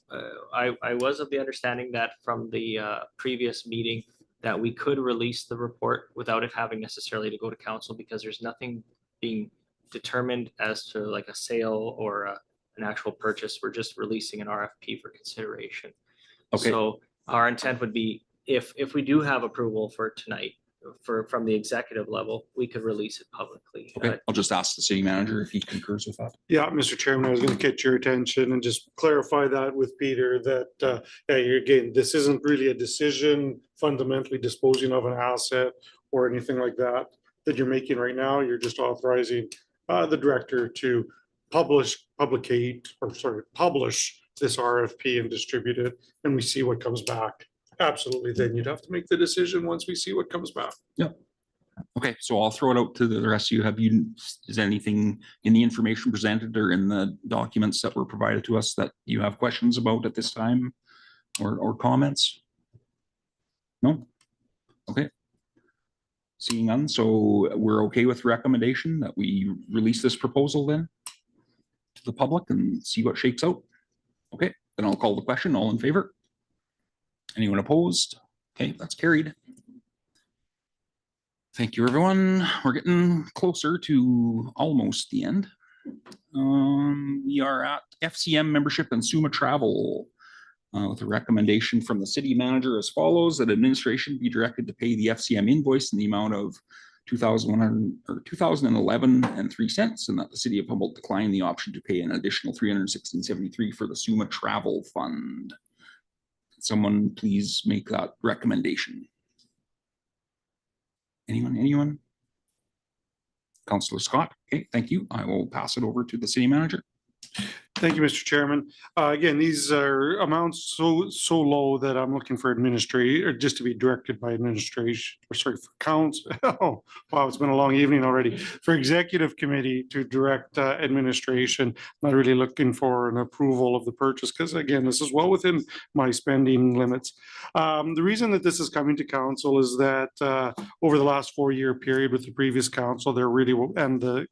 was of the understanding that from the previous meeting that we could release the report without it having necessarily to go to council, because there's nothing being determined as to like a sale or an actual purchase. We're just releasing an RFP for consideration. Okay. So our intent would be, if we do have approval for tonight, from the executive level, we could release it publicly. Okay, I'll just ask the city manager if he concurs with that. Yeah, Mr. Chairman, I was going to get your attention and just clarify that with Peter, that again, this isn't really a decision fundamentally disposing of an asset or anything like that you're making right now. You're just authorizing the director to publish this RFP and distribute it, and we see what comes back. Absolutely. Then you'd have to make the decision once we see what comes back. Yeah. Okay, so I'll throw it out to the rest of you. Is anything in the information presented or in the documents that were provided to us that you have questions about at this time, or comments? No? Okay. Seeing none, so we're okay with recommendation that we release this proposal then to the public and see what shakes out. Okay, then I'll call the question. All in favor? Anyone opposed? Okay, that's carried. Thank you, everyone. We're getting closer to almost the end. We are at FCM membership and SUMA travel with a recommendation from the city manager as follows: that administration be directed to pay the FCM invoice in the amount of $2,011 and 3 cents, and that the city of Humboldt decline the option to pay an additional $316.73 for the SUMA travel fund. Someone please make that recommendation. Anyone? Councillor Scott. Okay, thank you. I will pass it over to the city manager. Thank you, Mr. Chairman. Again, these are amounts so low that I'm looking for or just to be directed by administration, or sorry, for council. Oh, wow, it's been a long evening already. For executive committee to direct administration, not really looking for an approval of the purchase, because again, this is well within my spending limits. The reason that this is coming to council is that over the last 4-year period with the previous council, there really, and the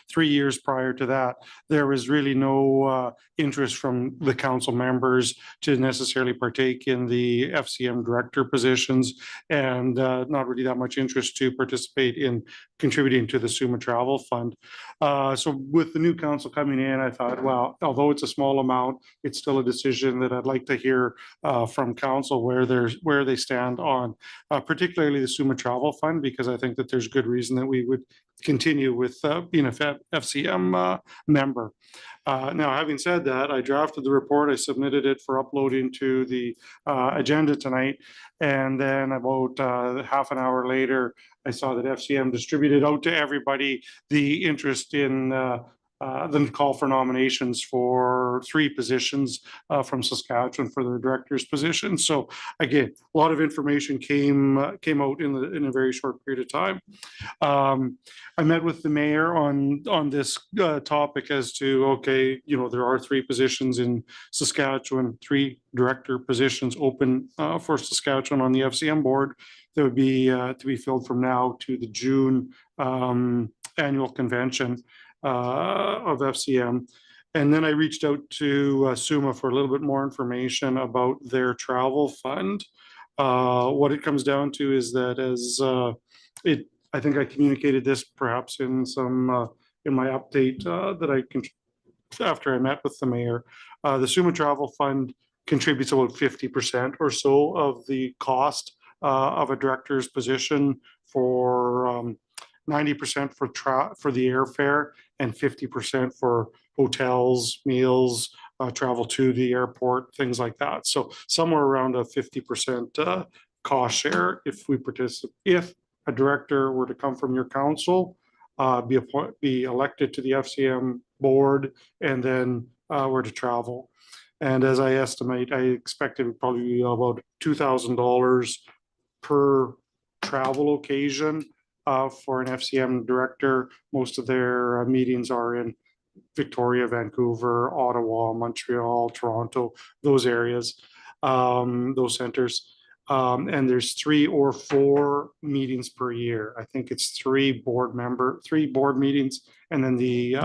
3 years prior to that, there was really no interest from the council members to necessarily partake in the FCM director positions, and not really that much interest to participate in contributing to the SUMA Travel Fund. So with the new council coming in, I thought, well, although it's a small amount, it's still a decision that I'd like to hear from council where they stand on, particularly the SUMA Travel Fund, because I think that there's good reason that we would continue with being a FCM member. Now, having said that, I drafted the report, I submitted it for uploading to the agenda tonight, and then about half an hour later, I saw that FCM distributed out to everybody the interest in the call for nominations for 3 positions from Saskatchewan for their director's position. So again, a lot of information came out in a very short period of time. I met with the mayor on this topic as to, okay, there are 3 positions in Saskatchewan, 3 director positions open for Saskatchewan on the FCM board that would be to be filled from now to the June annual convention of FCM. And then I reached out to SUMA for a little bit more information about their travel fund. What it comes down to is that I think I communicated this perhaps in my update after I met with the mayor. The SUMA Travel Fund contributes about 50% or so of the cost of a director's position, for 90% for the airfare and 50% for hotels, meals, travel to the airport, things like that. So somewhere around a 50% cost share if a director were to come from your council, be elected to the FCM board, and then were to travel. And as I estimate, I expect it would probably be about $2,000 per travel occasion for an FCM director. Most of their meetings are in Victoria, Vancouver, Ottawa, Montreal, Toronto, those areas, those centers. And there's 3 or 4 meetings per year. I think it's 3 board meetings, and then the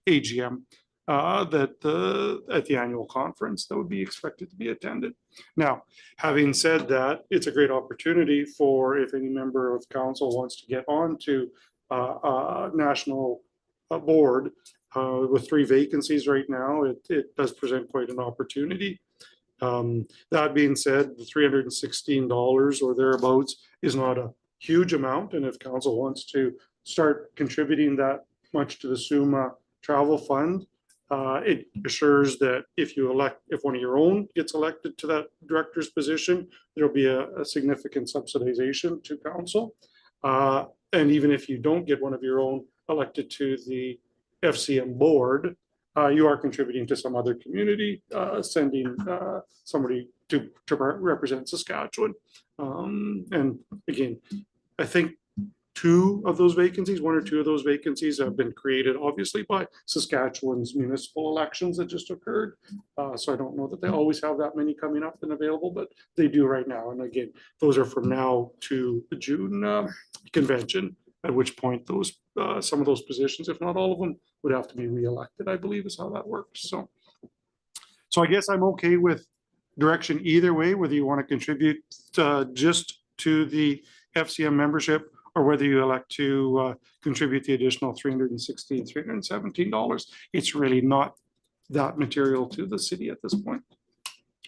AGM at the annual conference that would be expected to be attended. Now, having said that, it's a great opportunity for, if any member of council wants to get onto a national board with 3 vacancies right now, it does present quite an opportunity. That being said, the $316 or thereabouts is not a huge amount, and if council wants to start contributing that much to the SUMA Travel Fund, it assures that if one of your own gets elected to that director's position, there'll be a significant subsidization to council. And even if you don't get one of your own elected to the FCM board, you are contributing to some other community, sending somebody to represent Saskatchewan. And again, I think 1 or 2 of those vacancies have been created obviously by Saskatchewan's municipal elections that just occurred. So I don't know that they always have that many coming up and available, but they do right now. And again, those are from now to the June convention, at which point some of those positions, if not all of them, would have to be re-elected, I believe is how that works. So I guess I'm okay with direction either way, whether you want to contribute just to the FCM membership, or whether you elect to contribute the additional $316, $317. It's really not that material to the city at this point,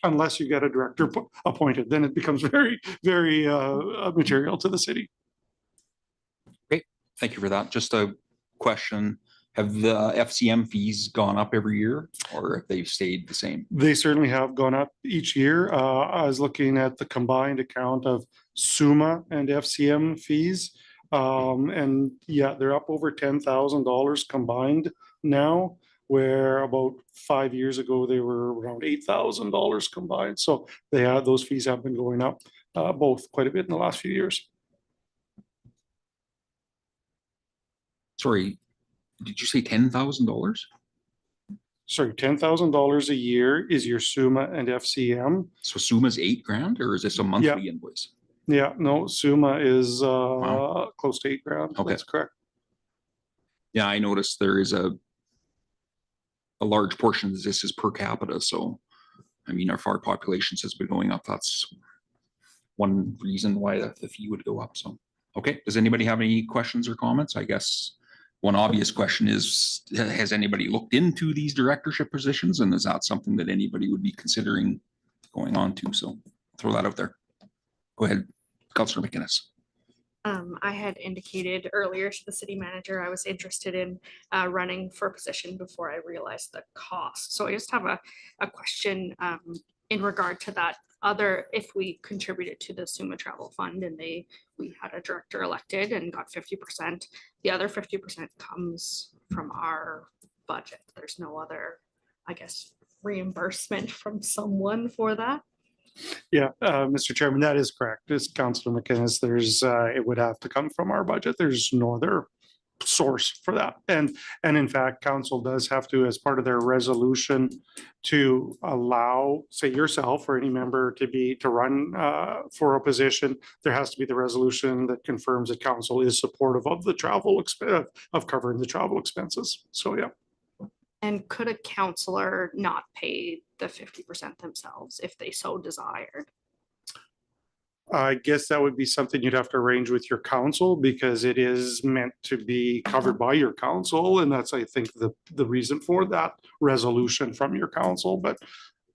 unless you get a director appointed. Then it becomes very, very material to the city. Great, thank you for that. Just a question. Have the FCM fees gone up every year or have they stayed the same? They certainly have gone up each year. I was looking at the combined account of SUMA and FCM fees. And yeah, they're up over $10,000 combined now, where about 5 years ago, they were around $8,000 combined. So those fees have been going up both quite a bit in the last few years. Sorry, did you say $10,000? Sorry, $10,000 a year is your SUMA and FCM. So SUMA's $8,000 or is this a monthly invoice? Yeah, no, SUMA is Wow. close to $8,000. Okay. That's correct. Yeah, I noticed there is a large portion of this is per capita. So, I mean, our fire populations has been going up. That's one reason why the fee would go up. So, okay. Does anybody have any questions or comments? I guess one obvious question is, has anybody looked into these directorship positions? And is that something that anybody would be considering going on to? So throw that out there. Go ahead, Councillor McInnes. I had indicated earlier to the city manager, I was interested in running for a position before I realized the cost. So I just have a question in regard to that. If we contributed to the SUMA Travel Fund and we had a director elected and got 50%, the other 50% comes from our budget. There's no other, I guess, reimbursement from someone for that. Yeah, Mr. Chairman, that is correct. As Councillor McInnes, it would have to come from our budget. There's no other source for that. And in fact, council does have to, as part of their resolution, to allow, say yourself or any member to run for a position, there has to be the resolution that confirms that council is supportive of the travel of covering the travel expenses. So yeah. And could a counselor not pay the 50% themselves if they so desired? I guess that would be something you'd have to arrange with your council because it is meant to be covered by your council. And that's, I think, the reason for that resolution from your council. But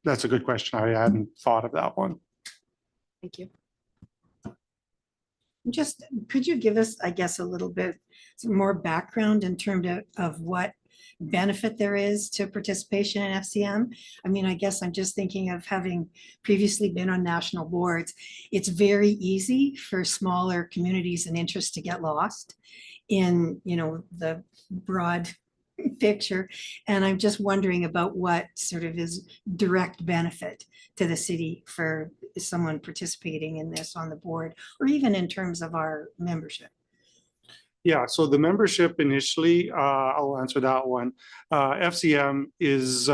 that's a good question. I hadn't thought of that one. Thank you. Just, could you give us, I guess, a little bit more background in terms of what benefit there is to participation in FCM? I mean, I guess I'm just thinking of having previously been on national boards. It's very easy for smaller communities and interests to get lost in, the broad picture. And I'm just wondering about what sort of is direct benefit to the city for someone participating in this on the board, or even in terms of our membership. Yeah, so the membership initially, I'll answer that one. FCM is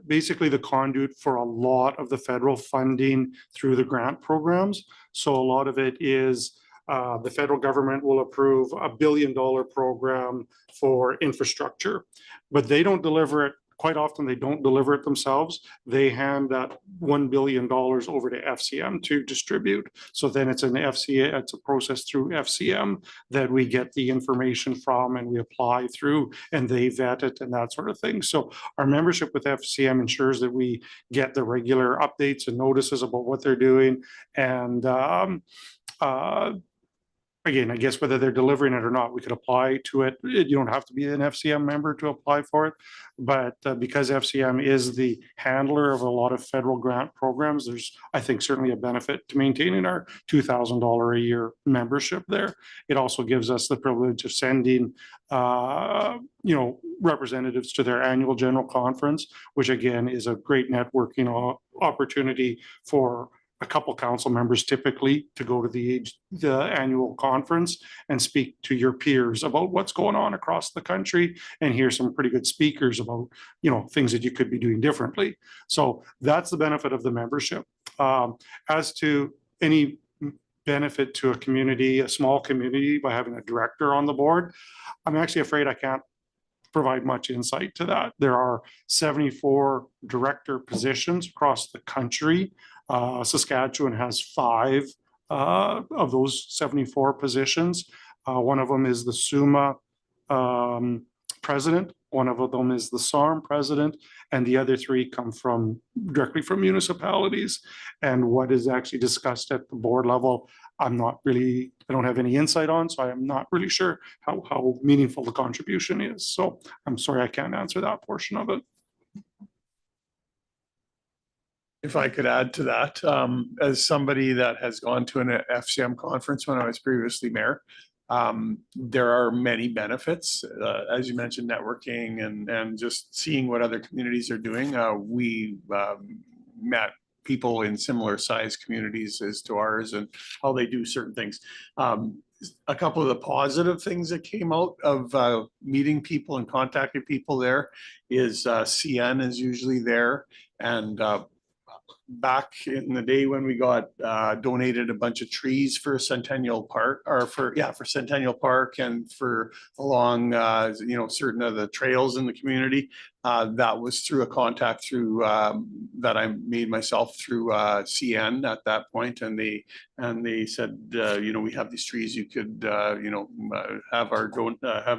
basically the conduit for a lot of the federal funding through the grant programs. So a lot of it is the federal government will approve $1 billion program for infrastructure, but they don't deliver it. Quite often they don't deliver it themselves. They hand that $1 billion over to FCM to distribute. So then it's it's a process through FCM that we get the information from and we apply through and they vet it and that sort of thing. So our membership with FCM ensures that we get the regular updates and notices about what they're doing. And again, I guess whether they're delivering it or not, we could apply to it. You don't have to be an FCM member to apply for it. But because FCM is the handler of a lot of federal grant programs, there's, I think, certainly a benefit to maintaining our $2,000 a year membership there. It also gives us the privilege of sending, representatives to their annual general conference, which again is a great networking opportunity for a couple council members typically to go to the annual conference and speak to your peers about what's going on across the country and hear some pretty good speakers about, things that you could be doing differently. So that's the benefit of the membership. As to any benefit to a community, a small community, by having a director on the board, I'm actually afraid I can't provide much insight to that. There are 74 director positions across the country. Saskatchewan has 5 of those 74 positions. One of them is the SUMA president. One of them is the SARM president, and the other 3 come directly from municipalities. And what is actually discussed at the board level, I don't have any insight on, so I am not really sure how meaningful the contribution is. So I'm sorry, I can't answer that portion of it. If I could add to that, as somebody that has gone to an FCM conference when I was previously mayor, there are many benefits, as you mentioned, networking and just seeing what other communities are doing. We met people in similar sized communities as to ours and how they do certain things. A couple of the positive things that came out of meeting people and contacting people there is CN is usually there, and back in the day when we got donated a bunch of trees for Centennial Park, or for Centennial Park, and for along certain of the trails in the community. That was through a contact through that I made myself through CN at that point, and they said we have these trees you could have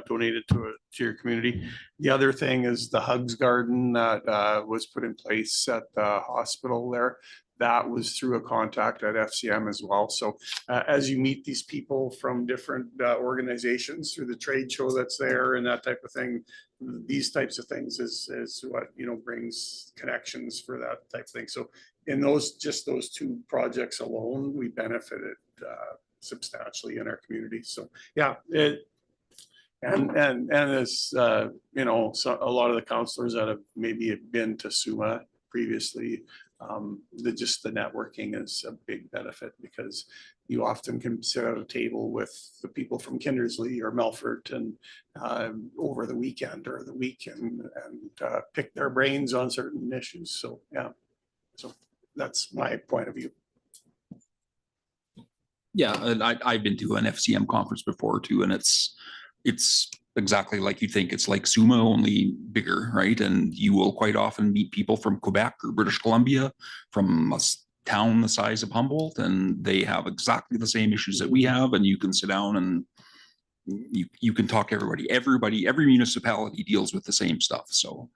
donated to your community. The other thing is the Hugs Garden that was put in place at the hospital there. That was through a contact at FCM as well. So as you meet these people from different organizations through the trade show that's there and that type of thing, these types of things is what brings connections for that type of thing. So in those two projects alone, we benefited substantially in our community. So yeah, and as so a lot of the counselors that have maybe been to SUMA previously, the networking is a big benefit, because you often can sit at a table with the people from Kindersley or Melfort and over the weekend or the week and pick their brains on certain issues. So yeah, so that's my point of view. Yeah, and I've been to an FCM conference before too, and it's exactly like you think. It's like SUMA, only bigger, right? And you will quite often meet people from Quebec or British Columbia, from a town the size of Humboldt, and they have exactly the same issues that we have, and you can sit down and you can talk to everybody. Every municipality deals with the same stuff. So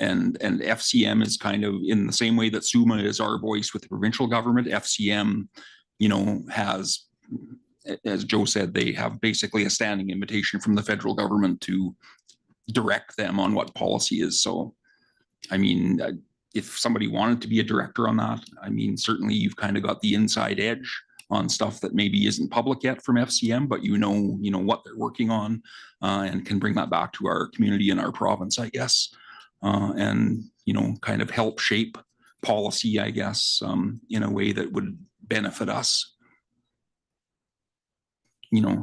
and FCM is kind of in the same way that SUMA is our voice with the provincial government. FCM has, as Joe said, they have basically a standing invitation from the federal government to direct them on what policy is. So, I mean, if somebody wanted to be a director on that, I mean, certainly you've kind of got the inside edge on stuff that maybe isn't public yet from FCM, but you know what they're working on, and can bring that back to our community and our province, I guess, and kind of help shape policy, I guess, in a way that would benefit us.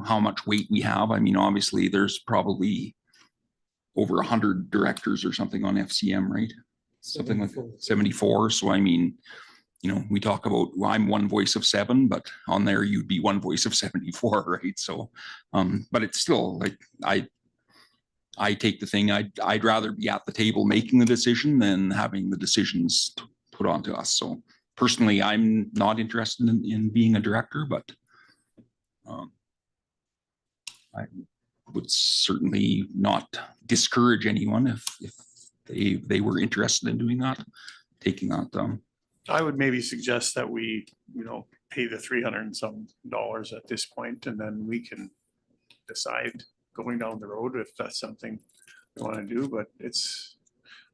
How much weight we have. I mean, obviously there's probably over 100 directors or something on FCM, right? Something like 74. So I mean, we talk about, well, I'm one voice of 7, but on there you'd be one voice of 74, right? So, but it's still like, I take the thing, I'd rather be at the table making the decision than having the decisions put onto us. So personally, I'm not interested in being a director, but I would certainly not discourage anyone if they were interested in doing that, taking that. I would maybe suggest that we, pay the $300 and some at this point, and then we can decide going down the road if that's something we want to do. But it's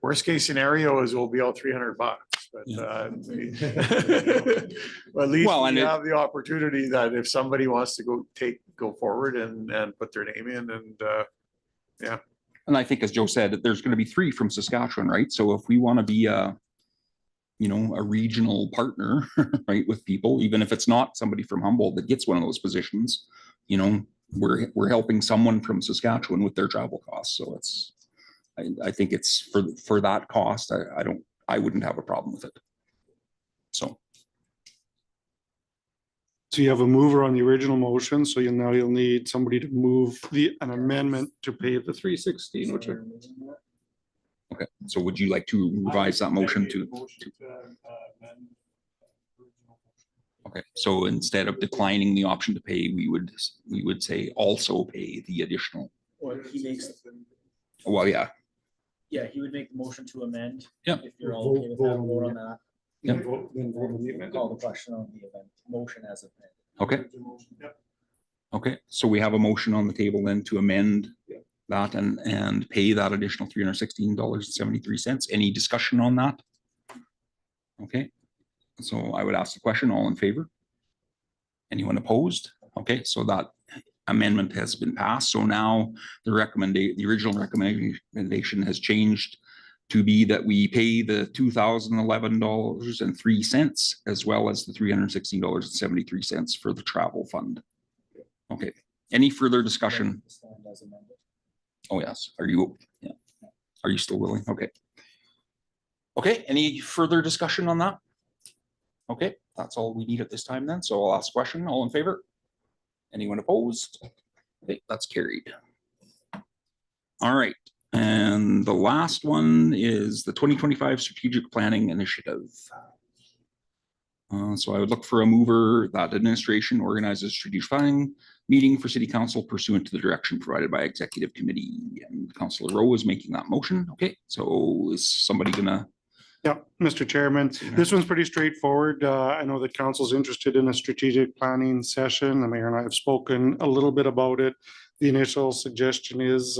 worst case scenario is we'll be out $300. But at least we have the opportunity that if somebody wants to go forward and put their name in, and yeah. And I think, as Joe said, there's going to be 3 from Saskatchewan, right? So if we want to be a regional partner, right, with people, even if it's not somebody from Humboldt that gets one of those positions, we're helping someone from Saskatchewan with their travel costs. So I think it's for that cost, I wouldn't have a problem with it. So you have a mover on the original motion, so you'll need somebody to move an amendment to pay the $316, which are. Okay, so would you like to revise that motion to? Okay, so instead of declining the option to pay, we would say also pay the additional. Or he makes. Well, yeah. Yeah, he would make the motion to amend. Yeah. If you're all okay with that, vote on that. Yeah. Call the question on the event, motion as amended. Okay. Okay, so we have a motion on the table then to amend that and pay that additional $316.73. Any discussion on that? Okay, so I would ask the question, all in favor? Anyone opposed? Okay, so that amendment has been passed. So now the original recommendation has changed to be that we pay the $2,011.03 as well as the $316.73 for the travel fund. Okay, any further discussion? Oh, yes. Are you, yeah. Are you still willing? Okay. Okay, any further discussion on that? Okay, that's all we need at this time then. So I'll ask a question. All in favor? Anyone opposed? Okay, that's carried. All right, and the last one is the 2025 Strategic Planning Initiative. So I would look for a mover that administration organizes strategic planning meeting for city council pursuant to the direction provided by executive committee, and Councillor Rowe is making that motion. Okay, so is somebody gonna? Yeah, Mr. Chairman, this one's pretty straightforward. I know that council's interested in a strategic planning session. The mayor and I have spoken a little bit about it. The initial suggestion is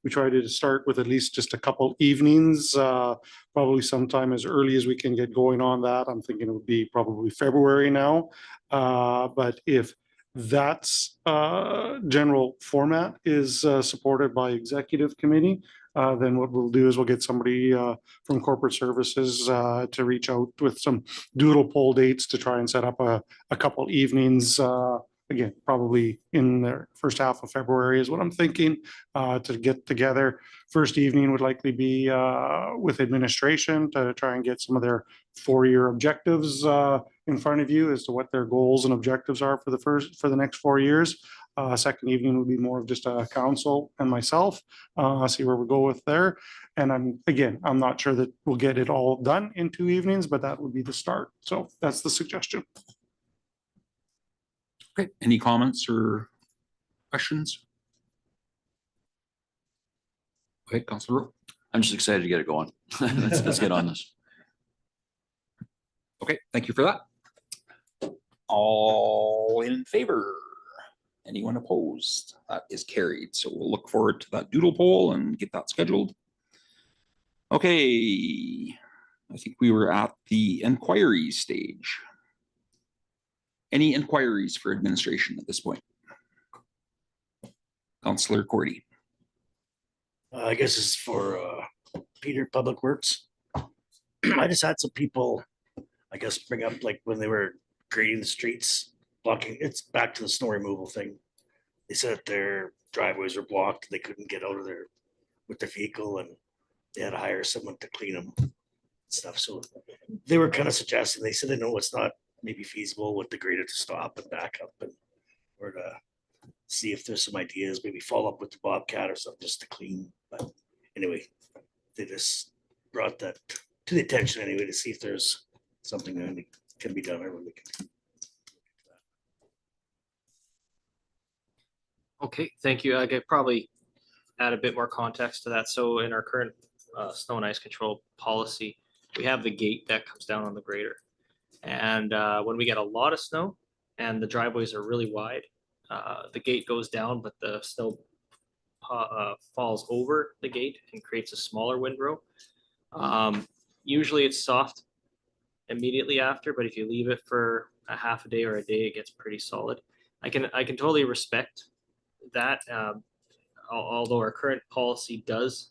we try to start with at least just a couple evenings, probably sometime as early as we can get going on that. I'm thinking it would be probably February now. But if that's general format is supported by executive committee, then what we'll do is we'll get somebody from corporate services to reach out with some doodle poll dates to try and set up a couple evenings. Again, probably in the first half of February is what I'm thinking to get together. First evening would likely be with administration to try and get some of their four-year objectives in front of you as to what their goals and objectives are for the next 4 years. Second evening would be more of just a council and myself, see where we go with there. And I'm not sure that we'll get it all done in 2 evenings, but that would be the start. So that's the suggestion. Okay, any comments or questions? Okay, Councillor Rowe. I'm just excited to get it going. Let's get on this. Okay, thank you for that. All in favor? Anyone opposed? That is carried. So we'll look forward to that doodle poll and get that scheduled. Okay, I think we were at the inquiry stage. Any inquiries for administration at this point? Councillor Cordy. I guess it's for Peter, Public Works. I just had some people, I guess, bring up like when they were grading the streets, blocking, it's back to the snow removal thing. They said that their driveways were blocked. They couldn't get out of there with their vehicle and they had to hire someone to clean them and stuff. So they were kind of suggesting, they said they know it's not maybe feasible with the grader to stop and back up and or to see if there's some ideas, maybe follow up with the Bobcat or something just to clean. But anyway, they just brought that to the attention anyway to see if there's something that can be done or we can. Okay, thank you. I could probably add a bit more context to that. So in our current snow and ice control policy, we have the gate that comes down on the grader. And when we get a lot of snow and the driveways are really wide, the gate goes down, but the snow falls over the gate and creates a smaller windrow. Usually it's soft immediately after, but if you leave it for a half a day or a day, it gets pretty solid. I can totally respect that. Although our current policy does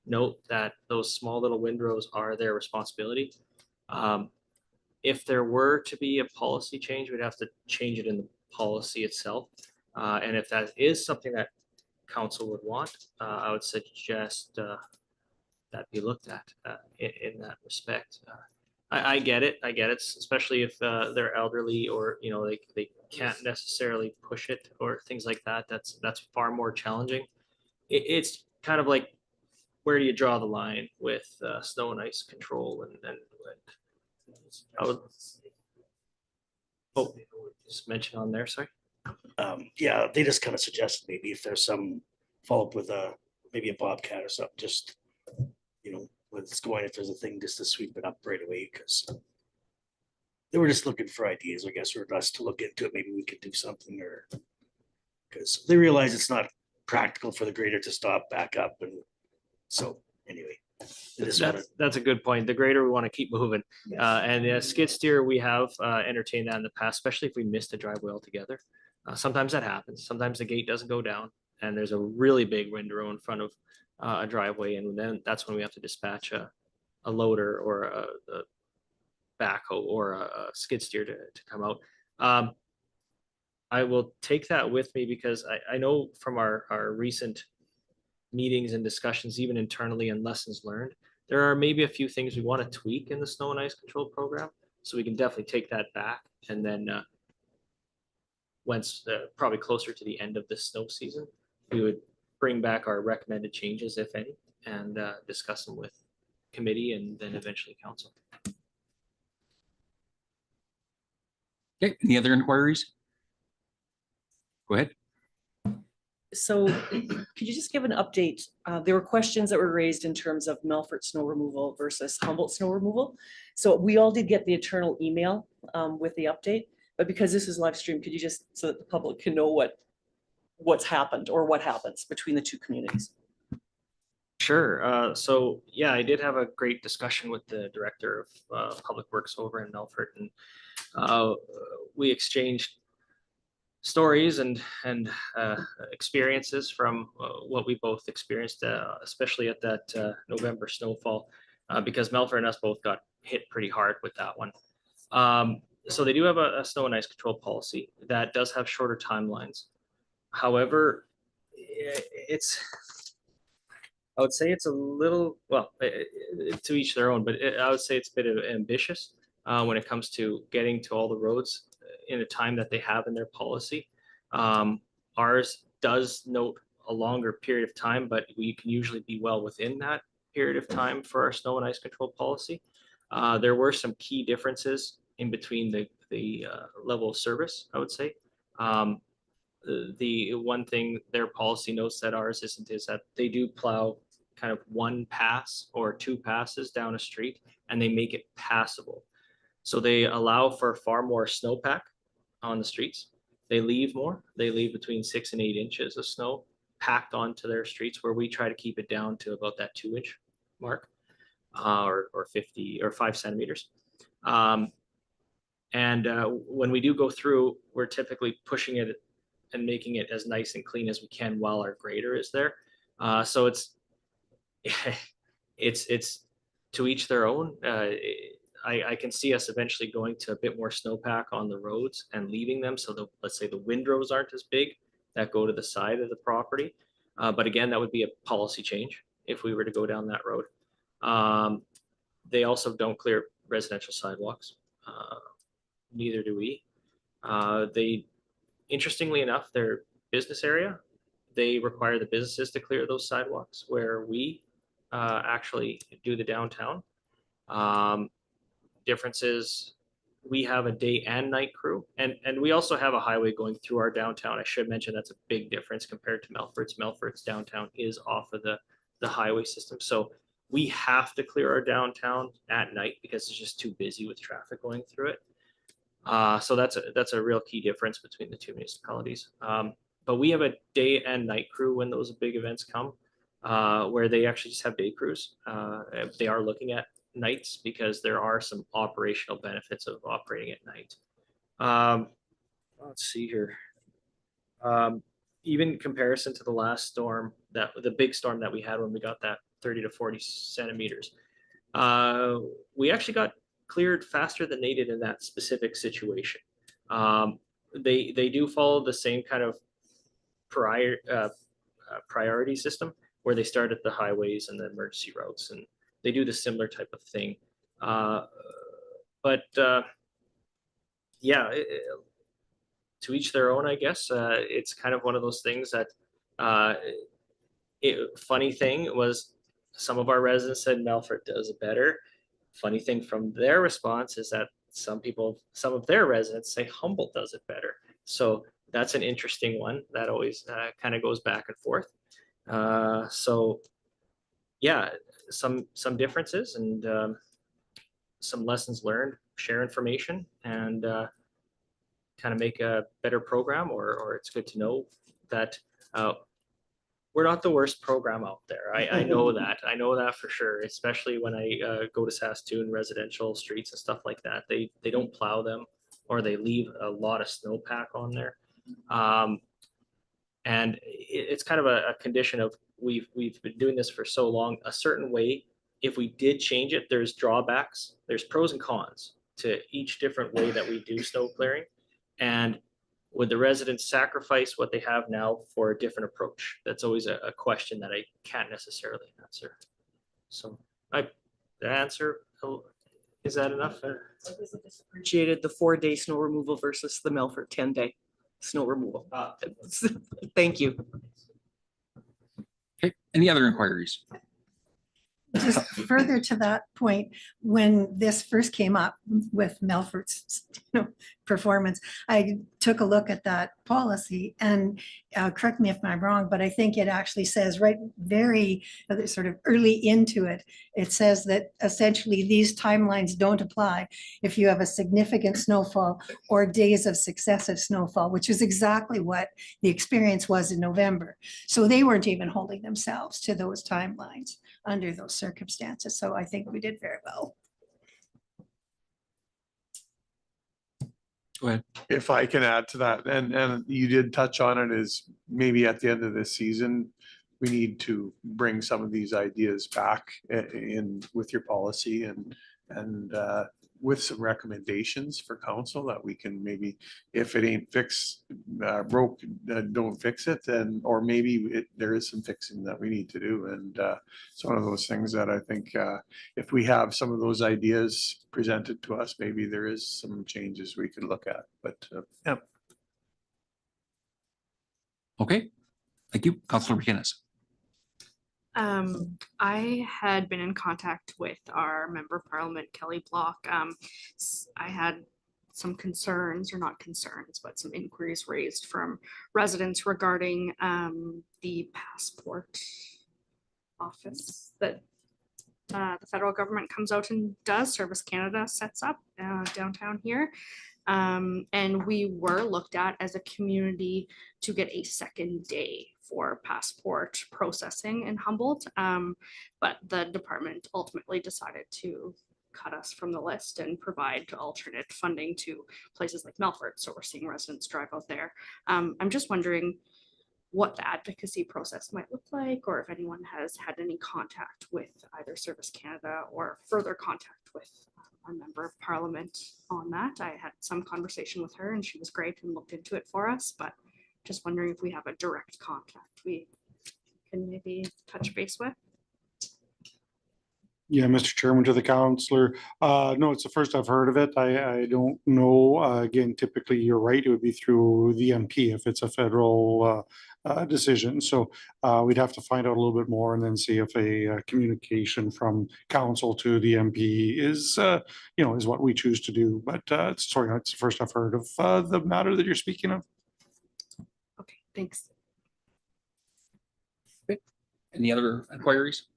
note that those small little windrows are their responsibility. If there were to be a policy change, we'd have to change it in the policy itself. And if that is something that council would want, I would suggest that be looked at in that respect. I get it, especially if they're elderly or they can't necessarily push it or things like that. That's far more challenging. It's kind of like, where do you draw the line with snow and ice control and I would, just mention on there, sorry. Yeah, they just kind of suggested maybe if there's some follow up with maybe a Bobcat or something, just when it's going, if there's a thing just to sweep it up right away, because they were just looking for ideas, I guess, or us to look into it. Maybe we could do something, or because they realize it's not practical for the grader to stop, back up, and so anyway. That's a good point. The grader, we want to keep moving. And skid steer, we have entertained that in the past, especially if we missed a driveway altogether. Sometimes that happens. Sometimes the gate doesn't go down and there's a really big windrow in front of a driveway. And then that's when we have to dispatch a loader or a backhoe or a skid steer to come out. I will take that with me because I know from our recent meetings and discussions, even internally and lessons learned, there are maybe a few things we want to tweak in the snow and ice control program. So we can definitely take that back. And then once probably closer to the end of the snow season, we would bring back our recommended changes, if any, and discuss them with committee and then eventually council. Okay, any other inquiries? Go ahead. So could you just give an update? There were questions that were raised in terms of Melfort snow removal versus Humboldt snow removal. So we all did get the internal email with the update, but because this is live stream, could you just, so that the public can know what's happened or what happens between the two communities? Sure. So yeah, I did have a great discussion with the director of Public Works over in Melfort, and we exchanged stories and experiences from what we both experienced, especially at that November snowfall, because Melfort and us both got hit pretty hard with that one. So they do have a snow and ice control policy that does have shorter timelines. However, I would say it's a little, well, to each their own, but I would say it's a bit ambitious when it comes to getting to all the roads in a time that they have in their policy. Ours does note a longer period of time, but we can usually be well within that period of time for our snow and ice control policy. There were some key differences in between the level of service, I would say. The one thing their policy notes that ours isn't is that they do plow kind of one pass or two passes down a street and they make it passable. So they allow for far more snowpack on the streets. They leave more. They leave between 6 and 8 inches of snow packed onto their streets, where we try to keep it down to about that 2-inch mark, or 50 or 5 centimeters. And when we do go through, we're typically pushing it and making it as nice and clean as we can while our grader is there. So it's to each their own. I can see us eventually going to a bit more snowpack on the roads and leaving them so let's say the windrows aren't as big that go to the side of the property. But again, that would be a policy change if we were to go down that road. They also don't clear residential sidewalks. Neither do we. They, interestingly enough, their business area, they require the businesses to clear those sidewalks, where we actually do the downtown. Differences, we have a day and night crew, and we also have a highway going through our downtown. I should mention that's a big difference compared to Melfort's. Melfort's downtown is off of the highway system, so we have to clear our downtown at night because it's just too busy with traffic going through it. So that's a real key difference between the two municipalities. But we have a day and night crew when those big events come, where they actually just have day crews. They are looking at nights because there are some operational benefits of operating at night. Let's see here. Even in comparison to the last storm, the big storm that we had when we got that 30 to 40 centimeters, we actually got cleared faster than they did in that specific situation. They do follow the same kind of priority system, where they start at the highways and the emergency routes, and they do the similar type of thing. Yeah, to each their own, I guess. It's kind of one of those things that funny thing was some of our residents said Melfort does it better. Funny thing from their response is that some of their residents say Humboldt does it better. So that's an interesting one that always kind of goes back and forth. So yeah, some differences and some lessons learned. share information and kind of make a better program, or it's good to know that we're not the worst program out there. I know that. I know that for sure, especially when I go to Saskatoon residential streets and stuff like that. They don't plow them, or they leave a lot of snowpack on there. And it's kind of a condition of we've been doing this for so long, a certain way. If we did change it, there's drawbacks, there's pros and cons to each different way that we do snow clearing. And would the residents sacrifice what they have now for a different approach? That's always a question that I can't necessarily answer. So the answer, is that enough? Appreciated the 4-day snow removal versus the Melfort 10-day snow removal. Thank you. Okay, any other inquiries? Just further to that point, when this first came up with Melfort's performance, I took a look at that policy and correct me if I'm wrong, but I think it actually says right very sort of early into it, it says that essentially these timelines don't apply if you have a significant snowfall or days of successive snowfall, which is exactly what the experience was in November. So they weren't even holding themselves to those timelines under those circumstances. So I think we did very well. Go ahead. If I can add to that, and you did touch on it, is maybe at the end of this season, we need to bring some of these ideas back in with your policy and with some recommendations for council that we can maybe, if it ain't fixed, broke, don't fix it, and or maybe there is some fixing that we need to do. And it's one of those things that I think if we have some of those ideas presented to us, maybe there is some changes we could look at. But yeah. Okay, thank you, Councillor McInnes. I had been in contact with our member of parliament, Kelly Block. I had some concerns, or not concerns, but some inquiries raised from residents regarding the passport office that the federal government comes out and does. Service Canada sets up downtown here. And we were looked at as a community to get a second day for passport processing in Humboldt. But the department ultimately decided to cut us from the list and provide alternate funding to places like Melfort. So we're seeing residents drive out there. I'm just wondering what the advocacy process might look like, or if anyone has had any contact with either Service Canada or further contact with our member of parliament on that. I had some conversation with her and she was great and looked into it for us, but just wondering if we have a direct contact we can maybe touch base with. Yeah, Mr. Chairman, to the councillor. No, it's the first I've heard of it. I don't know. Again, typically you're right. It would be through the MP if it's a federal decision. So we'd have to find out a little bit more and then see if a communication from council to the MP is, is what we choose to do. But sorry, it's the first I've heard of the matter that you're speaking of. Okay, thanks. Any other inquiries?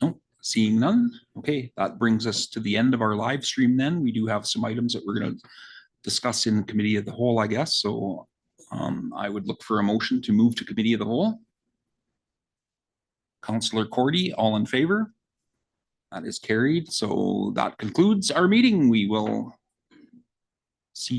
No, seeing none. Okay, that brings us to the end of our live stream then. We do have some items that we're going to discuss in committee of the whole, I guess. So I would look for a motion to move to committee of the whole. Councillor Cordy, all in favor? That is carried. So that concludes our meeting. We will see